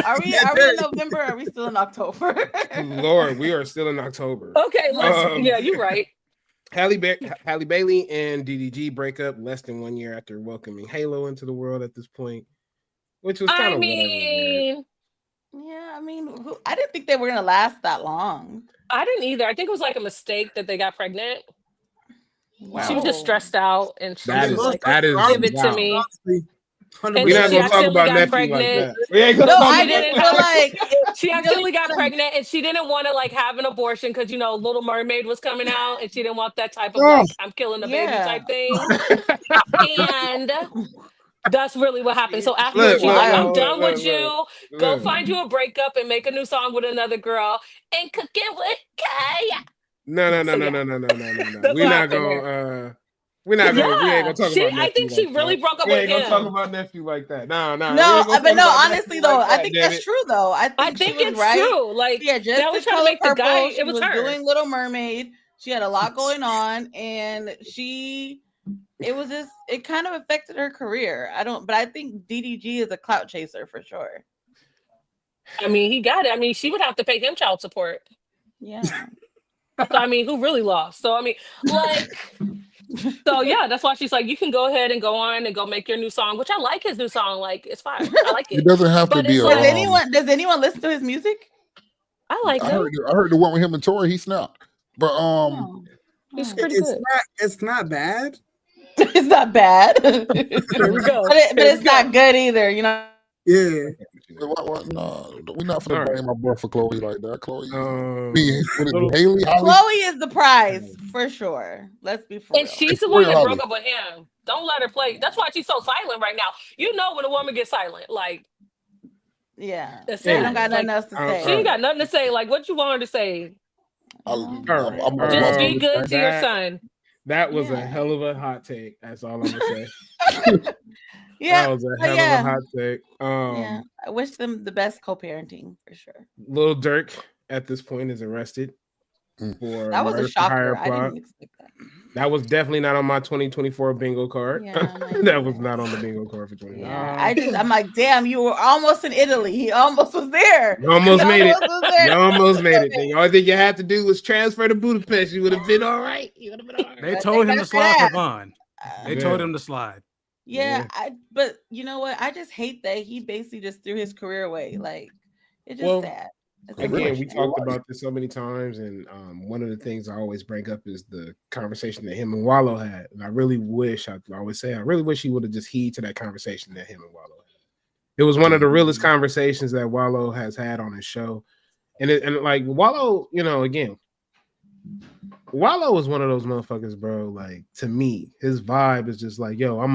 Are we in November? Or are we still in October? Lord, we are still in October. Okay, yeah, you're right. Halle Bailey and DDG break up less than 1 year after welcoming Halo into the world at this point, which was kind of yeah, I mean, I didn't think they were gonna last that long. I didn't either. I think it was like a mistake that they got pregnant. Wow. She was just stressed out, and she was like, "Give it to me." We're not gonna talk about nephew like that. I didn't feel like she accidentally got pregnant, and she didn't want to like have an abortion because Little Mermaid was coming out, and she didn't want that type of like I'm killing the baby type thing. And that's really what happened. So after she's like, I'm done with you. Go find you a breakup and make a new song with another girl and cook it with Kaya. No. We're not gonna. We ain't gonna talk about. I think she really broke up with him. We ain't gonna talk about nephew like that. No. But no. Honestly, though, I think that's true. Though I think it's right. true. Like, just that was trying to make the guy. It was her doing Little Mermaid. She had a lot going on, and it kind of affected her career. But I think DDG is a clout chaser for sure. I mean, he got it. I mean, she would have to pay him child support. Yeah. So I mean, who really lost? So I mean, like. So yeah, that's why she's like, you can go ahead and go on and go make your new song, which I like his new song. Like, it's fine. I like it. It doesn't have to be. Does anyone listen to his music? I like it. I heard the one with him and Tori. He snapped, but it's pretty good. It's not bad. It's not bad. There we go. But it's not good either. Yeah. What? No, we're not gonna blame my boy for Chloe like that. Chloe, Haley. Chloe is the prize for sure. Let's be for real. And she's the one that broke up with him. Don't let her play. That's why she's so silent right now. When a woman gets silent, like, yeah, that's it. She don't got nothing else to say. She ain't got nothing to say. Like, what you want her to say? Just be good to your son. That was a hell of a hot take. That's all I'm gonna say. Yeah, that was a hell of a hot take. I wish them the best co-parenting for sure. Lil Durk at this point is arrested for that was a shocker. I didn't expect that. That was definitely not on my 2024 bingo card. Yeah, that was not on the bingo card for 2024. Yeah, I'm like, damn, you were almost in Italy. He almost was there. You almost made it. You almost made it. The only thing you had to do was transfer to Budapest. You would have been all right. They told him to slide for Vaughn. They told him to slide. Yeah, but you know what? I just hate that he basically just threw his career away. Like, it's just sad. Again, we talked about this so many times, and one of the things I always bring up is the conversation that him and Wallow had. And I really wish he would have just heeded to that conversation that him and Wallow It was one of the realest conversations that Wallow has had on his show. And like Wallow, you know, again, Wallow is one of those motherfuckers, bro. Like, to me, his vibe is just like, yo, I'm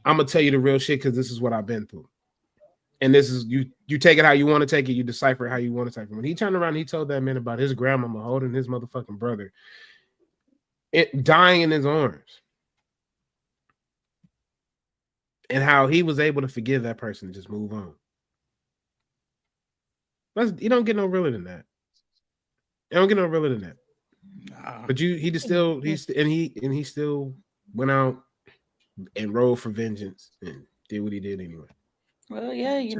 gonna tell you the real shit because this is what I've been through. And this is you take it how you want to take it, you decipher it how you want to take it. When he turned around, he told that man about his grandmama holding his motherfucking brother, dying in his arms. And how he was able to forgive that person and just move on. You don't get no realer than that. You don't get no realer than that. Nah. But he still went out and rode for vengeance and did what he did anyway. Well, yeah, you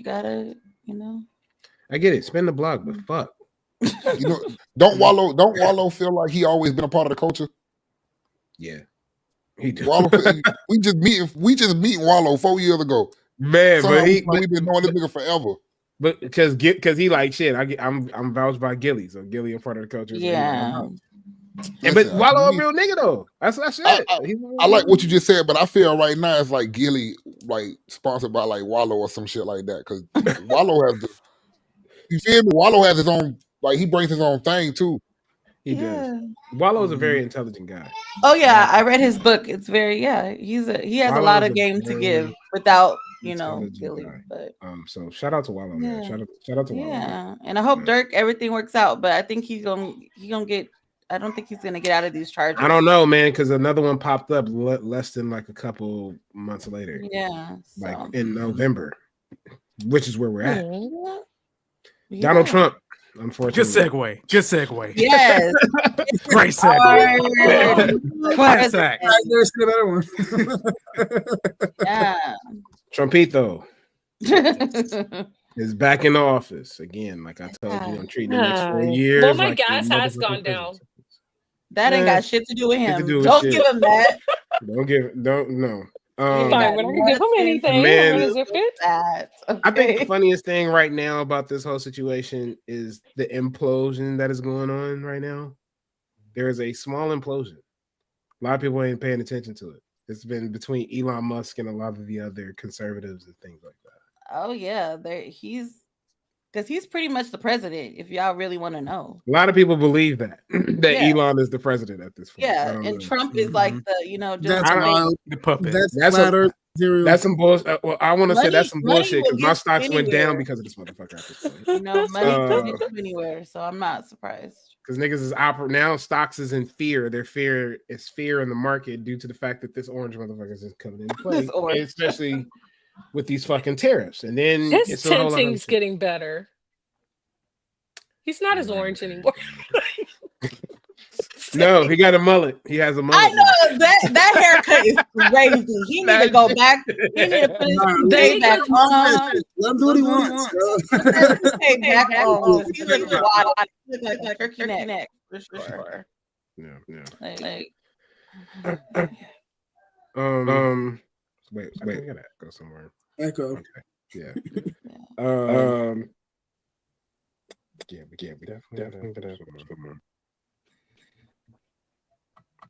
gotta. I get it. Spin the block, but fuck. You know, don't Wallow feel like he always been a part of the culture? Yeah. He does. Wallow, we just meet Wallow 4 years ago. Man, somehow but we've been knowing this nigga forever. But because he like shit, I'm vouched by Gilly, so Gilly a part of the culture. Yeah. But Wallow a real nigga though. That's it. I like what you just said, but I feel right now it's like Gilly like sponsored by like Wallow or some shit like that. Because Wallow has you feel me? Wallow has his own, like he brings his own thing too. He does. Wallow's a very intelligent guy. Oh yeah, I read his book. It's very he has Wallow's a lot of game to give without Gilly. But so shout out to Wallow, man. Shout out to Wallow. Yeah, and I hope Dirk everything works out. But I think he's gonna get. I don't think he's gonna get out of these charges. I don't know, man, because another one popped up less than like a couple months later. Yeah, like in November, which is where we're at. Yeah. Donald Trump. Unfortunately. Good segue. Yes. Great segue. Classic. There's a better one. Yeah. Trumpito is back in the office again. Like I told you, I'm treating the next 4 years. Well, my gas has gone down. That ain't got shit to do with him. Don't give him that. No. Fine, we're not gonna give him anything. Man, I think the funniest thing right now about this whole situation is the implosion that is going on right now. There is a small implosion. A lot of people ain't paying attention to it. It's been between Elon Musk and a lot of the other conservatives and things like that. Oh yeah, he's pretty much the president. If y'all really want to know, a lot of people believe that Elon is the president at this point. Yeah, and Trump is like the the puppet. That's some bullshit. Well, I want to say that's some bullshit because my stocks went down because of this motherfucker at this point. Money can go anywhere, so I'm not surprised. Because niggas is now stocks is in fear. Their fear is fear in the market due to the fact that this orange motherfucker is coming into play, especially with these fucking tariffs. And then his tinting's getting better. He's not as orange anymore. No, he got a mullet. He has a mullet. I know that haircut is crazy. He need to go back. He need to put his day back on. Let him do what he wants. Back on. He looks wild. He looks like turkey neck for sure. Yeah. Like. Wait, I gotta go somewhere. Echo. Okay. Yeah. We definitely gotta have somewhere.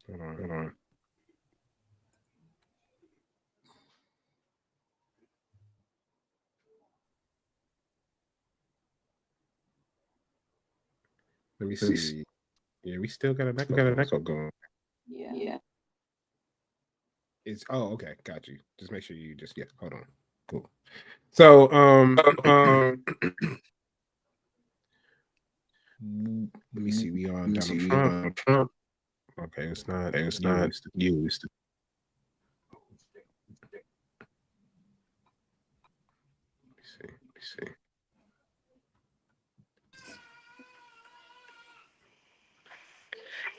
Hold on. Let me see. Yeah, we still got an echo going. Yeah. It's okay. Got you. Just make sure you just hold on. Cool. So let me see. We on Donald Trump. Okay, it's not you. It's let me see.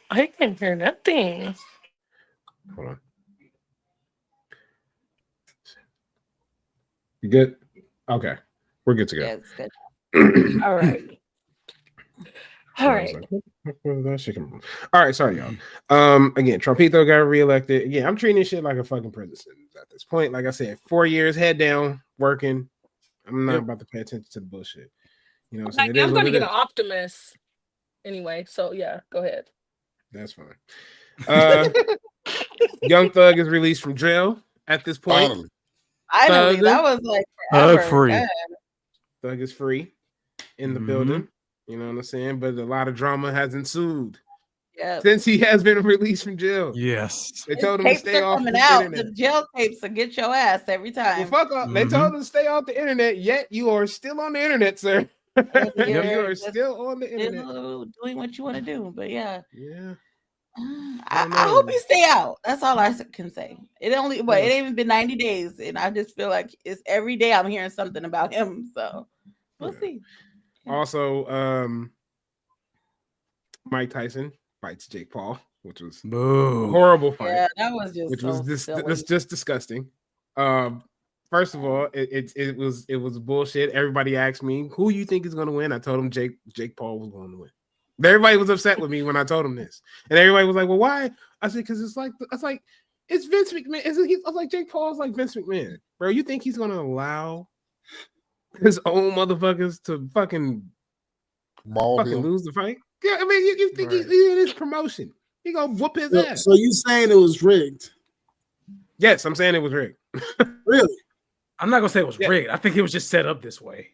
I can hear nothing. Hold on. You good? Okay. We're good to go. Yeah, it's good. All right. All right. All right, sorry, y'all. Again, Trumpito got reelected. Again, I'm treating this shit like a fucking president at this point. Like I said, 4 years, head down, working. I'm not about to pay attention to the bullshit. You know what I'm saying? I'm going to get an optimist anyway. So yeah, go ahead. That's fine. Young Thug is released from jail at this point. Finally. Finally, that was like forever. free. God. Thug is free in the building. You know what I'm saying? But a lot of drama has ensued since he has been released from jail. Yes. They told him to Tapes stay are off coming the out. internet. The jail tapes will get your ass every time. Well, fuck off. They told him to stay off the internet, yet you are still on the internet, sir. You are still on the internet. Doing what you want to do. But yeah. I hope you stay out. That's all I can say. It ain't even been 90 days, and I just feel like it's every day I'm hearing something about him. So we'll see. Also, Mike Tyson fights Jake Paul, which was a horrible fight. Yeah, that was just was just disgusting. First of all, it was bullshit. Everybody asked me who you think is going to win. I told them Jake Paul was going to win. Everybody was upset with me when I told him this, and everybody was like, "Well, why?" I said, "Because it's Vince McMahon." I was like, Jake Paul's like Vince McMahon, bro. You think he's going to allow his own motherfuckers to fucking lose the fight? Yeah, I mean, you think he's in his promotion? He gonna whoop his ass. So you saying it was rigged? Yes, I'm saying it was rigged. Really? I'm not gonna say it was rigged. I think it was just set up this way.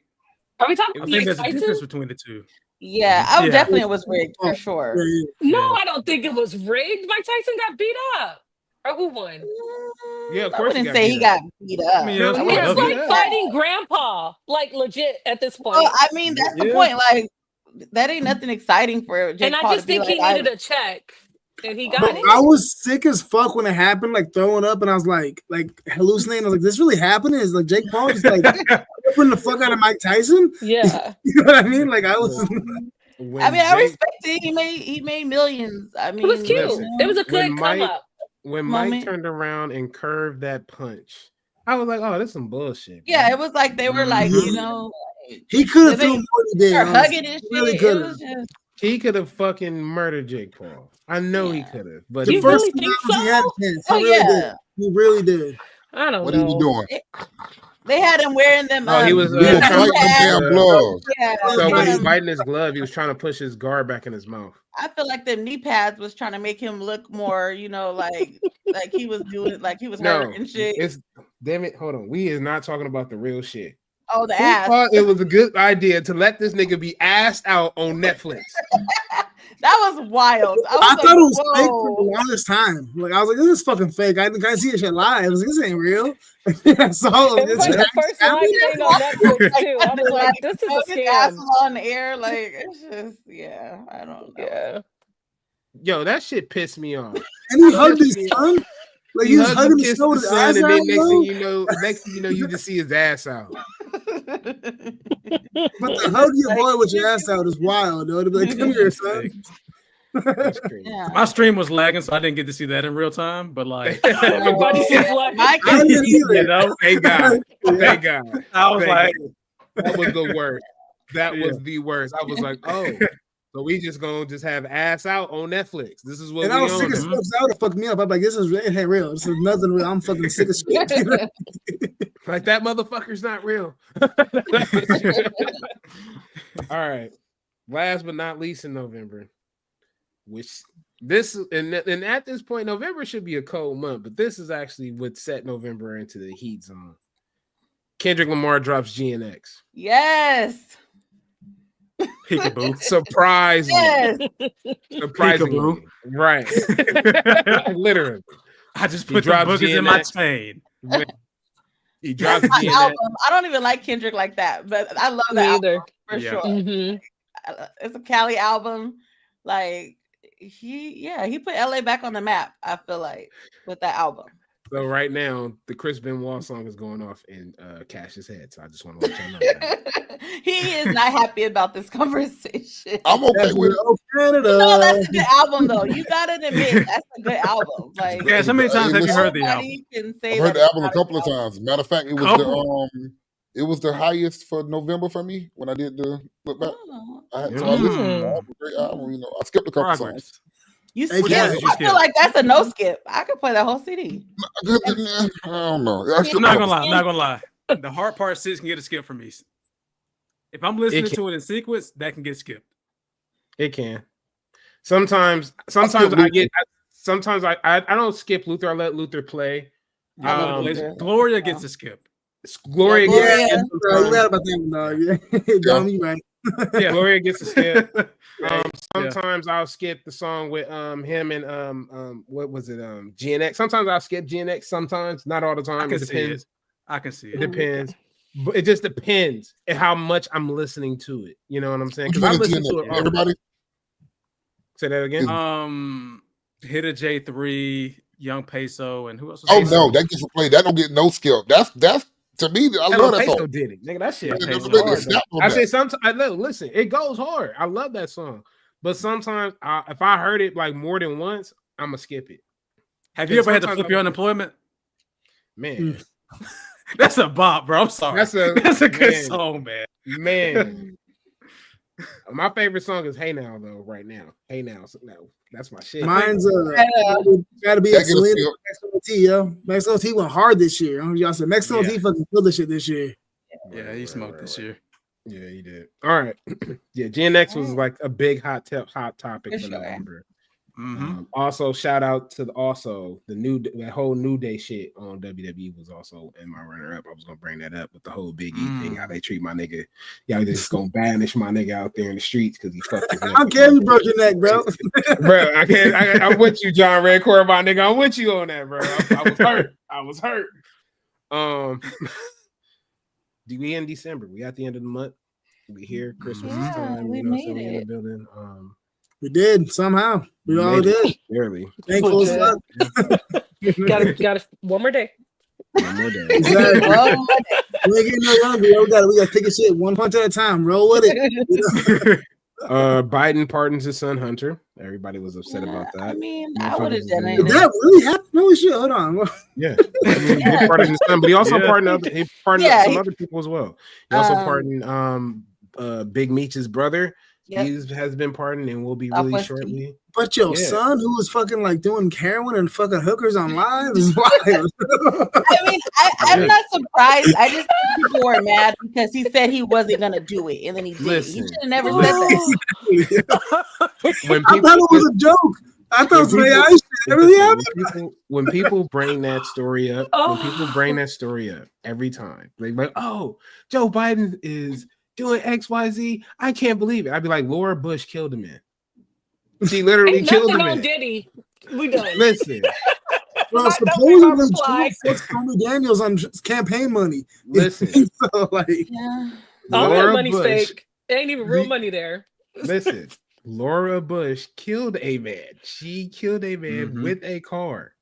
Are we talking? I think there's a difference between the two. Yeah, I would definitely it was rigged for sure. No, I don't think it was rigged. Mike Tyson got beat up. Or who won? Yeah, of course. I wouldn't say he got beat up. I mean, it's like fighting grandpa, like legit at this point. Oh, I mean, that's the point. Like, that ain't nothing exciting for Jake and I Paul just think he needed a check, and he got it. I was sick as fuck when it happened, like throwing up, and I was like hallucinating. I was like, "This really happening?" Is like Jake Paul just like putting the fuck out of Mike Tyson? Yeah, you know what I mean. Like I was. I respect it. He made millions. I mean, it was cute. It was a good come up. When Mike turned around and curved that punch, I was like, "Oh, this is some bullshit." Yeah, it was like they were like, you know, he could have thrown more than did. Hugging and shit. Really could have. He could have fucking murdered Jake Paul. I know he could have. But the first time he had a chance, he really did. He really did. I don't know. What are you doing? They had him wearing them. He was fighting them damn gloves. Yeah, so when he was biting his glove, he was trying to push his guard back in his mouth. I feel like the knee pads was trying to make him look more, you know, like he was doing, like he was hurt and shit. Damn it, hold on. We is not talking about the real shit. Oh, the ass. Thought it was a good idea to let this nigga be assed out on Netflix. That was wild. I thought it was fake for the longest time. Like I was like, "This is fucking fake." I didn't see this shit live. I was like, "This ain't real." So it was like the first live thing on Netflix too. I was like, "This is a scam." On the air, like it's just, I don't know. Yeah. Yo, that shit pissed me off. And he hugged his son. Like he was hugging his son, and then next thing you know, you just see his ass out. But to hug your boy with your ass out is wild, though. To be like, "Come here, son." That's crazy. Yeah. My stream was lagging, so I didn't get to see that in real time. But like, everybody sees lagging. I didn't either. You know, thank God. Thank God. I was like, that was the worst. That was the worst. I was like, oh. So we just gonna have ass out on Netflix. This is what and we I was on. sick as fuck. That would have fucked me up. I'm like, this ain't real. This is nothing real. I'm fucking sick as shit. Like that motherfucker's not real. All right. Last but not least in November, which this and at this point, November should be a cold month, but this is actually what set November into the heat zone. Kendrick Lamar drops GNX. Yes. Peekaboo. Surprising. Yes. Surprisingly. Right. Literally. I just put the boogers in my chain. He drops my album. I don't even like Kendrick like that, but I love that album for sure. Mm-hmm. It's a Cali album. Like he put LA back on the map, I feel like, with that album. So right now, the Chris Benoit song is going off in Cash's head. So I just want to let y'all know that. He is not happy about this conversation. I'm okay with it. Canada. No, that's a good album, though. You gotta admit that's a good album. Like, yeah, how many times have you heard the album? I've heard the album a couple of times. Matter of fact, it was it was the highest for November for me when I did the look back. I listened to the great album. You know, I skipped a couple songs. You skip? I feel like that's a no skip. I could play that whole CD. I don't know. I'm not gonna lie. The hard part 6 can get a skip from me. If I'm listening to it in sequence, that can get skipped. It can. Sometimes I don't skip Luther. I let Luther play Gloria gets a skip. Gloria Yeah, gets you right about that one, dog. Yeah, Dom, you right. Yeah, Gloria gets a skip. Sometimes I'll skip the song with him and what was it? GNX. Sometimes I'll skip GNX. Sometimes, not all the time. It depends. I can see it. It depends. But it just depends on how much I'm listening to it. You know what I'm saying? Because I listen to it. Everybody say that again. Hit a J3, Young Peso, and who else? Oh no, that gets replayed. That don't get no skip. That's to me. I love that song. Did it, nigga? That shit. Hard, I say sometimes. Listen, it goes hard. I love that song, but sometimes if I heard it like more than once, I'm gonna skip it. Have you ever had to flip your unemployment? Man, that's a bop, bro. I'm sorry. That's a good song, man. Man, my favorite song is "Hey Now," though. Right now, "Hey Now," that's my shit. Mine's gotta be a Selena Max OT, yo. Max OT went hard this year. Y'all said Max OT fucking killed this shit this year. Yeah, he smoked this year. Yeah, he did. All right. Yeah, GNX was like a big hot topic for November. Also, shout out to that whole New Day shit on WWE was also in my runner up. I was gonna bring that up with the whole Big E thing, how they treat my nigga. Y'all just gonna banish my nigga out there in the streets because he fucked his neck. I don't care if you broke your neck, bro. Bro, I can't. I'm with you, John Redcore, my nigga. I'm with you on that, bro. I was hurt. We in December. We at the end of the month. We here. Christmas is time. We made it. In the building. We did somehow. We all did. Barely. Thankful as fuck. Got it. One more day. One more day. Exactly. We ain't getting no younger. We got to take a shit one punch at a time. Roll with it. Biden pardons his son Hunter. Everybody was upset about that. I mean, I would have done it. Did that really happen? No shit. Hold on. Yeah. He pardoned his son, but he also pardoned some other people as well. He also pardoned Big Meech's brother. Yep. He has been pardoned and will be released shortly. But your son, who was fucking like doing heroin and fucking hookers on live, is wild. I mean, I'm not surprised. I just think people were mad because he said he wasn't gonna do it, and then he did. Listen. He should have never said that. I thought it was a joke. I thought it was AI shit. It really happened. When people bring that story up, every time, they're like, "Oh, Joe Biden is doing XYZ. I can't believe it." I'd be like, Laura Bush killed a man. She literally killed a man. Diddy. We done. Listen. Well, supposedly Stormy Daniels on campaign money. Listen. So, like, all that money's fake. It ain't even real money there. Listen. Laura Bush killed a man. She killed a man with a car.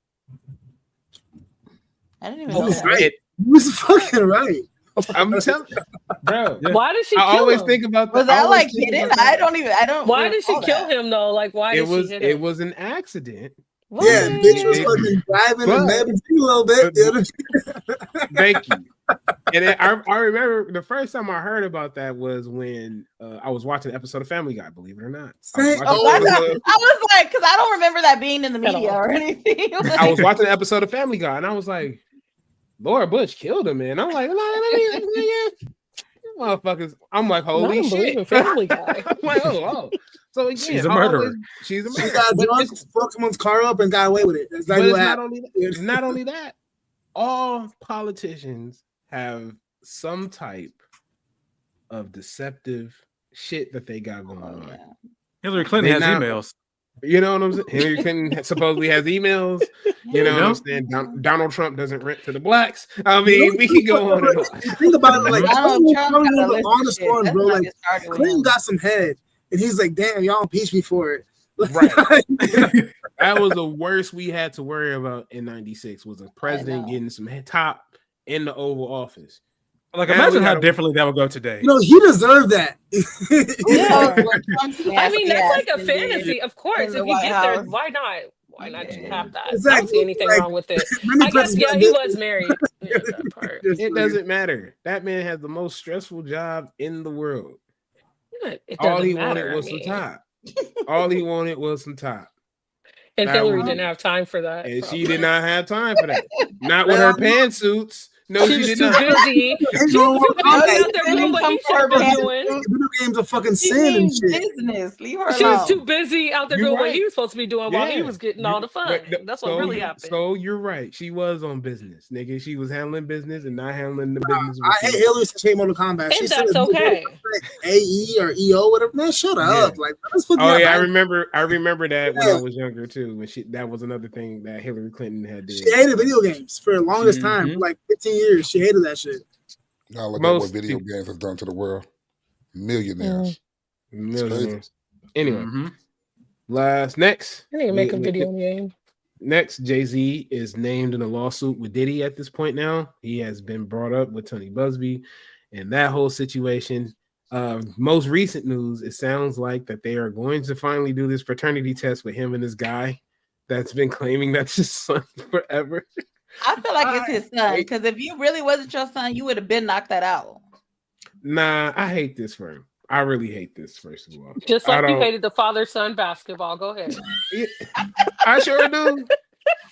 I didn't even know that. Right. You was fucking right. I'm telling you, bro. Why did she kill always him? think about that. Was that like hidden? I don't. Why did she kill him though? Like, why did she hit him? It was an accident. What? Yeah, bitch was fucking driving and maybe a little bit. Thank you. And I remember the first time I heard about that was when I was watching an episode of Family Guy, believe it or not. I was like, because I don't remember that being in the media or anything. I was watching an episode of Family Guy and I was like, Laura Bush killed him, man. I'm like, motherfuckers. I'm like, holy shit. Family Guy. I'm like, oh. So again, she's a murderer. She got drunk, fucked someone's car up, and got away with it. That's exactly what happened. Not only that, all politicians have some type of deceptive shit that they got going on. Hillary Clinton has emails. You know what I'm saying? Hillary Clinton supposedly has emails. You know what I'm saying? Donald Trump doesn't rent to the blacks. I mean, we can go on and on. Think about it, like Donald Trump the honest one, bro. Like Clinton got some head, and he's like, "Damn, y'all impeach me for it." Right. That was the worst we had to worry about in '96 was a president getting some top in the Oval Office. Like, imagine how differently that would go today. No, he deserved that. I mean, that's like a fantasy. Of course, if you get there, why not? Why not have that? Exactly. I don't see anything wrong with it. I guess, he was married. Yeah, that part. It doesn't matter. That man has the most stressful job in the world. All he wanted was some top. All he wanted was some top. And Hillary didn't have time for that. And she did not have time for that. Not with her pantsuits. No, she she was did too not. busy. She was too busy out there doing what he should have been doing. Video games are fucking She sin and means shit. business. Leave her She was alone. too busy out there You're doing what right. he was supposed to be doing while he Yeah. was getting all the fun. But That's what really happened. So you're right. She was on business, nigga. She was handling business and not handling the business. I hate Hillary since she came Mortal Kombat. She And said that's okay. AE or EO, whatever. Man, shut up. Like, let's put Oh that yeah, I back. remember that when Yeah. I was younger too. When that was another thing that Hillary Clinton had did. She hated video games for the longest time, for like 15 years. She hated that shit. Now look at Most what video games have done to the world. Millionaires. It's crazy. Millionaires. Anyway, next. I need to make a video game. Next, Jay-Z is named in a lawsuit with Diddy at this point now. He has been brought up with Tony Busby and that whole situation. Most recent news, it sounds like that they are going to finally do this paternity test with him and this guy that's been claiming that's his son forever. I feel like it's his son, because if you really wasn't your son, you would have been knocked that out. Nah, I hate this for him. I really hate this, first of all. Just like you hated the father-son basketball. Go ahead. I sure do.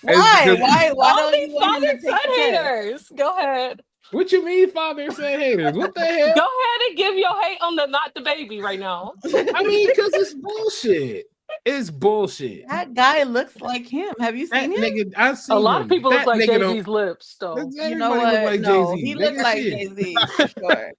Why All don't these you want him to take father-son the test? haters. Go ahead. What you mean, father-son haters? What the hell? Go ahead and give your hate on the not the baby right now. I mean, because it's bullshit. It's bullshit. That guy looks like him. Have you seen him? Nigga, I seen A lot of him. people look That like nigga Jay-Z's lips, though. You know Everybody what? look like No, Jay-Z. he looked Nigga, like shit. Jay-Z for sure.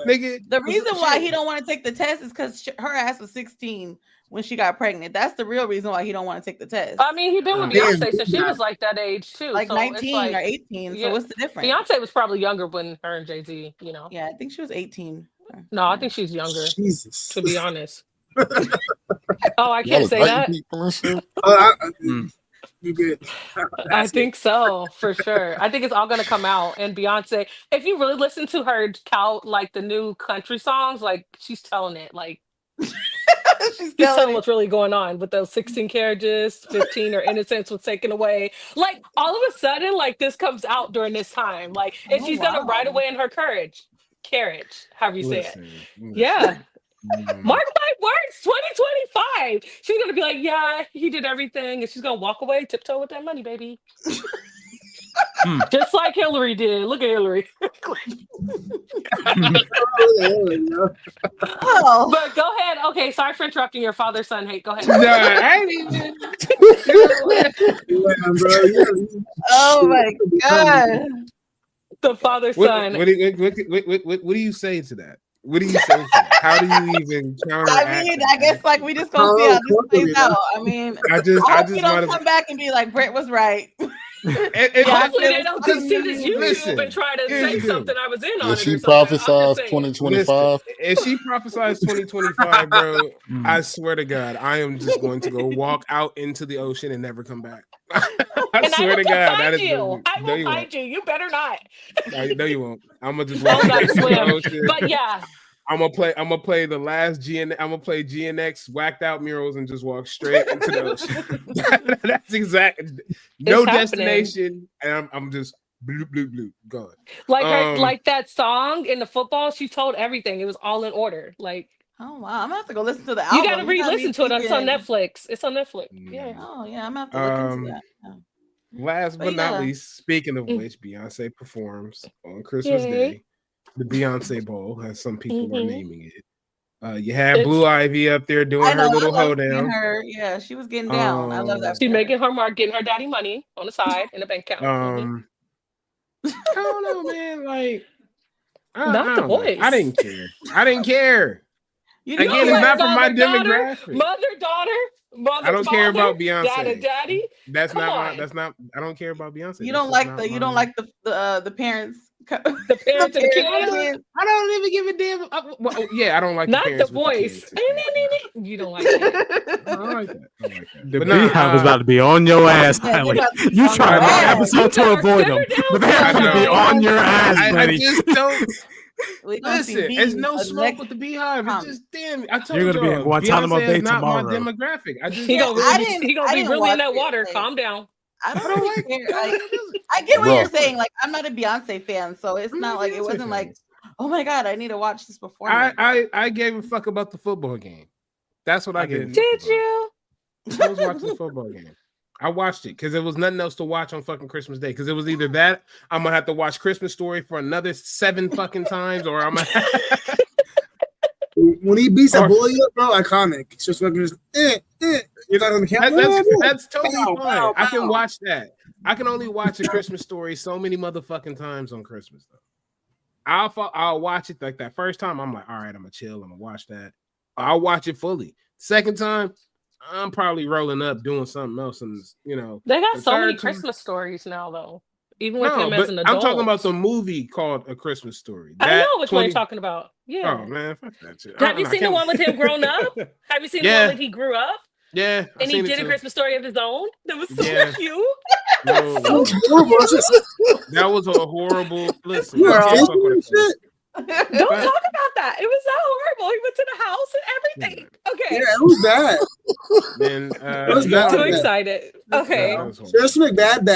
Nigga, The reason why he don't want to take the test is because her ass was 16 when she got pregnant. That's the real reason why he don't want to take the test. I mean, he been with Beyonce since she was like that age too, Like so 19 it's or 18. So what's the difference? Beyonce was probably younger when her and Jay-Z, you know. Yeah, I think she was 18. No, I think she's younger. Jesus. To be honest. Oh, I can't say that. You good? I think so, for sure. I think it's all gonna come out. And Beyonce, if you really listen to her like the new country songs, like she's telling it, like she's telling what's really going on with those 16 carriages, 15 or innocence was taken away. Like all of a sudden, like this comes out during this time. Like, and she's gonna ride away in her carriage, however you say it. Yeah. Mark my words, 2025. She's gonna be like, yeah, he did everything, and she's gonna walk away, tiptoe with that money, baby. Just like Hillary did. Look at Hillary. But go ahead. Okay, sorry for interrupting your father-son hate. Go ahead. No, I ain't even. Oh my god. The father-son. What do you say to that? What do you say to that? How do you even counteract? I mean, I guess like we just gonna see how this plays out. I mean, I just you don't come back and be like, Brett was right. Hopefully they don't see this YouTube Listen, and try to say something I was in on. If she prophesies 2025, if she prophesies 2025, bro, I swear to God, I am just going to go walk out into the ocean and never come back. I swear to God, that is. I will find you. You better not. No, you won't. I'm gonna just walk out into the ocean. But yeah. I'm gonna play the last I'm gonna play GNX whacked out murals and just walk straight into the ocean. That's exactly no destination, and I'm just bloop bloop bloop gone. Like that song in the football, she told everything. It was all in order. Like, oh wow, I'm gonna have to go listen to the album. You gotta re-listen to it. It's on Netflix. It's on Netflix. Yeah. Oh yeah, I'm gonna have to look into that. Yeah. Last but not least, speaking of which, Beyonce performs on Christmas Day. The Beyonce Bowl, as some people are naming it. You had Blue Ivy up there doing her little hoedown. Yeah, she was getting down. I love that. She's making her mark, getting her daddy money on the side in the bank account. I don't know, man. Like, not the voice. I didn't care. Again, it's not for my demographic. Mother, I don't care about Beyonce. Daddy. That's not. I don't care about Beyonce. You don't like the. You don't like the parents. The parents and kids. I don't even give a damn. I don't like not the parents. The voice. You don't like it. I don't like that. The Beehive is about to be on your ass, Kylie. You trying to episode to avoid them, but they have to be on your ass, buddy. I just don't. Listen, there's no smoke with the Beehive. It's just damn. I told you, you're gonna be in Guantanamo Bay tomorrow. Not my demographic. He gonna be really in that water. Calm down. I don't really care. I get what you're saying. Like, I'm not a Beyonce fan, so it's not like it wasn't like, oh my god, I need to watch this performance. I gave a fuck about the football game. That's what I did. Did you? I was watching the football game. I watched it because there was nothing else to watch on fucking Christmas Day. Because it was either that I'm gonna have to watch Christmas Story for another 7 fucking times, or I'm gonna. When he beats a bully up, bro, iconic. It's just fucking That's totally fine. I can watch that. I can only watch A Christmas Story so many motherfucking times on Christmas though. I'll watch it like that first time. I'm like, all right, I'm gonna chill. I'm gonna watch that. I'll watch it fully. Second time, I'm probably rolling up doing something else, and they got so many Christmas stories now, though. Even with him as an adult. I'm talking about the movie called A Christmas Story. I know which one you're talking about. Yeah. Oh man, fuck that shit. Have you seen the one with him grown up? Have you seen the one that he grew up? Yeah. And he did a Christmas Story of his own. That was so cute. No. That was a horrible. Listen, don't talk about that. It was so horrible. He went to the house and everything. Okay. Yeah, it was bad. Then too excited. Okay. Just make bad.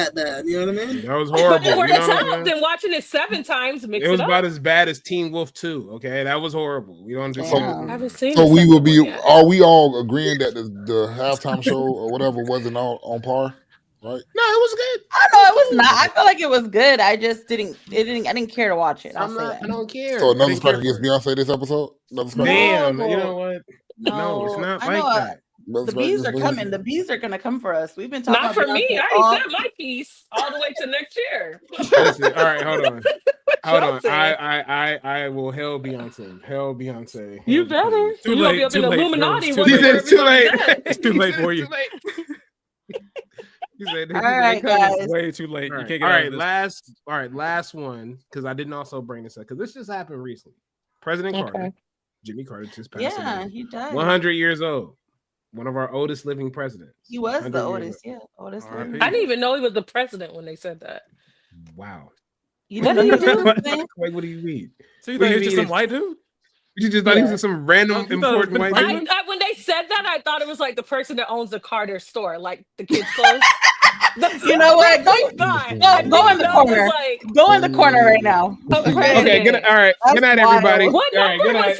You know what I mean? That was horrible. But then watching it 7 times, it was about as bad as Teen Wolf 2. Okay, that was horrible. We don't understand. I haven't seen. So we will be. Are we all agreeing that the halftime show or whatever wasn't on par? Right? No, it was good. I know it was not. I feel like it was good. I just didn't. I didn't care to watch it. I don't care. So another spark against Beyonce this episode. Damn, you know what? No, it's not like that. The bees are coming. The bees are gonna come for us. We've been talking. Not for me. I already said my piece all the way to next year. Listen, all right, hold on. I will hail Beyonce. Hail Beyonce. You better. Too You're late. gonna be up in the Illuminati. It's too late. It's too late for you. All right, guys. Way too late. You can't get all right, last one, because I didn't also bring this up because this just happened recently. President Carter, Jimmy Carter, just passed away. Yeah, he died. 100 years old. One of our oldest living presidents. He was the oldest, oldest. I didn't even know he was the president when they said that. Wow. You didn't know he was Like, what do you mean? So you think he's just some white dude? You just thought he was some random important white dude? When they said that, I thought it was like the person that owns the Carter store, like the kids' clothes. You know what? Go in the corner. Go in the corner right now. Okay, good. All right. Good night, everybody. What all right, good night.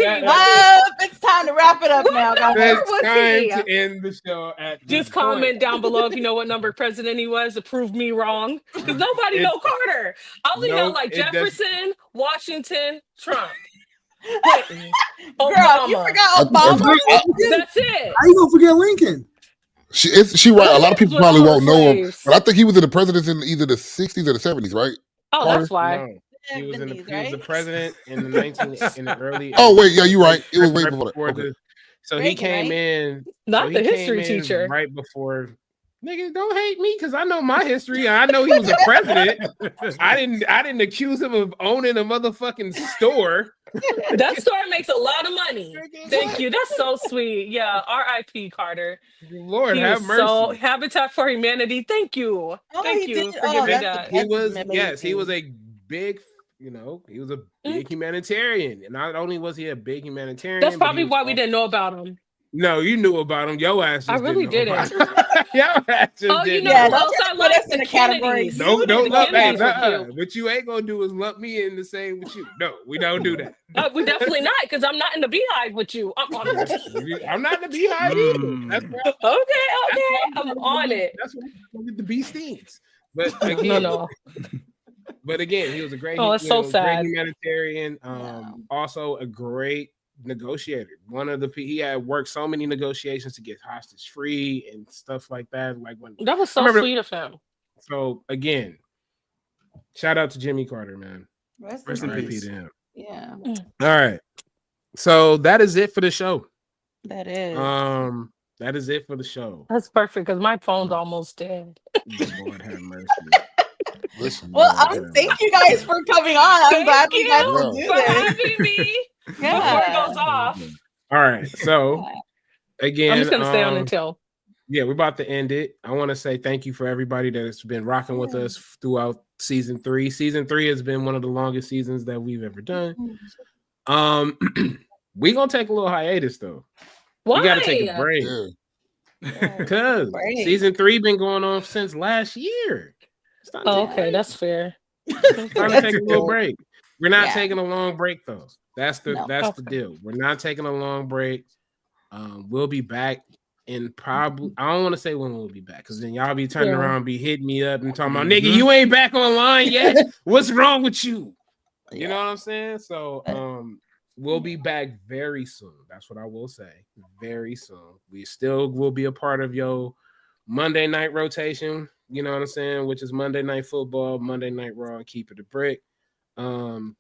It's time to wrap it up now, guys. It's time to end the show at just comment down below if you know what number president he was to prove me wrong. Because nobody know Carter. I only know like Jefferson, Washington, Trump. Girl, you forgot Obama. That's it. How you gonna forget Lincoln? She right. A lot of people probably won't know him, but I think he was in the presidency in either the 60s or the 70s, right? Oh, Carter? that's why. No. He was the president in the early. Oh wait, yeah, you're right. It was way before that. So he came in. Not the history teacher. Right before. Niggas, don't hate me because I know my history. I know he was a president. I didn't accuse him of owning a motherfucking store. That store makes a lot of money. Thank you. That's so sweet. Yeah. R.I.P. Carter. Lord have mercy. So Habitat for Humanity. Thank you. Thank you for giving that. He was a big. He was a big humanitarian, and not only was he a big humanitarian. That's probably why we didn't know about him. No, you knew about him. Your ass. I really didn't. Your ass just didn't. I like the Kennedys. Don't lump me. What you ain't gonna do is lump me in the same with you. No, we don't do that. We definitely not, because I'm not in the beehive with you. I'm on it. I'm not in the beehive either. That's okay. I'm on it. That's why we get the bee stings. But again, no. But again, he was a great. Oh, it's so sad. Great humanitarian. Also a great negotiator. He had worked so many negotiations to get hostage free and stuff like that. Like when that was so sweet of him. So again, shout out to Jimmy Carter, man. Rest in peace to him. Yeah. All right. So that is it for the show. That is. That is it for the show. That's perfect because my phone's almost dead. Lord have mercy. Listen, thank you guys for coming on. I'm glad you guys will do for this. having me. Before it goes off. All right. So again, I'm just gonna stay on until. Yeah, we're about to end it. I want to say thank you for everybody that has been rocking with us throughout season 3. Season 3 has been one of the longest seasons that we've ever done. We gonna take a little hiatus though. Why? We gotta take a break. Because season 3 been going on since last year. Okay, that's fair. It's time to take a little break. We're not taking a long break though. That's the deal. We're not taking a long break. We'll be back and probably I don't want to say when we'll be back because then y'all be turning around and be hitting me up and talking about nigga, you ain't back online yet. What's wrong with you? You know what I'm saying? So we'll be back very soon. That's what I will say. Very soon. We still will be a part of your Monday night rotation. You know what I'm saying? Which is Monday Night Football, Monday Night Raw, and Keep It a Brick.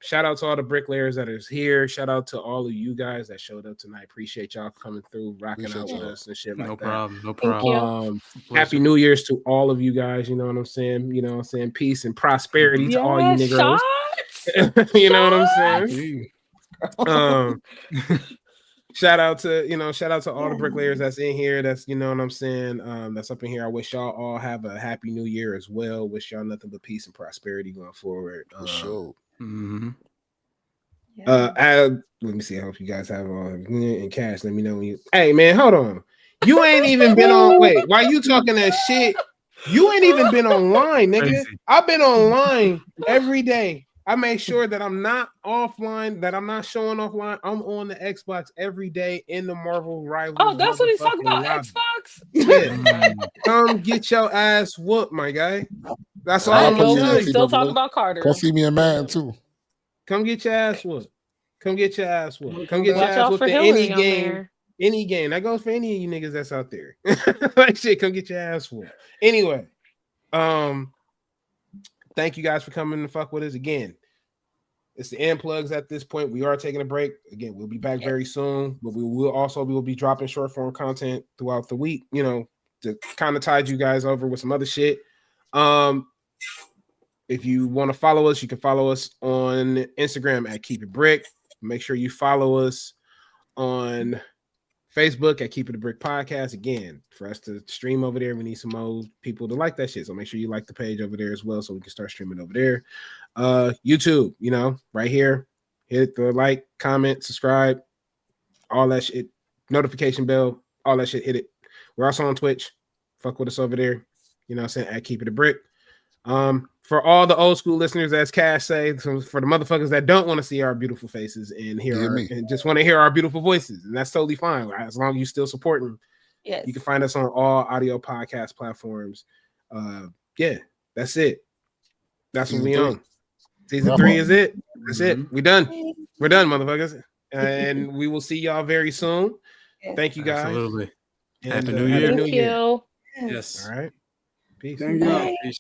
Shout out to all the bricklayers that is here. Shout out to all of you guys that showed up tonight. Appreciate y'all coming through, rocking out with us and shit like that. No problem. Happy New Year's to all of you guys. You know what I'm saying? You know what I'm saying? Peace and prosperity to all you niggas. You know what I'm saying? Shout out to all the bricklayers that's in here. That's you know what I'm saying. That's up in here. I wish y'all all have a happy new year as well. Wish y'all nothing but peace and prosperity going forward. For sure. Let me see. I hope you guys have all in cash. Let me know when you. Hey man, hold on. You ain't even been on. Wait, why you talking that shit? You ain't even been online, nigga. Crazy. I've been online every day. I make sure that I'm not offline, that I'm not showing offline. I'm on the Xbox every day in the Marvel Rivals. Oh, that's what he's talking about, lobby. Xbox? Yeah. Come get your ass whooped, my guy. That's all I'm going to tell you. Still talking about Carter. Come see me in Madden, too. Come get your ass whooped. Come get your ass whooped. Come get your ass whooped in any game. Any game. That goes for any of you niggas that's out there. Like shit, come get your ass whooped. Anyway, thank you guys for coming to fuck with us again. It's the end plugs at this point. We are taking a break. Again, we'll be back very soon, but we will be dropping short form content throughout the week, you know, to kind of tide you guys over with some other shit. If you want to follow us, you can follow us on Instagram at Keep It Brick. Make sure you follow us on Facebook at Keep It a Brick Podcast. Again, for us to stream over there, we need some more people to like that shit. So make sure you like the page over there as well so we can start streaming over there. YouTube, you know, right here. Hit the like, comment, subscribe, all that shit. Notification bell, all that shit. Hit it. We're also on Twitch. Fuck with us over there. You know what I'm saying? At Keep It a Brick. For all the old school listeners, as Cash say, for the motherfuckers that don't want to see our beautiful faces and and just want to hear our beautiful voices, and that's totally fine. Right? As long as you're still supporting, you can find us on all audio podcast platforms. Yeah, that's it. That's what we on. Season 3 is it. That's it. We done. We're done, motherfuckers. And we will see y'all very soon. Thank you guys. Absolutely. And, Happy New Year. Thank you. Yes. All right. Peace. Thank you. Peace.